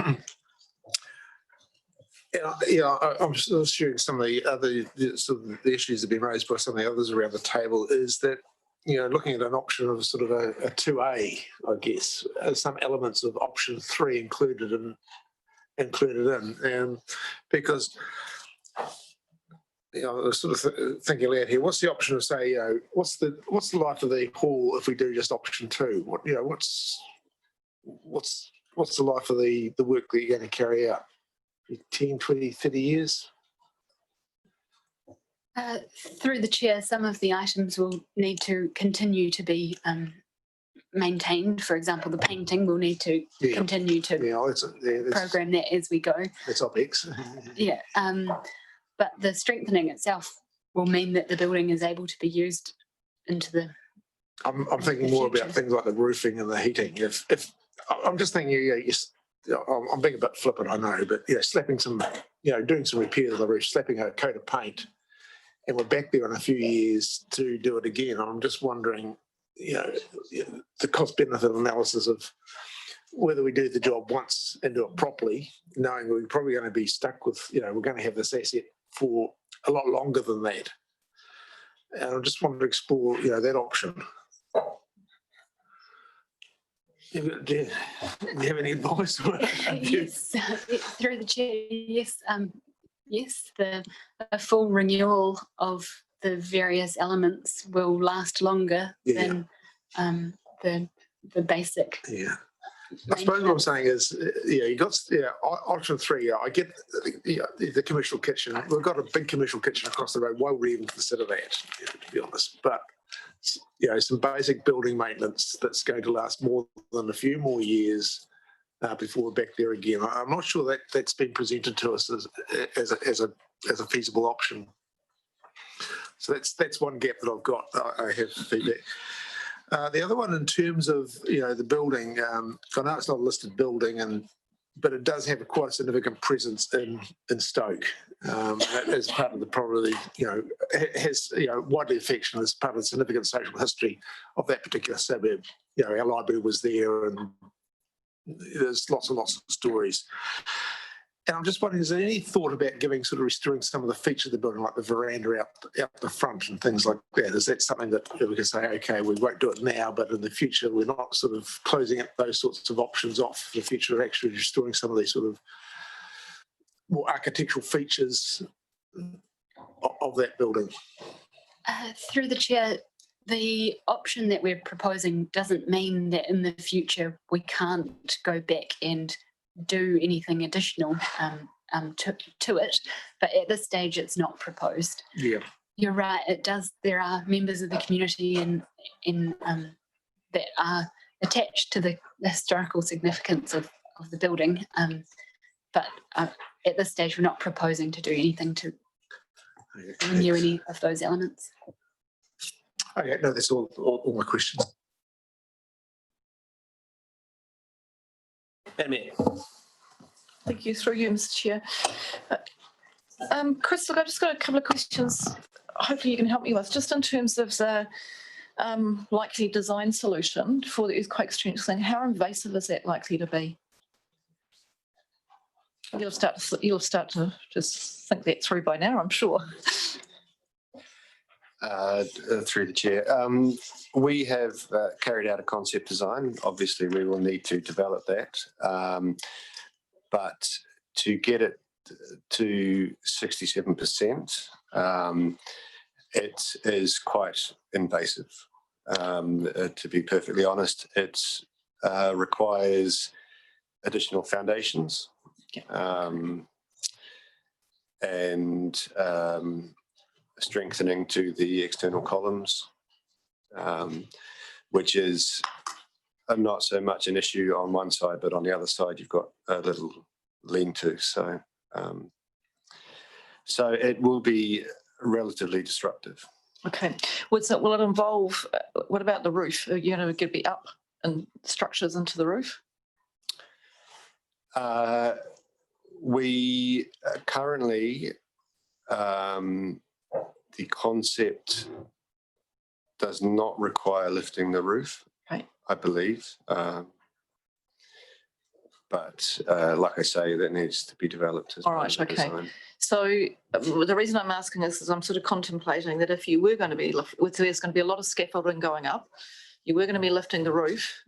I'm still assuming some of the other the issues that have been raised by some of the others around the table is that, looking at an option of sort of a 2A, I guess, some elements of option 3 included in, because I was sort of thinking aloud here. What's the option of, say, what's the life of the hall if we do just option 2? What's the life of the work that you're going to carry out? 10, 20, 30 years? Through the chair, some of the items will need to continue to be maintained. For example, the painting will need to continue to program that as we go. That's OPEX. Yeah, but the strengthening itself will mean that the building is able to be used into the. I'm thinking more about things like the roofing and the heating. If I'm just thinking, I'm being a bit flippant, I know, but slapping some, doing some repairs on the roof, slapping a coat of paint, and we're back there in a few years to do it again. I'm just wondering, the cost benefit analysis of whether we do the job once and do it properly, knowing we're probably going to be stuck with, we're going to have this asset for a lot longer than that. And I just wanted to explore, that option. Do you have any advice? Yes, through the chair, yes. Yes, a full renewal of the various elements will last longer than the basic. Yeah. I suppose what I'm saying is, you got option 3. I get the commercial kitchen. We've got a big commercial kitchen across the road. Why would we even consider that, to be honest? But some basic building maintenance that's going to last more than a few more years before we're back there again. I'm not sure that that's been presented to us as a feasible option. So that's one gap that I've got. I have feedback. The other one, in terms of the building, I know it's not a listed building, but it does have quite a significant presence in Stoke. As part of the probably has widely affectioned as part of the significant social history of that particular suburb. Our library was there, and there's lots and lots of stories. And I'm just wondering, is there any thought about giving sort of restoring some of the features of the building, like the veranda out the front and things like that? Is that something that we can say, okay, we won't do it now, but in the future we're not sort of closing up those sorts of options off for the future of actually restoring some of these sort of more architectural features of that building? Through the chair, the option that we're proposing doesn't mean that in the future we can't go back and do anything additional to it, but at this stage it's not proposed. Yeah, you're right. It does. There are members of the community in that are attached to the historical significance of the building, but at this stage we're not proposing to do anything to renew any of those elements. Okay, no, that's all my questions. Madam Mayor. Thank you. Through you, Mr. Chair. Chris, look, I've just got a couple of questions. Hopefully you can help me with, just in terms of the likely design solution for the earthquake strengthening. How invasive is that likely to be? You'll start to just think that through by now, I'm sure. Through the chair, we have carried out a concept design. Obviously, we will need to develop that, but to get it to 67%, it is quite invasive. To be perfectly honest, it requires additional foundations and strengthening to the external columns, which is not so much an issue on one side, but on the other side you've got a little lean-to. So it will be relatively disruptive. Okay. Will it involve, what about the roof? Are you going to be up and structures into the roof? We currently, the concept does not require lifting the roof, right. I believe. But like I say, that needs to be developed. All right, okay. Design. So the reason I'm asking this is I'm sort of contemplating that if you were going to be, there's going to be a lot of scaffolding going up, you were going to be lifting the roof,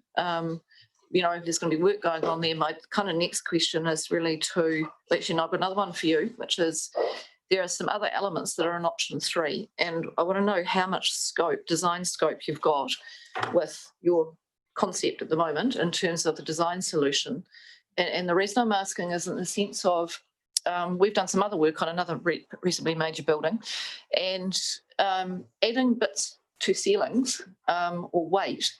you know, there's going to be work going on there. My kind of next question is really to, actually, no, I've got another one for you, which is, there are some other elements that are in option 3, and I want to know how much scope, design scope you've got with your concept at the moment in terms of the design solution. And the reason I'm asking is in the sense of, we've done some other work on another reasonably major building, and adding bits to ceilings or weight,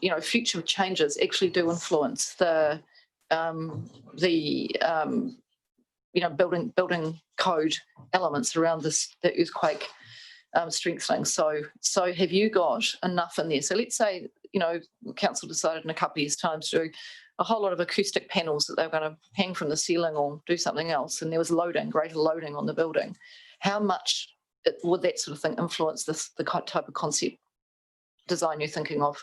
you know, future changes actually do influence the you know, building code elements around the earthquake strengthening. So have you got enough in there? So let's say, you know, council decided in a couple of years' time to do a whole lot of acoustic panels that they were going to hang from the ceiling or do something else, and there was greater loading on the building. How much would that sort of thing influence the type of concept design you're thinking of?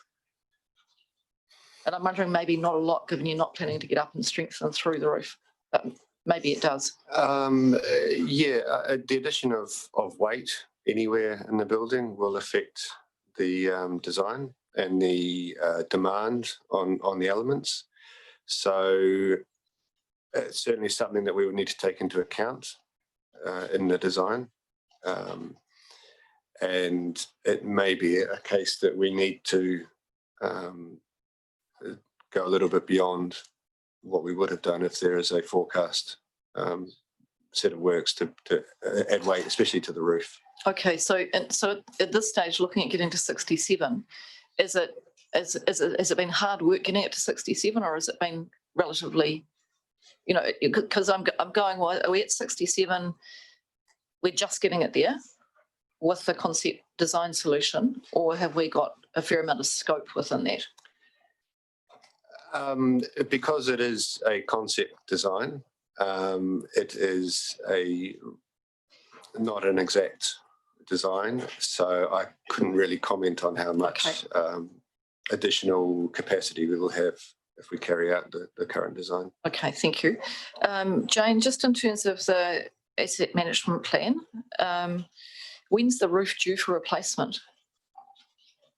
And I'm wondering, maybe not a lot, given you're not planning to get up and strengthen through the roof, but maybe it does. Yeah, the addition of weight anywhere in the building will affect the design and the demand on the elements. So it's certainly something that we would need to take into account in the design. And it may be a case that we need to go a little bit beyond what we would have done if there is a forecast set of works to add weight, especially to the roof. Okay, so at this stage, looking at getting to 67, has it been hard work getting it to 67, or has it been relatively, you know, because I'm going, well, are we at 67? We're just getting it there with the concept design solution, or have we got a fair amount of scope within that? Because it is a concept design, it is not an exact design, so I couldn't really comment on how much additional capacity we will have if we carry out the current design. Okay, thank you. Jane, just in terms of the asset management plan, when's the roof due for replacement?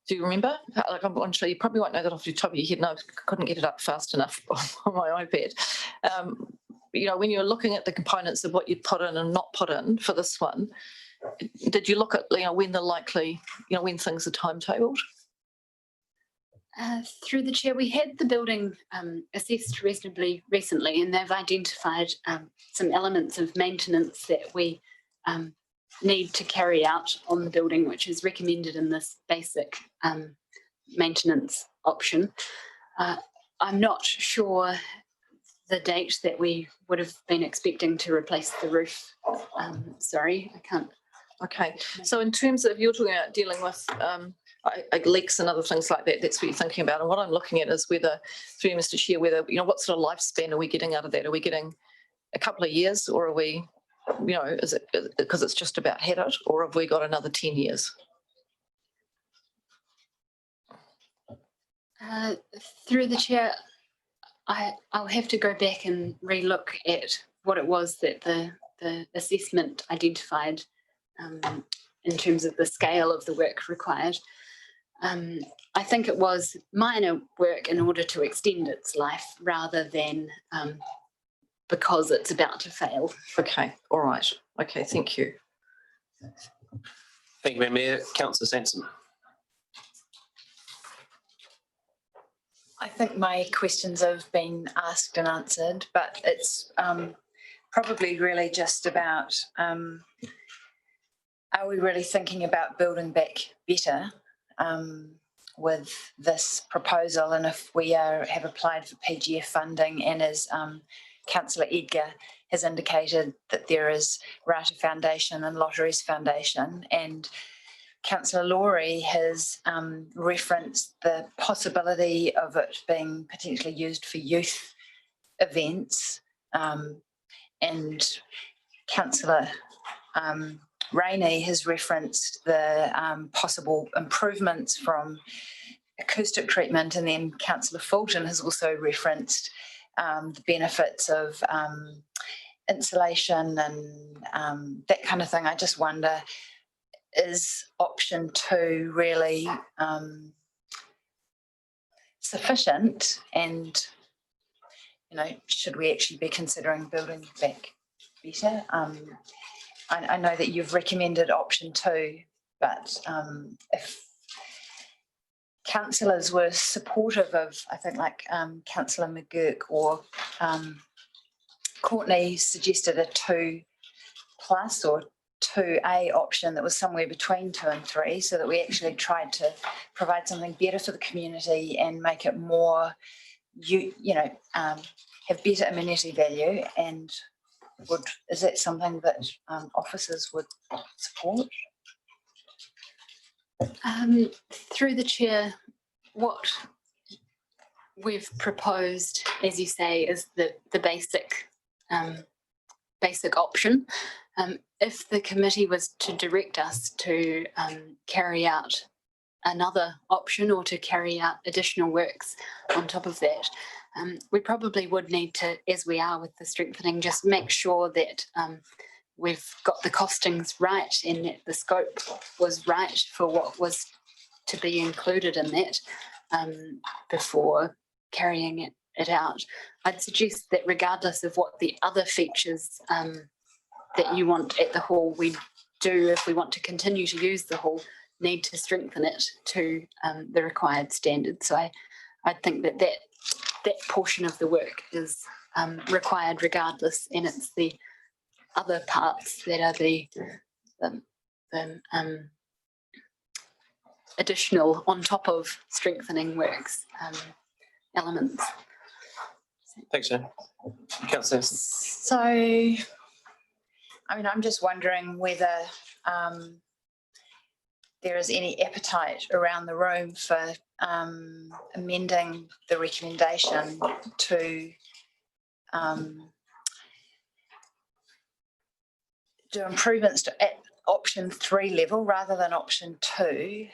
Do you remember? Like, I'm sure you probably won't know that off the top of your head. No, I couldn't get it up fast enough on my iPad. You know, when you're looking at the components of what you'd put in and not put in for this one, did you look at, you know, when the likely, you know, when things are timetabled? Through the chair, we had the building assessed reasonably recently, and they've identified some elements of maintenance that we need to carry out on the building, which is recommended in this basic maintenance option. I'm not sure the date that we would have been expecting to replace the roof. Sorry, I can't. Okay, so in terms of, you're talking about dealing with leaks and other things like that, that's what you're thinking about. And what I'm looking at is whether, through you, Mr. Chair, whether, you know, what sort of lifespan are we getting out of that? Are we getting a couple of years, or are we, you know, is it because it's just about had it, or have we got another 10 years? Through the chair, I'll have to go back and relook at what it was that the assessment identified in terms of the scale of the work required. I think it was minor work in order to extend its life rather than because it's about to fail. Okay, all right. Okay, thank you. Thank you, Mayor. Councillor Samson. I think my questions have been asked and answered, but it's probably really just about, are we really thinking about building back better with this proposal? And if we have applied for PGF funding, and as Councillor Edgar has indicated that there is Rata Foundation and Lotteries Foundation, and Councillor Laurie has referenced the possibility of it being potentially used for youth events, and Councillor Rainey has referenced the possible improvements from acoustic treatment, and then Councillor Fulton has also referenced the benefits of insulation and that kind of thing. I just wonder, is option 2 really sufficient, and, you know, should we actually be considering building back better? I know that you've recommended option 2, but if councillors were supportive of, I think, like Councillor McGurk or Courtney suggested a 2+ or 2A option that was somewhere between 2 and 3, so that we actually tried to provide something better for the community and make it more, have better amenity value. And is that something that officers would support? Through the chair, what we've proposed, as you say, is the basic option. If the committee was to direct us to carry out another option or to carry out additional works on top of that, we probably would need to, as we are with the strengthening, just make sure that we've got the costings right and that the scope was right for what was to be included in that before carrying it out. I'd suggest that regardless of what the other features that you want at the hall, we do, if we want to continue to use the hall, need to strengthen it to the required standards. So I think that portion of the work is required regardless, and it's the other parts that are the additional on top of strengthening works elements. Thanks, Jane. Councillor Samson. So, I mean, I'm just wondering whether there is any appetite around the room for amending the recommendation to do improvements at option 3 level rather than option 2.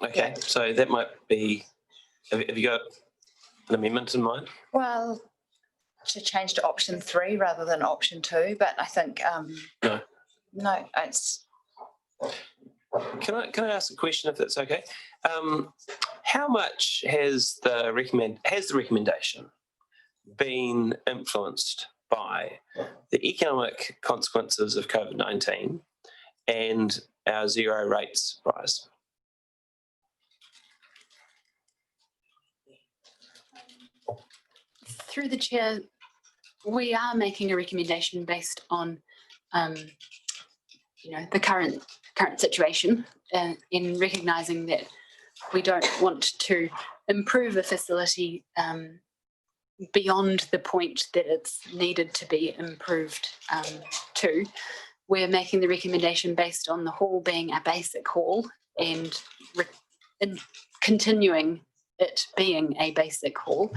Okay, so that might be, have you got an amendment in mind? Well, to change to option 3 rather than option 2, but I think, no, it's. Can I ask a question if that's okay? How much has the recommendation been influenced by the economic consequences of COVID-19 and our zero rates rise? Through the chair, we are making a recommendation based on, the current situation, in recognising that we don't want to improve a facility beyond the point that it's needed to be improved to. We're making the recommendation based on the hall being a basic hall and continuing it being a basic hall.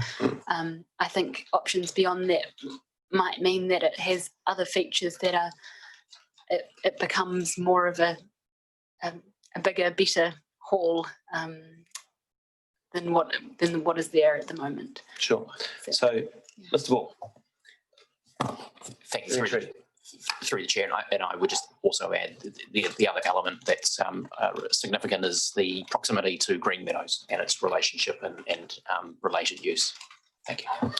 I think options beyond that might mean that it has other features that are, it becomes more of a bigger, better hall than what is there at the moment. Sure. So, Mr. Ball. Thank you. Through the chair, and I would just also add the other element that's significant is the proximity to Green Meadows and its relationship and related use. Thank you.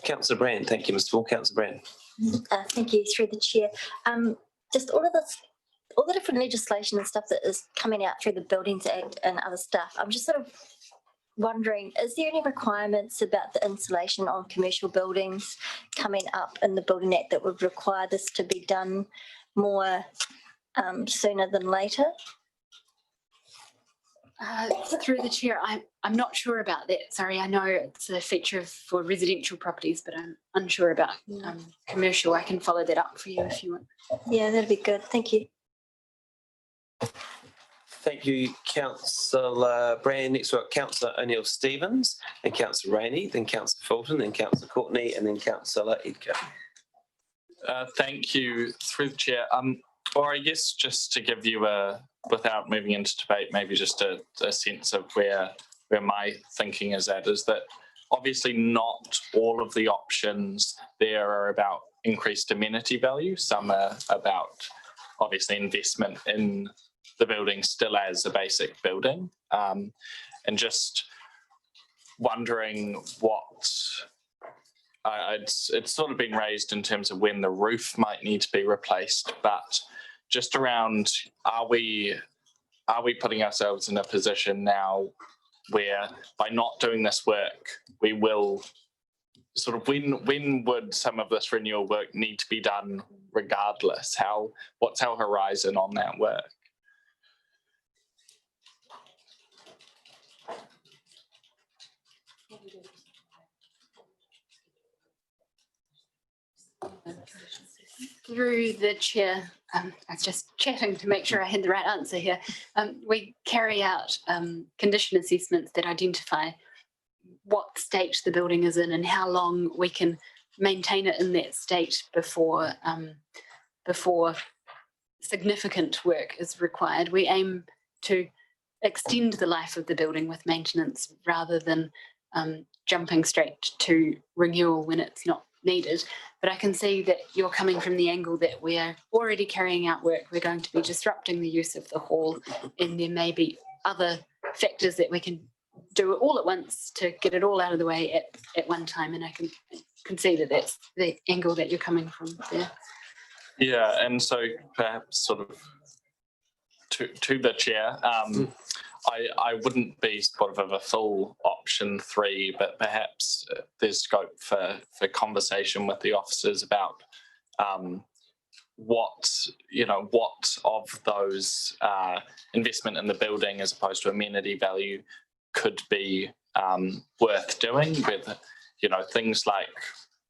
Councillor Brand. Thank you, Mr. Ball. Councillor Brand. Thank you, through the chair. Just all the different legislation and stuff that is coming out through the Buildings Act and other stuff. I'm just sort of wondering, is there any requirements about the insulation on commercial buildings coming up in the Building Act that would require this to be done more sooner than later? Through the chair, I'm not sure about that. Sorry, I know it's a feature for residential properties, but I'm unsure about commercial. I can follow that up for you if you want. Yeah, that'd be good. Thank you. Thank you, Councillor Brand. Next, we've got Councillor O'Neill-Stevens, then Councillor Rainey, then Councillor Fulton, then Councillor Courtney, and then Councillor Edgar. Thank you, through the chair. Or I guess just to give you without moving into debate, maybe just a sense of where my thinking is at, is that obviously not all of the options there are about increased amenity value. Some are about obviously investment in the building still as a basic building, and just wondering what it's sort of been raised in terms of when the roof might need to be replaced, but just around, are we putting ourselves in a position now where by not doing this work we will sort of, when would some of this renewal work need to be done regardless? What's our horizon on that work? Through the chair, I was just chatting to make sure I had the right answer here. We carry out condition assessments that identify what state the building is in and how long we can maintain it in that state before significant work is required. We aim to extend the life of the building with maintenance rather than jumping straight to renewal when it's not needed. But I can see that you're coming from the angle that we are already carrying out work. We're going to be disrupting the use of the hall, and there may be other factors that we can do it all at once to get it all out of the way at one time. And I can see that that's the angle that you're coming from there. Yeah, and so perhaps sort of to the chair, I wouldn't be sort of a full option 3, but perhaps there's scope for conversation with the officers about what of those investment in the building as opposed to amenity value could be worth doing with, things like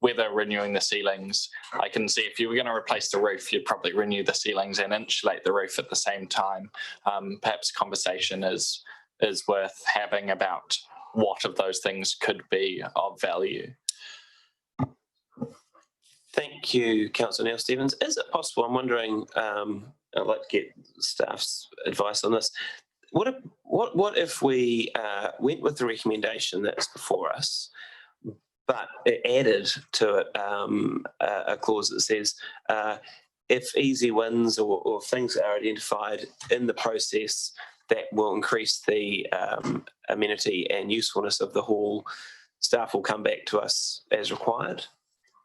whether renewing the ceilings. I can see if you were going to replace the roof, you'd probably renew the ceilings and insulate the roof at the same time. Perhaps conversation is worth having about what of those things could be of value. Thank you, Councillor O'Neill-Stevens. Is it possible, I'm wondering, I'd like to get staff's advice on this, what if we went with the recommendation that's before us, but it added to it a clause that says if easy wins or things are identified in the process that will increase the amenity and usefulness of the hall, staff will come back to us as required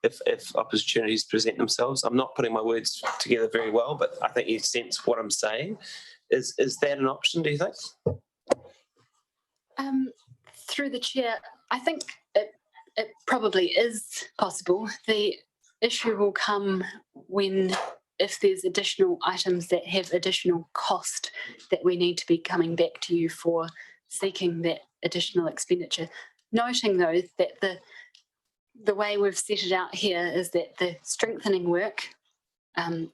if opportunities present themselves. I'm not putting my words together very well, but I think you sense what I'm saying. Is that an option, do you think? Through the chair, I think it probably is possible. The issue will come when, if there's additional items that have additional cost that we need to be coming back to you for seeking that additional expenditure. Noting though that the way we've set it out here is that the strengthening work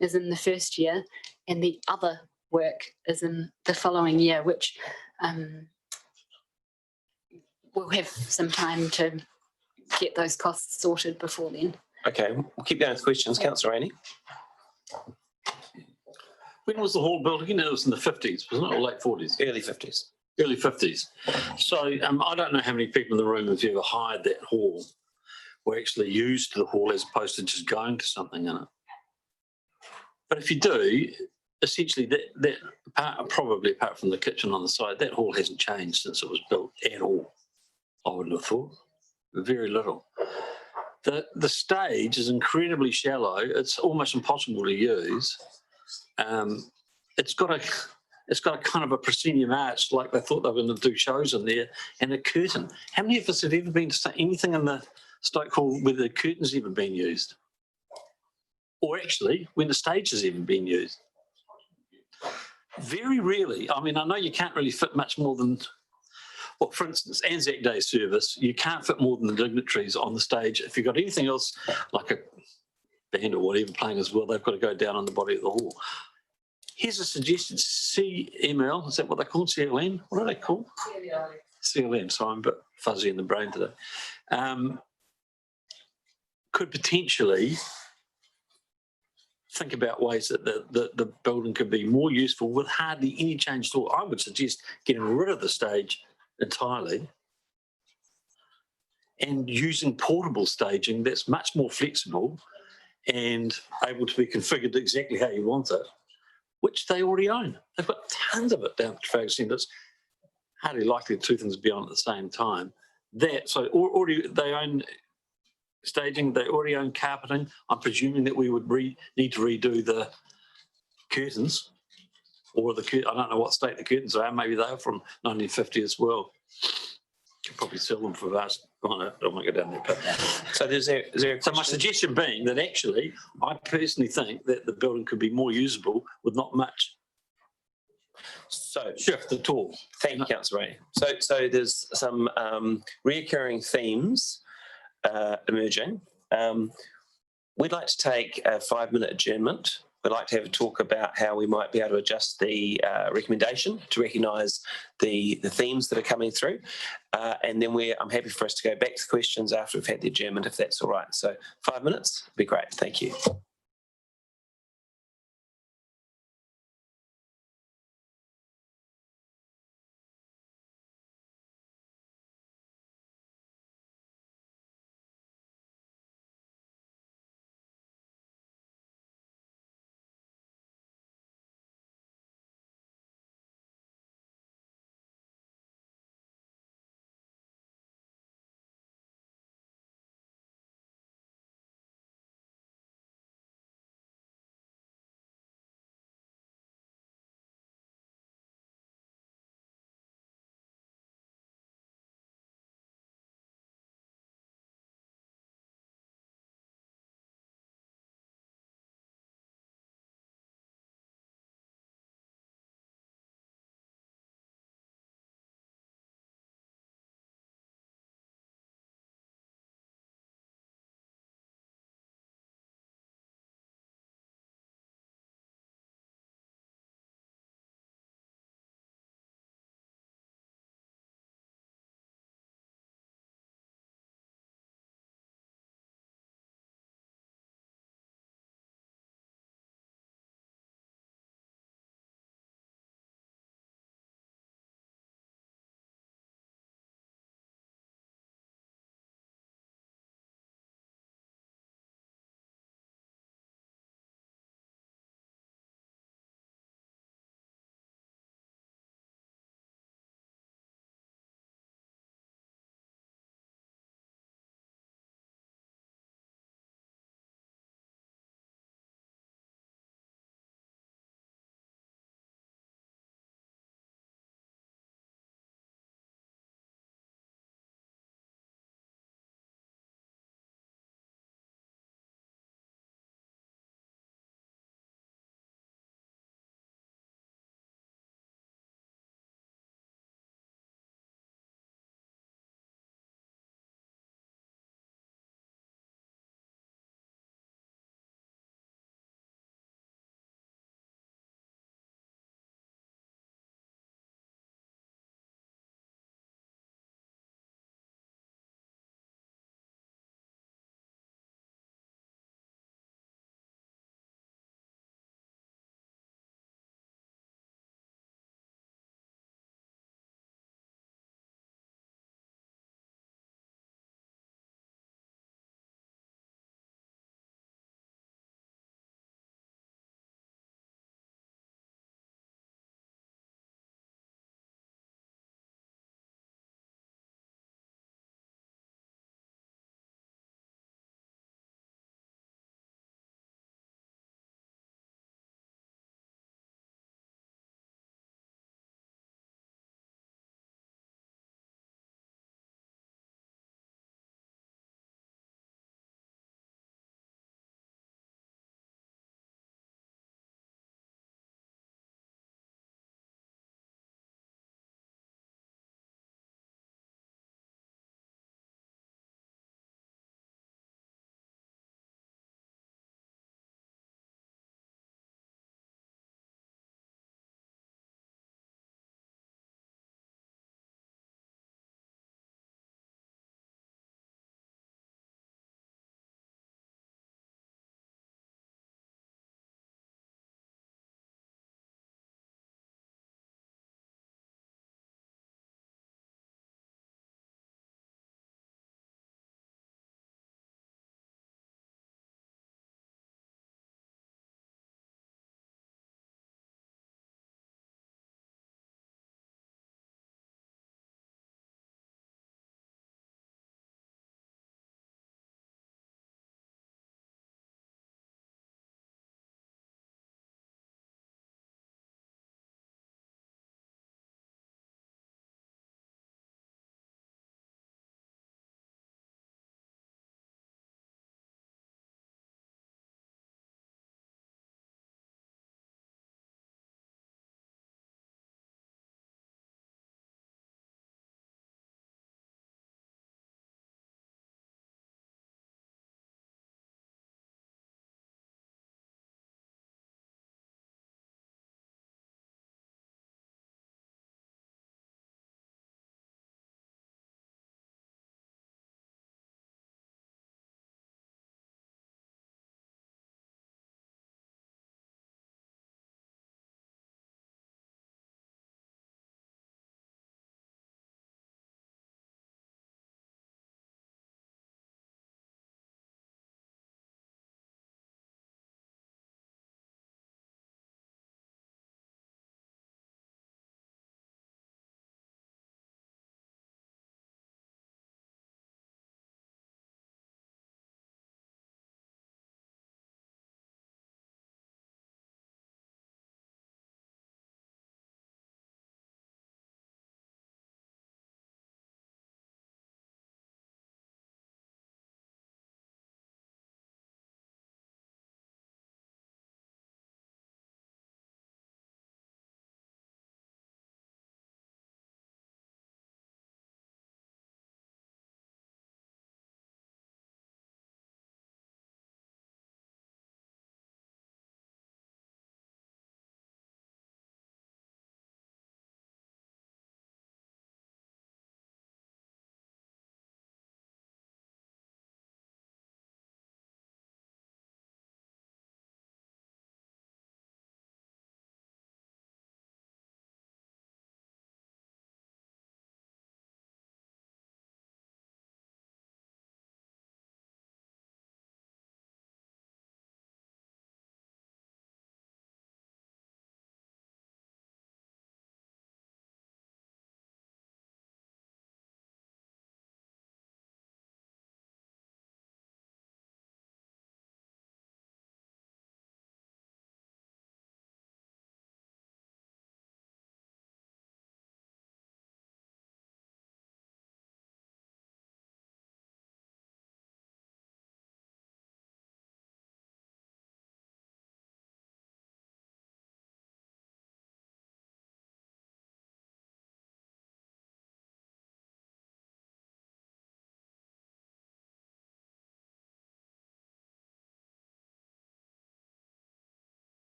is in the first year and the other work is in the following year, which we'll have some time to get those costs sorted before then. Okay, we'll keep going with questions. Councillor Rainey. When was the hall built again? It was in the 50s, wasn't it, or late 40s? Early 50s. Early 50s. So I don't know how many people in the room have ever hired that hall or actually used the hall as opposed to just going to something in it. But if you do, essentially that part, probably apart from the kitchen on the side, that hall hasn't changed since it was built at all, I would have thought. Very little. The stage is incredibly shallow. It's almost impossible to use. It's got a kind of a proscenium arch, like they thought they were going to do shows in there, and a curtain. How many of us have ever been to anything in the Stoke Hall where the curtain's ever been used? Or actually, when the stage has even been used? Very rarely. I mean, I know you can't really fit much more than, well, for instance, Anzac Day service, you can't fit more than the dignitaries on the stage. If you've got anything else, like a band or whatever playing as well, they've got to go down on the body of the hall. Here's a suggestion, CML, is that what they call CLN? What are they called? CLN, so I'm a bit fuzzy in the brain today. Could potentially think about ways that the building could be more useful with hardly any change at all. I would suggest getting rid of the stage entirely and using portable staging that's much more flexible and able to be configured exactly how you want it, which they already own. They've got tons of it down at Trafalgar Centre. It's hardly likely the two things will be on at the same time. So already they own staging, they already own carpeting. I'm presuming that we would need to redo the curtains, or I don't know what state the curtains are. Maybe they're from 1950 as well. Could probably sell them for vast. I don't want to go down there. So so my suggestion being that actually, I personally think that the building could be more usable with not much shift at all. Thank you, Councillor Ray. So there's some reoccurring themes emerging. We'd like to take a 5-minute adjournment. We'd like to have a talk about how we might be able to adjust the recommendation to recognise the themes that are coming through. And then I'm happy for us to go back to questions after we've had the adjournment, if that's all right. So 5 minutes would be great. Thank you.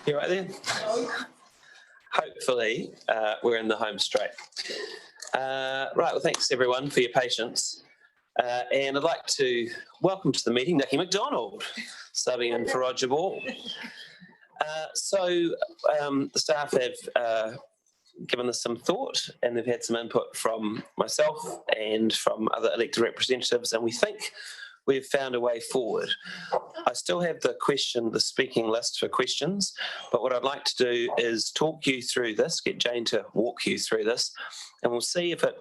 You right there? Hopefully, we're in the home straight. Right, well, thanks everyone for your patience. And I'd like to welcome to the meeting Nikki McDonald, subbing in for Roger Ball. The staff have given this some thought, and they've had some input from myself and from other elected representatives, and we think we've found a way forward. I still have the speaking list for questions, but what I'd like to do is talk you through this, get Jane to walk you through this, and we'll see if it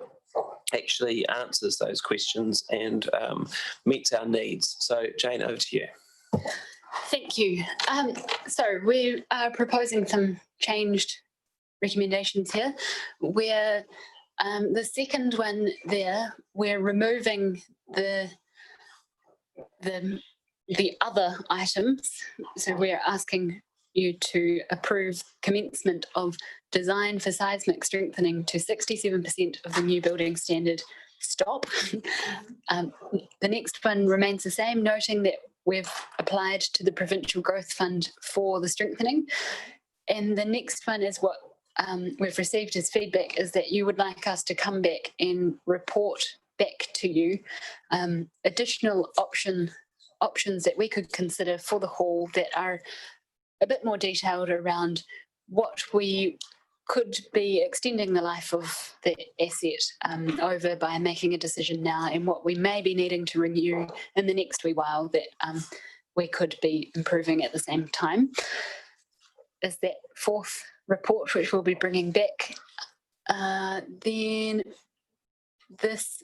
actually answers those questions and meets our needs. So Jane, over to you. Thank you. So we are proposing some changed recommendations here. Where the second one there, we're removing the other items. So we're asking you to approve commencement of design for seismic strengthening to 67% of the new building standard stop. The next one remains the same, noting that we've applied to the Provincial Growth Fund for the strengthening. And the next one is what we've received as feedback, is that you would like us to come back and report back to you additional options that we could consider for the hall that are a bit more detailed around what we could be extending the life of the asset over by making a decision now, and what we may be needing to renew in the next wee while that we could be improving at the same time. Is that fourth report, which we'll be bringing back. Then this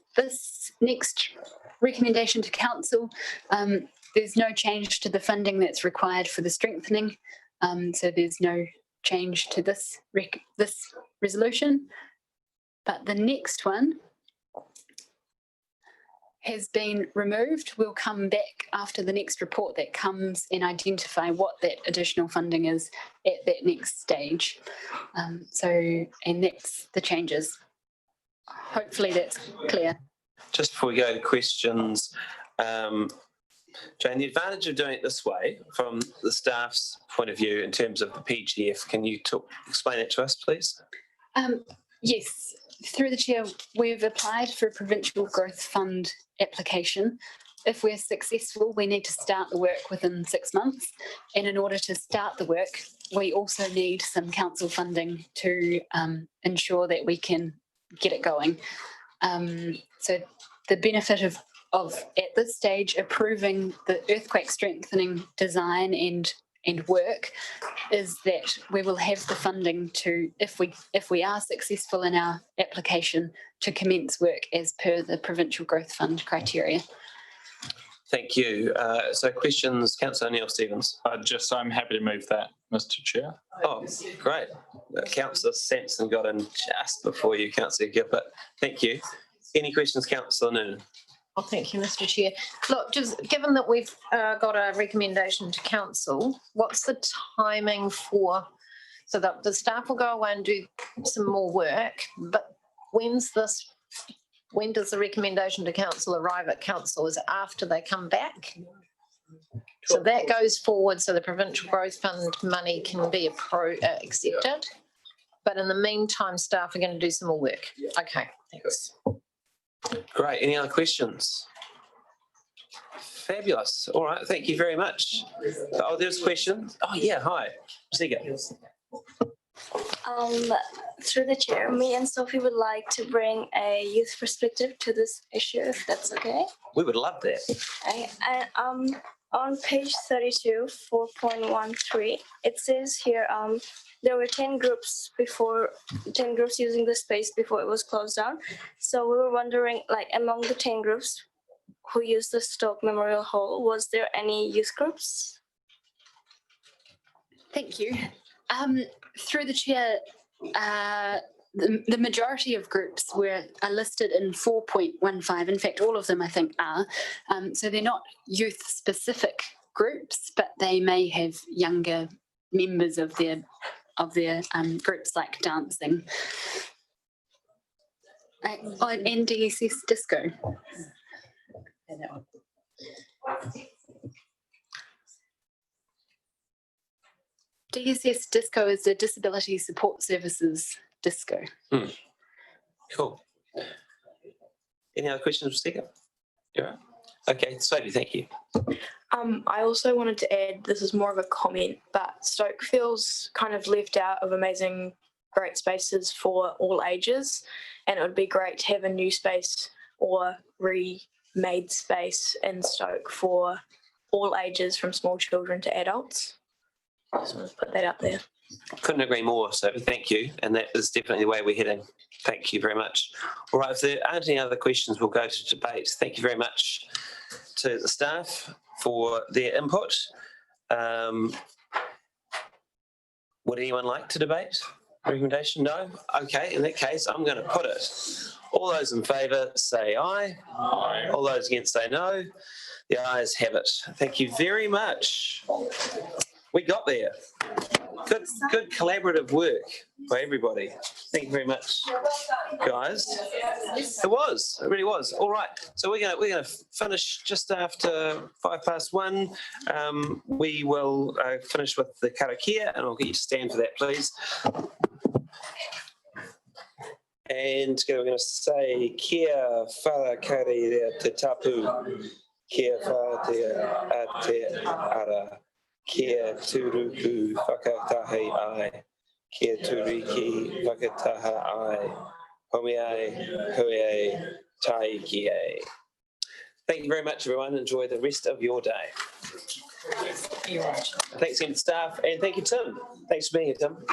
next recommendation to council, there's no change to the funding that's required for the strengthening. So there's no change to this resolution. But the next one has been removed. We'll come back after the next report that comes and identify what that additional funding is at that next stage. And that's the changes. Hopefully that's clear. Just before we go to questions, Jane, the advantage of doing it this way from the staff's point of view in terms of the PGF, can you explain it to us, please? Yes, through the chair, we've applied for a Provincial Growth Fund application. If we're successful, we need to start the work within 6 months. And in order to start the work, we also need some council funding to ensure that we can get it going. So the benefit of at this stage approving the earthquake strengthening design and work is that we will have the funding to, if we are successful in our application, to commence work as per the Provincial Growth Fund criteria. Thank you. So questions, Councillor Neil-Stevens. I'm happy to move that, Mr. Chair. Oh, great. Councillor Samson got in just before you, Councillor Gippert. Thank you. Any questions, Councillor Noonan? Oh, thank you, Mr. Chair. Look, just given that we've got a recommendation to council, what's the timing for, so that the staff will go away and do some more work, but when does the recommendation to council arrive at council? Is it after they come back? So that goes forward so the Provincial Growth Fund money can be accepted. But in the meantime, staff are going to do some more work. Okay, thanks. Great. Any other questions? Fabulous. All right. Thank you very much. Oh, there's a question. Oh, yeah. Hi. Ziga. Through the chair, me and Sophie would like to bring a youth perspective to this issue, if that's okay. We would love that. On page 32, 4.13, it says here there were 10 groups using the space before it was closed down. So we were wondering, like, among the 10 groups who used the Stoke Memorial Hall, was there any youth groups? Thank you. Through the chair, the majority of groups are listed in 4.15. In fact, all of them I think are. So they're not youth-specific groups, but they may have younger members of their groups, like dancing. And DSS disco. DSS Disco is the Disability Support Services Disco. Cool. Any other questions, Rebecca? Yeah. Okay, Sophie, thank you. I also wanted to add, this is more of a comment, but Stoke feels kind of left out of amazing great spaces for all ages, and it would be great to have a new space or remade space in Stoke for all ages from small children to adults. Just want to put that out there. Couldn't agree more, Sophie, thank you. And that is definitely the way we're heading. Thank you very much. All right, if there aren't any other questions, we'll go to debate. Thank you very much to the staff for their input. Would anyone like to debate? Recommendation? No? Okay, in that case, I'm going to put it. All those in favour say aye. Aye. All those against say no. The ayes have it. Thank you very much. We got there. Good collaborative work by everybody. Thank you very much, guys. It really was. All right, so we're gonna finish just after 1:05. We will finish with the karakia, and I'll get you to stand for that, please. And we're going to say kia whara kare rea te tapu, kia whara te ate ara. Kia turuku whakatahe ai, kia turiki whakataha ai, homiai, huiai, taiki ai. Thank you very much, everyone. Enjoy the rest of your day. Thanks again to staff, and thank you, Tim. Thanks for being here, Tim.